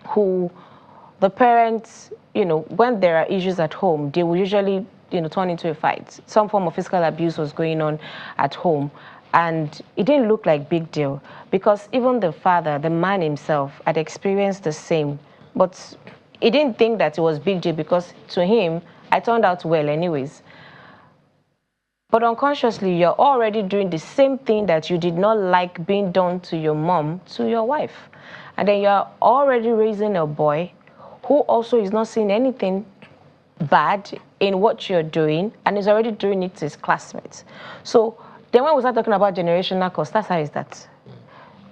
H: who the parents, you know, when there are issues at home, they will usually, you know, turn into a fight. Some form of physical abuse was going on at home. And it didn't look like big deal because even the father, the man himself, had experienced the same. But he didn't think that it was big deal because to him, I turned out well anyways. But unconsciously, you're already doing the same thing that you did not like being done to your mom, to your wife. And then you're already raising a boy who also is not seeing anything bad in what you're doing and is already doing it to his classmates. So then when we start talking about generational cost, that's how is that?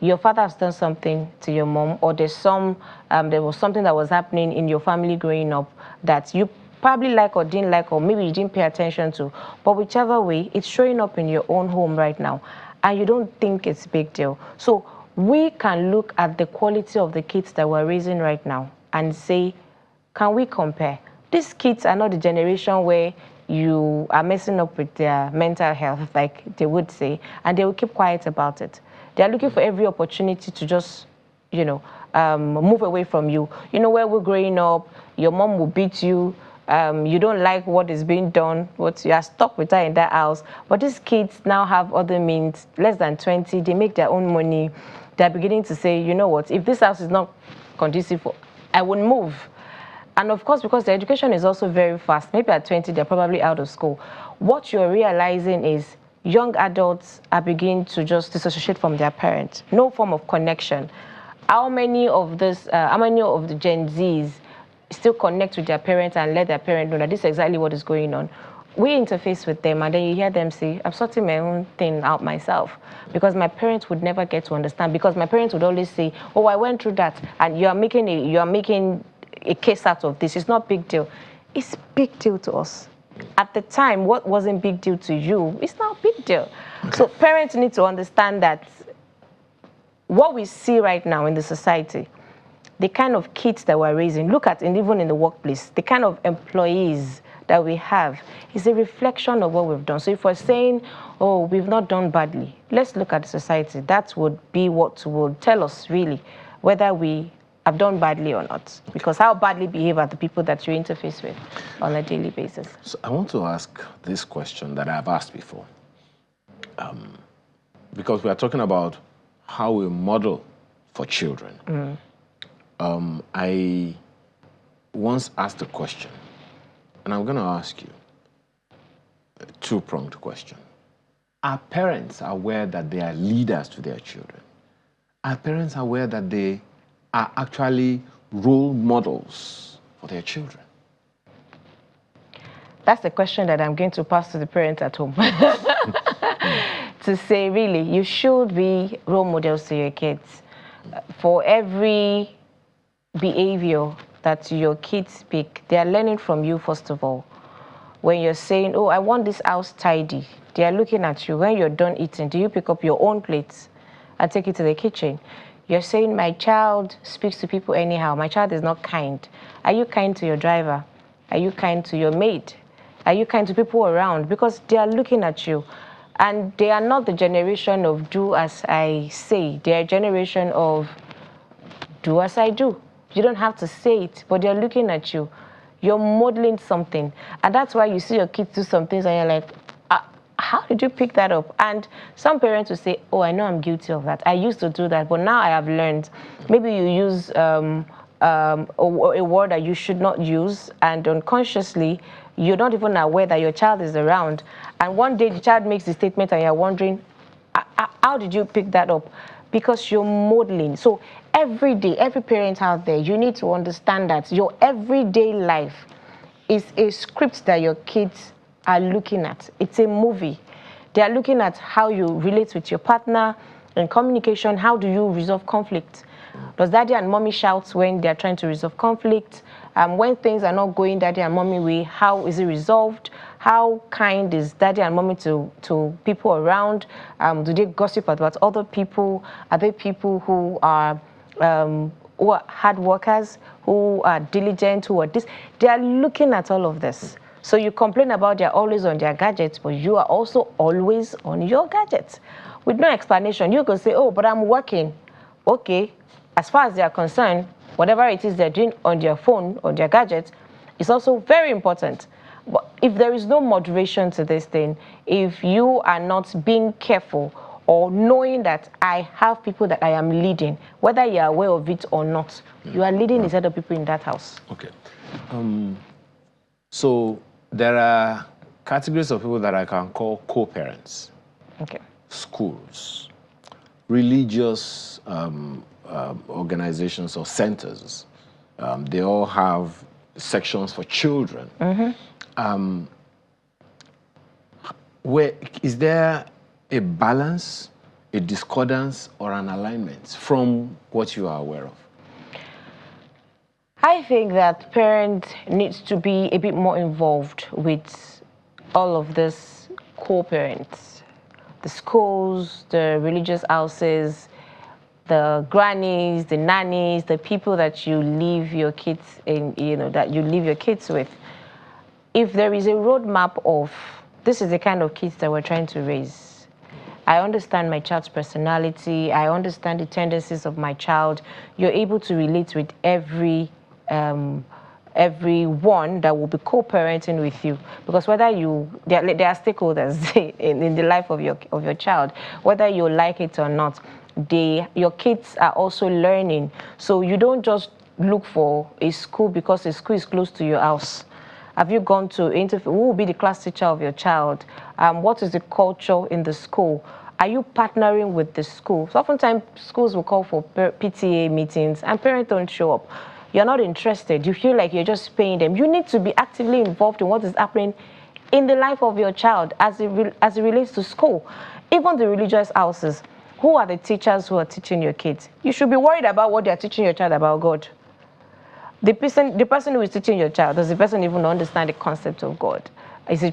H: Your father has done something to your mom, or there was something that was happening in your family growing up that you probably like or didn't like, or maybe you didn't pay attention to. But whichever way, it's showing up in your own home right now, and you don't think it's a big deal. So we can look at the quality of the kids that we're raising right now and say, can we compare? These kids are not the generation where you are messing up with their mental health, like they would say, and they will keep quiet about it. They're looking for every opportunity to just, you know, move away from you. You know, where we're growing up, your mom will beat you. You don't like what is being done, but you are stuck with her in that house. But these kids now have other means, less than 20, they make their own money. They're beginning to say, you know what, if this house is not conducive, I would move. And of course, because the education is also very fast, maybe at 20, they're probably out of school. What you're realizing is young adults are beginning to just disassociate from their parents. No form of connection. How many of the Gen Zs still connect with their parents and let their parents know that this is exactly what is going on? We interface with them, and then you hear them say, I'm sorting my own thing out myself, because my parents would never get to understand, because my parents would always say, oh, I went through that, and you're making a case out of this. It's not big deal. It's big deal to us. At the time, what wasn't big deal to you, it's not big deal. Okay. So parents need to understand that what we see right now in the society, the kind of kids that we're raising, look at, and even in the workplace, the kind of employees that we have is a reflection of what we've done. So if we're saying, oh, we've not done badly, let's look at the society. That would be what would tell us really whether we have done badly or not. Because how badly behave are the people that you interface with on a daily basis?
G: So I want to ask this question that I've asked before. Because we are talking about how we model for children. I once asked a question, and I'm going to ask you a two-pronged question. Are parents aware that they are leaders to their children? Are parents aware that they are actually role models for their children?
H: That's the question that I'm going to pass to the parents at home. To say, really, you should be role models to your kids. For every behavior that your kids pick, they are learning from you, first of all. When you're saying, oh, I want this house tidy, they are looking at you. When you're done eating, do you pick up your own plates and take it to the kitchen? You're saying, my child speaks to people anyhow. My child is not kind. Are you kind to your driver? Are you kind to your maid? Are you kind to people around? Because they are looking at you. And they are not the generation of do as I say. They are a generation of do as I do. You don't have to say it, but they're looking at you. You're modeling something. And that's why you see your kids do some things and you're like, how did you pick that up? And some parents will say, oh, I know I'm guilty of that. I used to do that, but now I have learned. Maybe you use a word that you should not use, and unconsciously, you're not even aware that your child is around. And one day the child makes the statement and you're wondering, how did you pick that up? Because you're modeling. So every day, every parent out there, you need to understand that your everyday life is a script that your kids are looking at. It's a movie. They are looking at how you relate with your partner in communication. How do you resolve conflict? Does daddy and mommy shout when they're trying to resolve conflict? When things are not going daddy and mommy way, how is it resolved? How kind is daddy and mommy to people around? Do they gossip about other people? Are they people who are hard workers, who are diligent, who are this? They are looking at all of this. So you complain about they're always on their gadgets, but you are also always on your gadgets. With no explanation, you can say, oh, but I'm working. Okay, as far as they are concerned, whatever it is they're doing on their phone, on their gadgets, is also very important. But if there is no moderation to this thing, if you are not being careful or knowing that I have people that I am leading, whether you are aware of it or not, you are leading these other people in that house.
G: Okay. So there are categories of people that I can call co-parents.
H: Okay.
G: Schools, religious organizations or centers. They all have sections for children. Where is there a balance, a discordance, or an alignment from what you are aware of?
H: I think that parents need to be a bit more involved with all of this co-parents, the schools, the religious houses, the grannies, the nannies, the people that you leave your kids in, that you leave your kids with. If there is a roadmap of this is the kind of kids that we're trying to raise. I understand my child's personality. I understand the tendencies of my child. You're able to relate with everyone that will be co-parenting with you, because whether they are stakeholders in the life of your child, whether you like it or not, your kids are also learning. So you don't just look for a school because a school is close to your house. Have you gone to interview? Who will be the class teacher of your child? What is the culture in the school? Are you partnering with the school? So oftentimes schools will call for PTA meetings and parents don't show up. You're not interested. You feel like you're just paying them. You need to be actively involved in what is happening in the life of your child as it relates to school. Even the religious houses. Who are the teachers who are teaching your kids? You should be worried about what they're teaching your child about God. The person who is teaching your child, does the person even understand the concept of God? Is the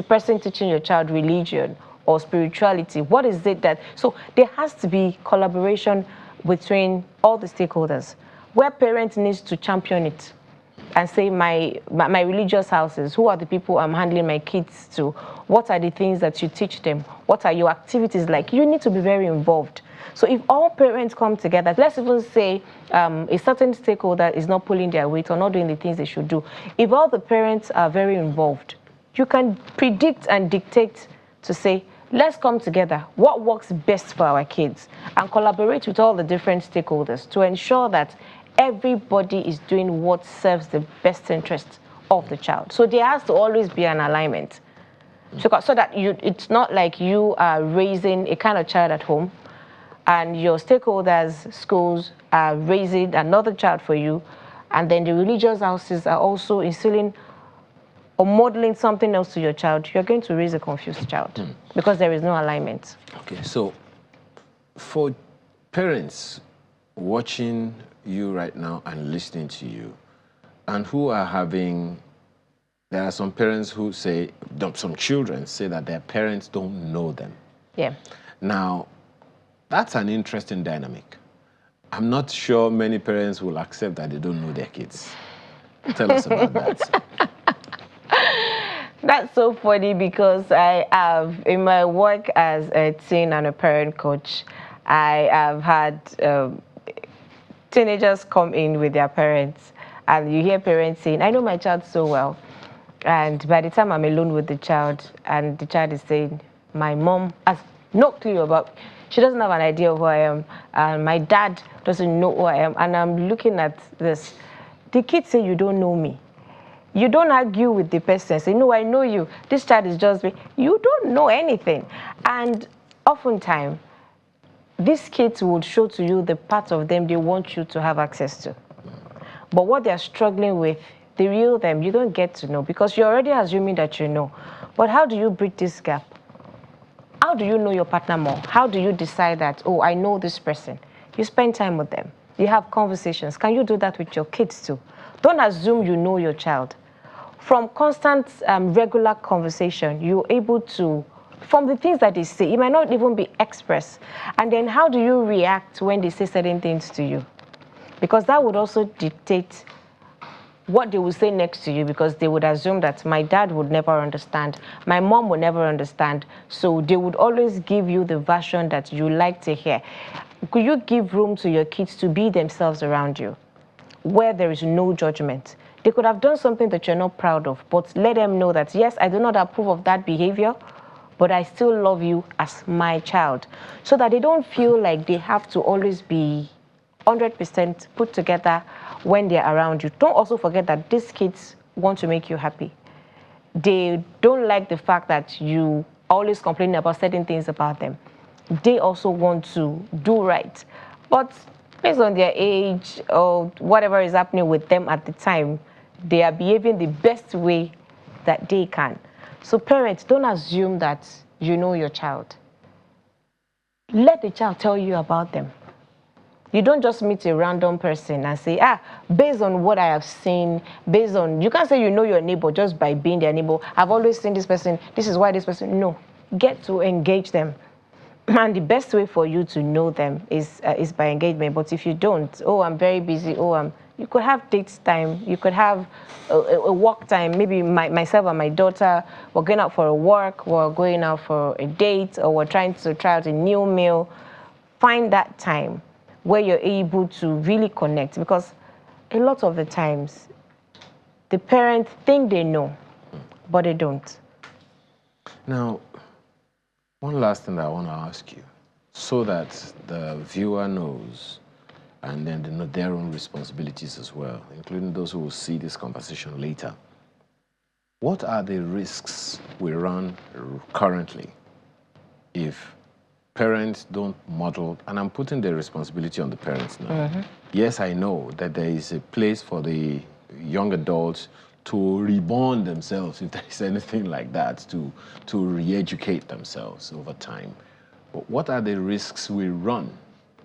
H: person teaching your child religion or spirituality? What is it that... So there has to be collaboration between all the stakeholders, where parents need to champion it and say, my religious houses, who are the people I'm handling my kids to? What are the things that you teach them? What are your activities like? You need to be very involved. So if all parents come together, let's even say a certain stakeholder is not pulling their weight or not doing the things they should do. If all the parents are very involved, you can predict and dictate to say, let's come together. What works best for our kids? And collaborate with all the different stakeholders to ensure that everybody is doing what serves the best interest of the child. So there has to always be an alignment. So that it's not like you are raising a kind of child at home and your stakeholders, schools, are raising another child for you, and then the religious houses are also instilling or modeling something else to your child. You're going to raise a confused child because there is no alignment.
G: Okay, so for parents watching you right now and listening to you, and who are having... There are some parents who say, some children say that their parents don't know them.
H: Yeah. Now,
G: that's an interesting dynamic. I'm not sure many parents will accept that they don't know their kids. Tell us about that.
H: That's so funny because I have, in my work as a teen and a parent coach, I have had teenagers come in with their parents, and you hear parents saying, I know my child so well. And by the time I'm alone with the child, and the child is saying, my mom has no clue about, she doesn't have an idea of who I am, and my dad doesn't know who I am, and I'm looking at this. The kids say, you don't know me. You don't argue with the person, say, no, I know you. This child is just me. You don't know anything. And oftentimes, these kids would show to you the part of them they want you to have access to. But what they're struggling with, the real them, you don't get to know because you're already assuming that you know. But how do you bridge this gap? How do you know your partner more? How do you decide that, oh, I know this person? You spend time with them. You have conversations. Can you do that with your kids too? Don't assume you know your child. from constant regular conversation, you're able to, from the things that they say, it might not even be expressed. And then how do you react when they say certain things to you? Because that would also dictate what they will say next to you, because they would assume that my dad would never understand, my mom would never understand, so they would always give you the version that you like to hear. Could you give room to your kids to be themselves around you, where there is no judgment? They could have done something that you're not proud of, but let them know that, yes, I do not approve of that behavior, but I still love you as my child, so that they don't feel like they have to always be 100% put together when they're around you. Don't also forget that these kids want to make you happy. They don't like the fact that you always complain about certain things about them. They also want to do right. But based on their age or whatever is happening with them at the time, they are behaving the best way that they can. So parents, don't assume that you know your child. Let the child tell you about them. You don't just meet a random person and say, based on what I have seen, based on, you can't say you know your neighbor just by being their neighbor. I've always seen this person, this is why this person, no. Get to engage them. And the best way for you to know them is by engagement. But if you don't, I'm very busy, you could have date time, you could have a walk time. Maybe myself and my daughter, we're going out for a walk, we're going out for a date, or we're trying to try out a new meal. Find that time where you're able to really connect, because a lot of the times the parents think they know, but they don't.
G: Now, one last thing that I want to ask you, so that the viewer knows, and then they know their own responsibilities as well, including those who will see this conversation later. What are the risks we run currently if parents don't model, and I'm putting the responsibility on the parents now. Mm-hmm. Yes, I know that there is a place for the young adults to reborn themselves, if there is anything like that, to re-educate themselves over time. But what are the risks we run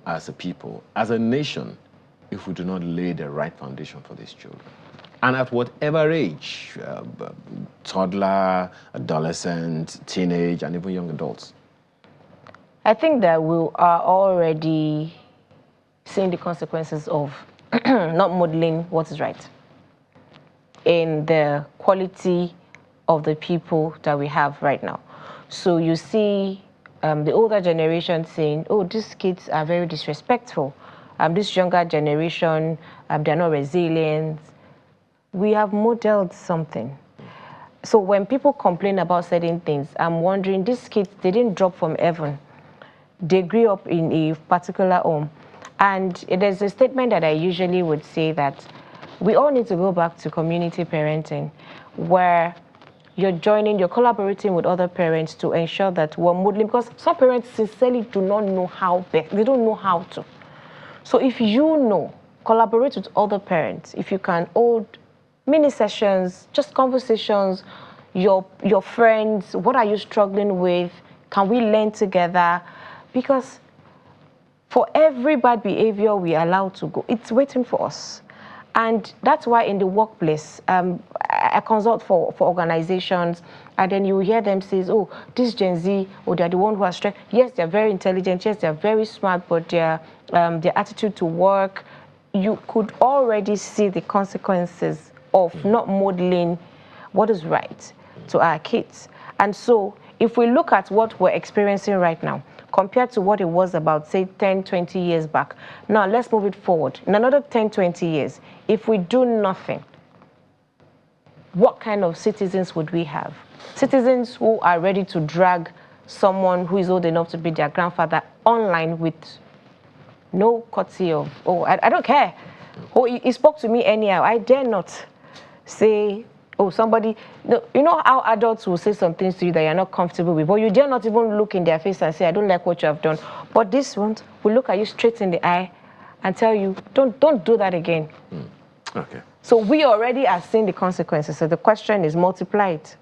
G: as a people, as a nation, if we do not lay the right foundation for these children? And at whatever age, toddler, adolescent, teenage, and even young adults.
H: I think that we are already seeing the consequences of not modeling what is right in the quality of the people that we have right now. So you see the older generation saying, these kids are very disrespectful. This younger generation, they're not resilient. We have modeled something. So when people complain about certain things, I'm wondering, these kids, they didn't drop from heaven. They grew up in a particular home. And there's a statement that I usually would say that we all need to go back to community parenting, where you're collaborating with other parents to ensure that we're modeling, because some parents sincerely do not know how best, they don't know how to. So if you know, collaborate with other parents. If you can hold mini sessions, just conversations, your friends, what are you struggling with? Can we learn together? Because for every bad behavior we allow to go, it's waiting for us. And that's why in the workplace, I consult for organizations, and then you hear them say, this Gen Z, they're the one who are stressed. Yes, they're very intelligent. Yes, they're very smart, but their attitude to work, you could already see the consequences of not modeling what is right to our kids. And so if we look at what we're experiencing right now, compared to what it was about, say, 10, 20 years back. Now, let's move it forward. In another 10, 20 years, if we do nothing, what kind of citizens would we have? Citizens who are ready to drag someone who is old enough to be their grandfather online with no courtesy of, I don't care. He spoke to me anyhow. I dare not say, somebody, you know how adults will say some things to you that you're not comfortable with, but you dare not even look in their face and say, I don't like what you have done. But this one will look at you straight in the eye and tell you, don't do that again.
G: Okay.
H: So we already are seeing the consequences. So the question is, multiply it.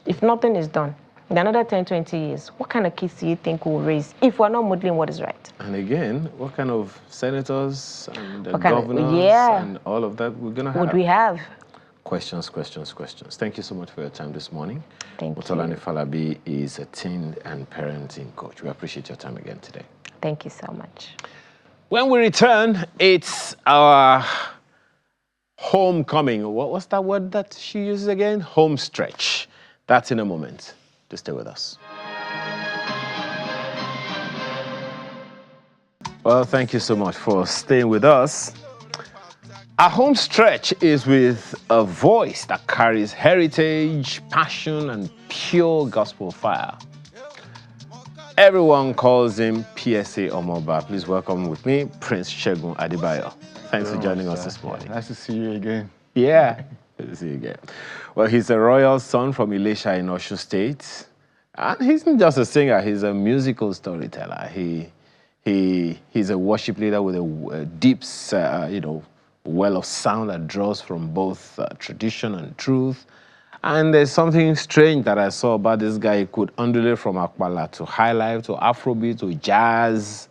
H: If nothing is done, in another 10, 20 years, what kind of kids do you think we'll raise if we're not modeling what is right?
G: And again, what kind of senators and governors and all of that we're going to have?
H: Would we have?
G: questions. Thank you so much for your time this morning.
H: Thank
G: Motolani
H: you.
G: Falabi is a teen and parenting coach. We appreciate your time again today.
H: Thank you so much.
G: When we return, it's our homecoming. What's that word that she uses again? Home stretch. That's in a moment. Just stay with us. Well, thank you so much for staying with us. Our home stretch is with a voice that carries heritage, passion, and pure gospel fire. Everyone calls him PSA Omoba. Please welcome with me, Prince Segun Adebayo. Thanks for joining us this morning.
I: Nice to see you again.
G: Yeah, good to see you again. Well, he's a royal son from Ilesha in Osun State. And he's not just a singer, he's a musical storyteller. He's a worship leader with a deep, well of sound that draws from both tradition and truth. And there's something strange that I saw about this guy. He could undulate from Akbala to highlife to Afrobeat to jazz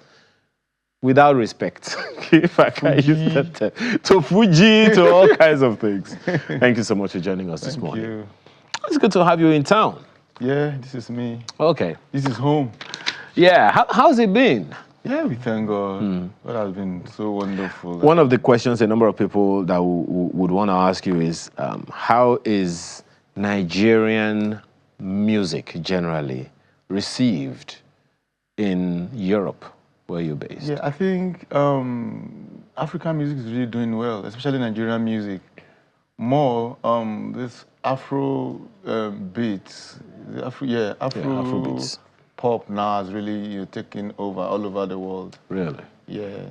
G: without respect, if I can use that term, to Fuji, to all kinds of things. Thank you so much for joining us this morning.
I: Thank you.
G: It's good to have you in town.
I: Yeah, this is me.
G: Okay.
I: This is home.
G: Yeah, how's it been?
I: Yeah, we thank God. God has been so wonderful.
G: One of the questions a number of people that would want to ask you is, how is Nigerian music generally received in Europe, where you're based?
I: Yeah, I think African music is really doing well, especially Nigerian music. More this Afro beats, Afro
G: beats.
I: Pop now is really taking over all over the world.
G: Really?
I: Yeah,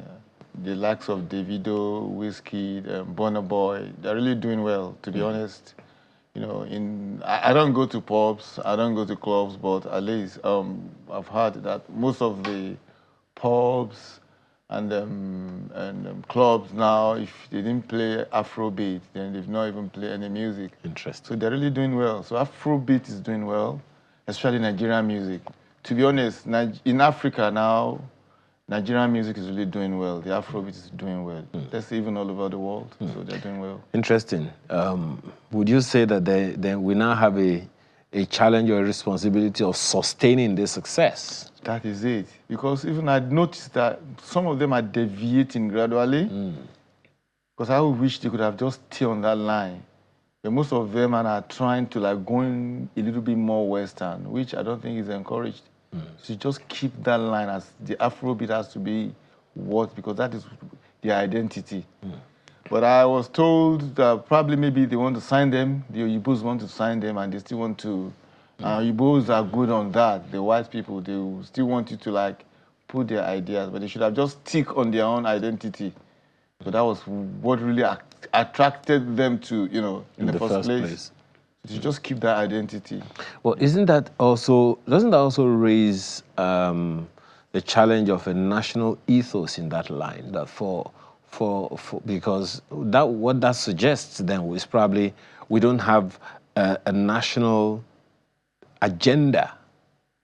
I: the likes of Davido, Wizkid, Burna Boy, they're really doing well, to be honest. You know, I don't go to pubs, I don't go to clubs, but at least I've heard that most of the pubs and clubs now, if they didn't play Afrobeat, then they've not even played any music.
G: Interesting.
I: So they're really doing well. So Afrobeat is doing well, especially Nigerian music. To be honest, in Africa now, Nigerian music is really doing well. The Afrobeat is doing well. That's even all over the world, so they're doing well.
G: Interesting. Would you say that we now have a challenge or a responsibility of sustaining this success?
I: That is it. Because even I noticed that some of them are deviating gradually. Because I wish they could have just stayed on that line. But most of them are trying to going a little bit more Western, which I don't think is encouraged. So just keep that line as the Afrobeat has to be what, because that is their identity. But I was told that probably maybe they want to sign them, the Oyibos want to sign them, and they still want to, Oyibos are good on that, the white people, they still want you to put their ideas, but they should have just stick on their own identity. So that was what really attracted them to, in the first place. To just keep that identity.
G: Well, doesn't that also raise the challenge of a national ethos in that line? That because what that suggests then is probably we don't have a national agenda,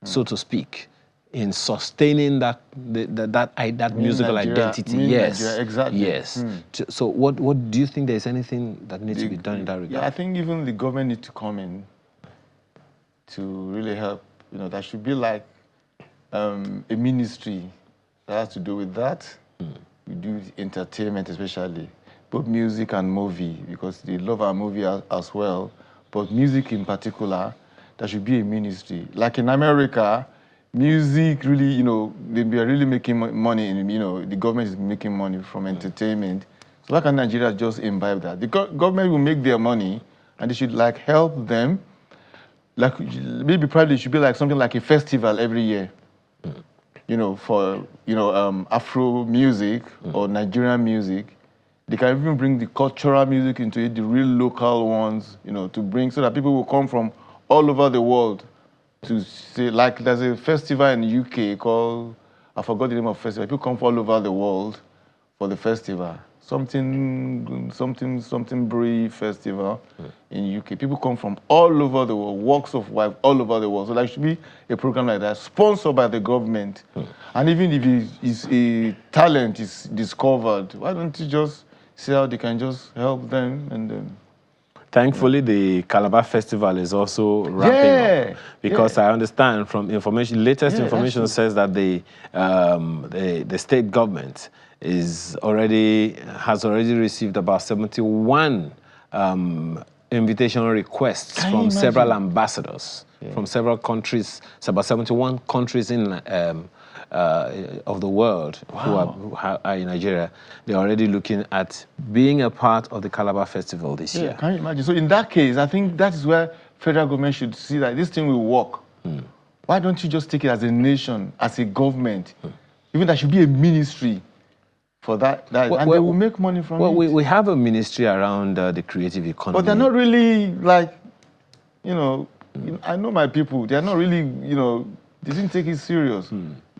G: so to speak, in sustaining that musical
I: Nigeria,
G: identity.
I: Yes, Nigeria, exactly.
G: Yes. So what do you think there's anything that needs to be done in that regard?
I: Yeah, I think even the government needs to come in to really help. That should be like a ministry that has to do with that. We do entertainment especially, both music and movie, because they love our movie as well. But music in particular, there should be a ministry. Like in America, music really, they are really making money, the government is making money from entertainment. So why can't Nigeria just imbibe that? The government will make their money, and they should help them. Maybe probably it should be something like a festival every year, for Afro music or Nigerian music. They can even bring the cultural music into it, the real local ones, to bring, so that people will come from all over the world to say, there's a festival in the UK called, I forgot the name of the festival. People come from all over the world for the festival. Something Brie festival in UK. People come from all over the world, walks of life all over the world. So there should be a program like that, sponsored by the government. And even if a talent is discovered, why don't you just see how they can just help them and then...
G: Thankfully, the Calabar Festival is also ramping up, because I understand from information, latest information says that the state government has already received about 71 invitation requests from several ambassadors from several countries. It's about 71 countries in of the world who are in Nigeria. They're already looking at being a part of the Calabar Festival this year.
I: Can you imagine? So in that case, I think that is where federal government should see that this thing will work. Why don't you just take it as a nation, as a government? Even there should be a ministry for that, and they will make money from it.
G: We have a ministry around the creative economy.
I: But they're not really like, I know my people, they're not really, they didn't take it serious.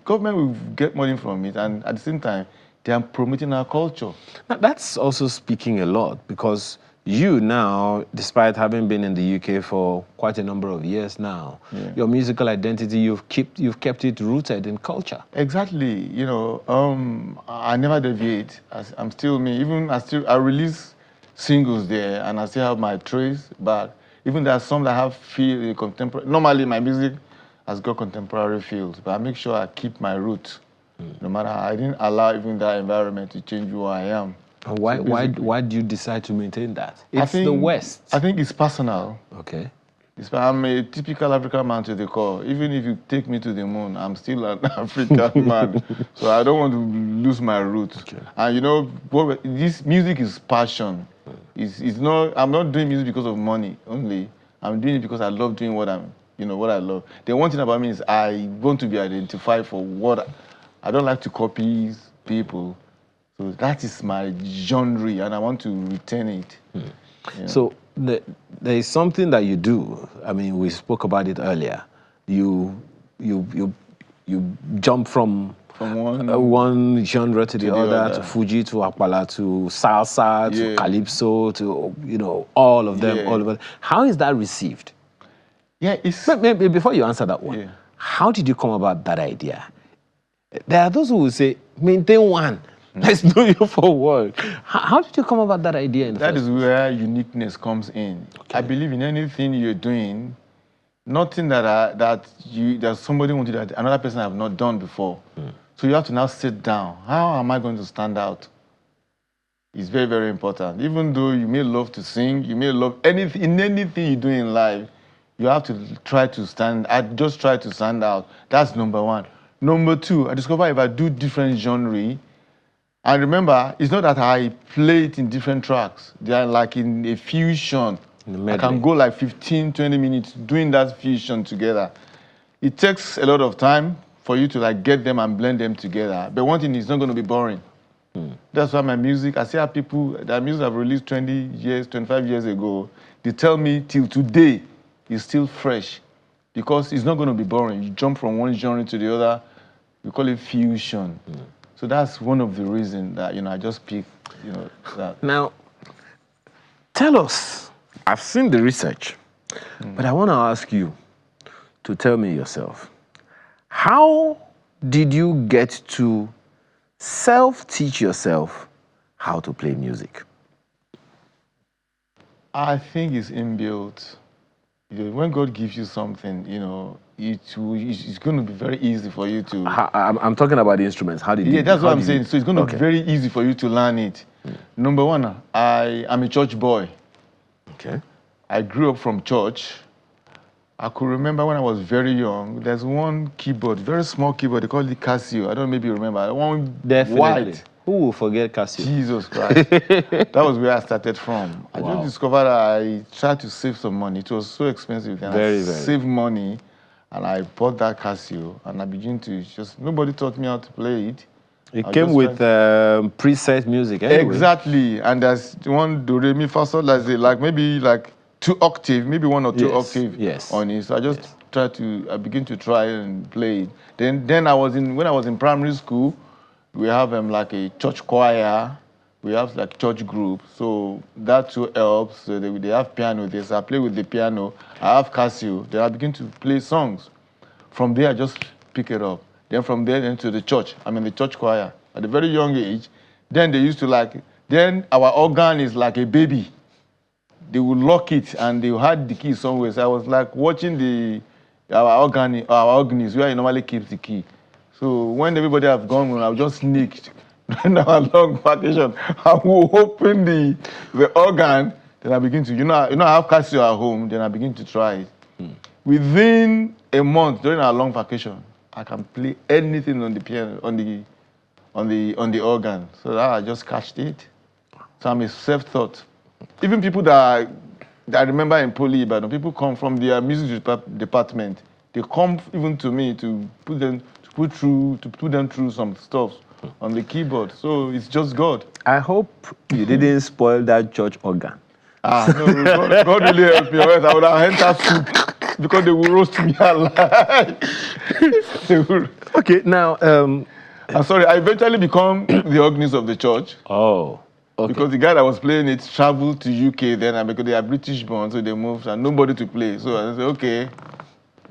I: Government will get money from it, and at the same time, they are promoting our culture.
G: That's also speaking a lot, because you now, despite having been in the UK for quite a number of years now, your musical identity, you've kept it rooted in culture.
I: Exactly. I never deviate. I'm still me. Even I release singles there, and I still have my trace back. Even there are some that have feel contemporary. Normally, my music has got contemporary feels, but I make sure I keep my roots. No matter how, I didn't allow even that environment to change who I am.
G: And why do you decide to maintain that? It's the West.
I: I think it's personal.
G: Okay.
I: I'm a typical African man to the core. Even if you take me to the moon, I'm still an African man. So I don't want to lose my roots. Okay. And this music is passion. I'm not doing music because of money only. I'm doing it because I love doing what I love. The one thing about me is I want to be identified for what I don't like to copy people. So that is my genre, and I want to retain it.
G: So there is something that you do. I mean, we spoke about it earlier. You jump from one genre to the other, to Fuji, to Akpala, to Salsa, to Calypso, to all of them. How is that received? Maybe before you answer that one, how did you come about that idea? There are those who will say, maintain one. Let's know you for work. How did you come about that idea?
I: That is where uniqueness comes in. Okay. I believe in anything you're doing, nothing that somebody wanted that another person have not done before. So you have to now sit down. How am I going to stand out? It's very, very important. Even though you may love to sing, you may love anything you do in life, you have to try to stand out. That's number one. Number two, I discover if I do different genre, and remember, it's not that I play it in different tracks. They are like in a fusion. I can go like 15, 20 minutes doing that fusion together. It takes a lot of time for you to get them and blend them together. But one thing is not going to be boring. That's why my music, I see how people, that music I've released 20 years, 25 years ago, they tell me till today, it's still fresh. Because it's not going to be boring. You jump from one genre to the other, we call it fusion. So that's one of the reasons that, I just picked, that.
G: Now, tell us, I've seen the research, but I want to ask you to tell me yourself, how did you get to self-teach yourself how to play music?
I: I think it's inbuilt. When God gives you something, it's going to be very easy for you to...
G: I'm talking about the instruments. How did you...
I: Yeah, that's what I'm saying. So it's going to be very easy for you to learn it. Number one, I'm a church boy.
G: Okay.
I: I grew up from church. I could remember when I was very young, there's one keyboard, very small keyboard, they call it Casio. I don't know, maybe you remember. One
G: Definitely.
I: White.
G: Who will forget Casio?
I: Jesus Christ. That was where I started from. I just discovered I tried to save some money. It was so expensive. And I saved money, and I bought that Casio, and I began to nobody taught me how to play it.
G: It came with preset music anyway.
I: Exactly. And there's one do, re, mi, fa, sol, maybe 2 octave, maybe 1 or 2 octave on it. So I just I begin to try and play it. Then when I was in primary school, we have like a church choir, we have church group. So that too helps. So they have piano. So I play with the piano. I have Casio. Then I begin to play songs. From there, I just pick it up. Then from there, into the church. I'm in the church choir at a very young age. Then they used to then our organ is like a baby. they would lock it and they had the key somewhere. So I was like watching our organist where he normally keeps the key. So when everybody have gone, I would just sneak during our long vacation. I will open the organ, then I begin to, I have Casio at home, then I begin to try it. Within a month during our long vacation, I can play anything on the piano, on the organ. So that I just catched it. So I'm a self-taught. Even people that I remember in Ibadan, people come from their music department. They come even to me to put them through some stuff on the keyboard. So it's just God.
G: I hope you didn't spoil that church organ.
I: No, God really helped me. I would have entered soup because they will roast me alive.
G: Okay, now
I: I'm sorry, I eventually become the organist of the church.
G: Oh. Okay.
I: Because the guy that was playing it traveled to UK then, and because they are British born, so they moved and nobody to play. So I said, okay,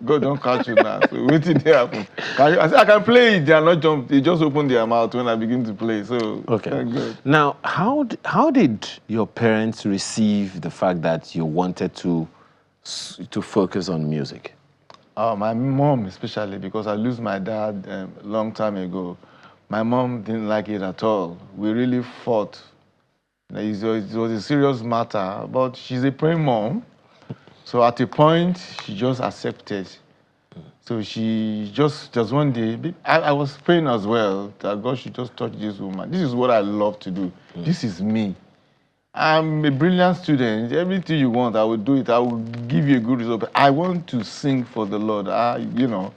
I: God don't catch you now. So what did happen? I said, I can play it. They are not jumped. They just opened their mouth when I begin to play. So
G: okay.
I: Thank God.
G: Now, how did your parents receive the fact that you wanted to focus on music?
I: My mom especially, because I lost my dad a long time ago. My mom didn't like it at all. We really fought. It was a serious matter, but she's a praying mom. So at a point, she just accepted. So she just one day, I was praying as well that God should just touch this woman. This is what I love to do. This is me. I'm a brilliant student. Everything you want, I will do it. I will give you a good result. But I want to sing for the Lord. Then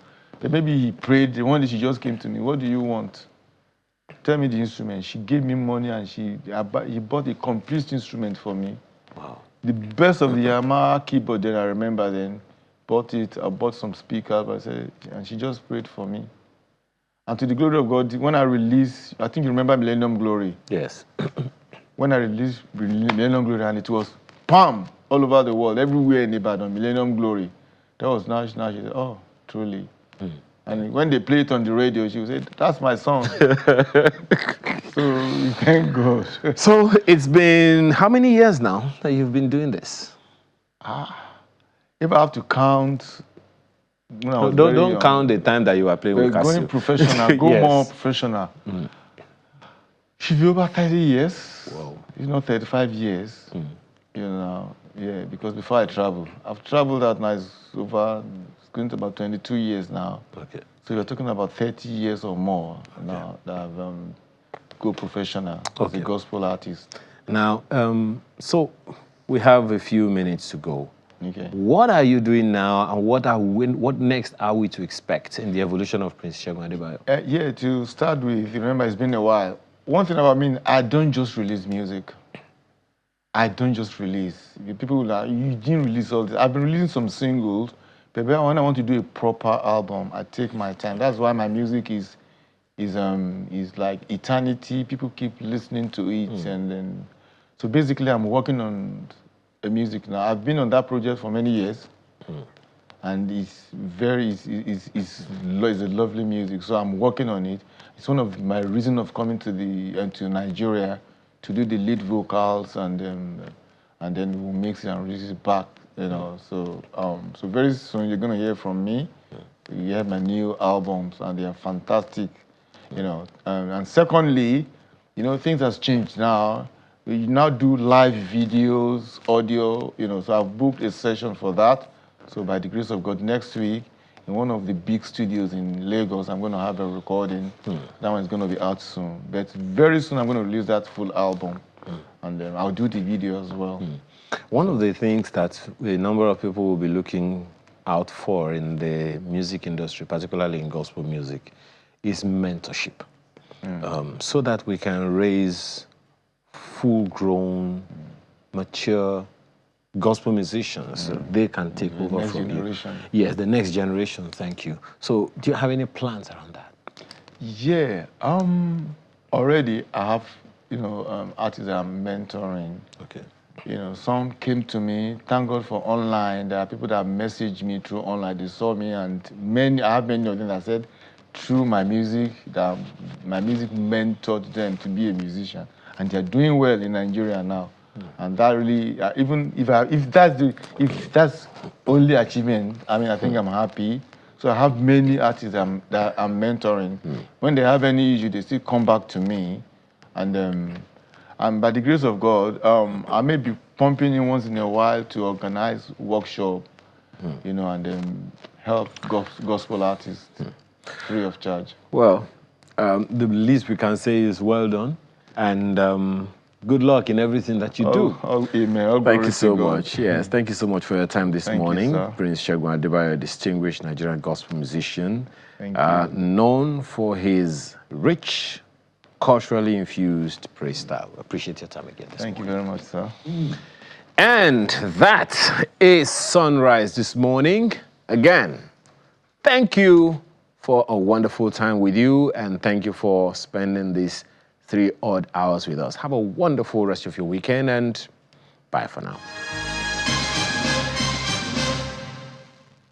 I: maybe he prayed. One day she just came to me. What do you want? Tell me the instrument. She gave me money and he bought a complete instrument for me.
G: Wow.
I: The best of the Yamaha keyboard that I remember then. Bought it. I bought some speakers. And she just prayed for me. And to the glory of God, when I released, I think you remember Millennium Glory.
G: Yes.
I: When I released Millennium Glory, and it was PAM all over the world, everywhere in Ibadan, Millennium Glory. That was now she said, oh, truly. And when they play it on the radio, she would say, that's my song. So thank God.
G: So it's been how many years now that you've been doing this?
I: If I have to count,
G: don't count the time that you were playing with Casio.
I: Going professional, more professional. Should be over 30 years.
G: Wow.
I: It's not 35 years. Because before I travel, I've traveled out now, it's going to about 22 years now.
G: Okay.
I: So you're talking about 30 years or more now that I've go professional as a gospel artist.
G: Now, so we have a few minutes to go.
I: Okay.
G: What are you doing now, and what next are we to expect in the evolution of Prince Segun Adebayo?
I: To start with, remember it's been a while. One thing about me, I don't just release music. I don't just release. People like, you didn't release all this. I've been releasing some singles, but when I want to do a proper album, I take my time. That's why my music is like eternity. People keep listening to it, and then so basically I'm working on a music now. I've been on that project for many years, and it's a lovely music. So I'm working on it. It's one of my reasons of coming to Nigeria to do the lead vocals, and then we'll mix it and release it back. So very soon you're gonna hear from me. You hear my new albums, and they are fantastic. And secondly, things has changed now. We now do live videos, audio. So I've booked a session for that. So by the grace of God, next week in one of the big studios in Lagos, I'm going to have a recording. That one's going to be out soon. But very soon I'm going to release that full album, and then I'll do the video as well.
G: One of the things that a number of people will be looking out for in the music industry, particularly in gospel music, is mentorship, so that we can raise full-grown, mature gospel musicians. So they can take over from
I: generation.
G: You. Yes, the next generation. Thank you. So, do you have any plans around that?
I: Yeah. Already I have, artists that I'm mentoring.
G: Okay.
I: Some came to me. Thank God for online. There are people that messaged me through online. They saw me, and I have many of them that said, through my music, that my music mentored them to be a musician, and they're doing well in Nigeria now. And that really, even if that's only achievement, I mean, I think I'm happy. So I have many artists that I'm mentoring. When they have any issue, they still come back to me, and by the grace of God, I may be pumping in once in a while to organize workshop, you know, and help gospel artists free of charge.
G: Well, the least we can say is well done, and good luck in everything that you do.
I: Amen.
G: Thank you so much. Yes, thank you so much for your time this morning.
I: You,
G: Prince Segun Adebayo, a distinguished Nigerian gospel musician,
I: thank you.
G: Known for his rich, culturally infused praise style. Appreciate your time again this morning.
I: Thank you very much, sir.
G: And that is Sunrise this morning. Again, thank you for a wonderful time with you, and thank you for spending these 3 odd hours with us. Have a wonderful rest of your weekend, and bye for now.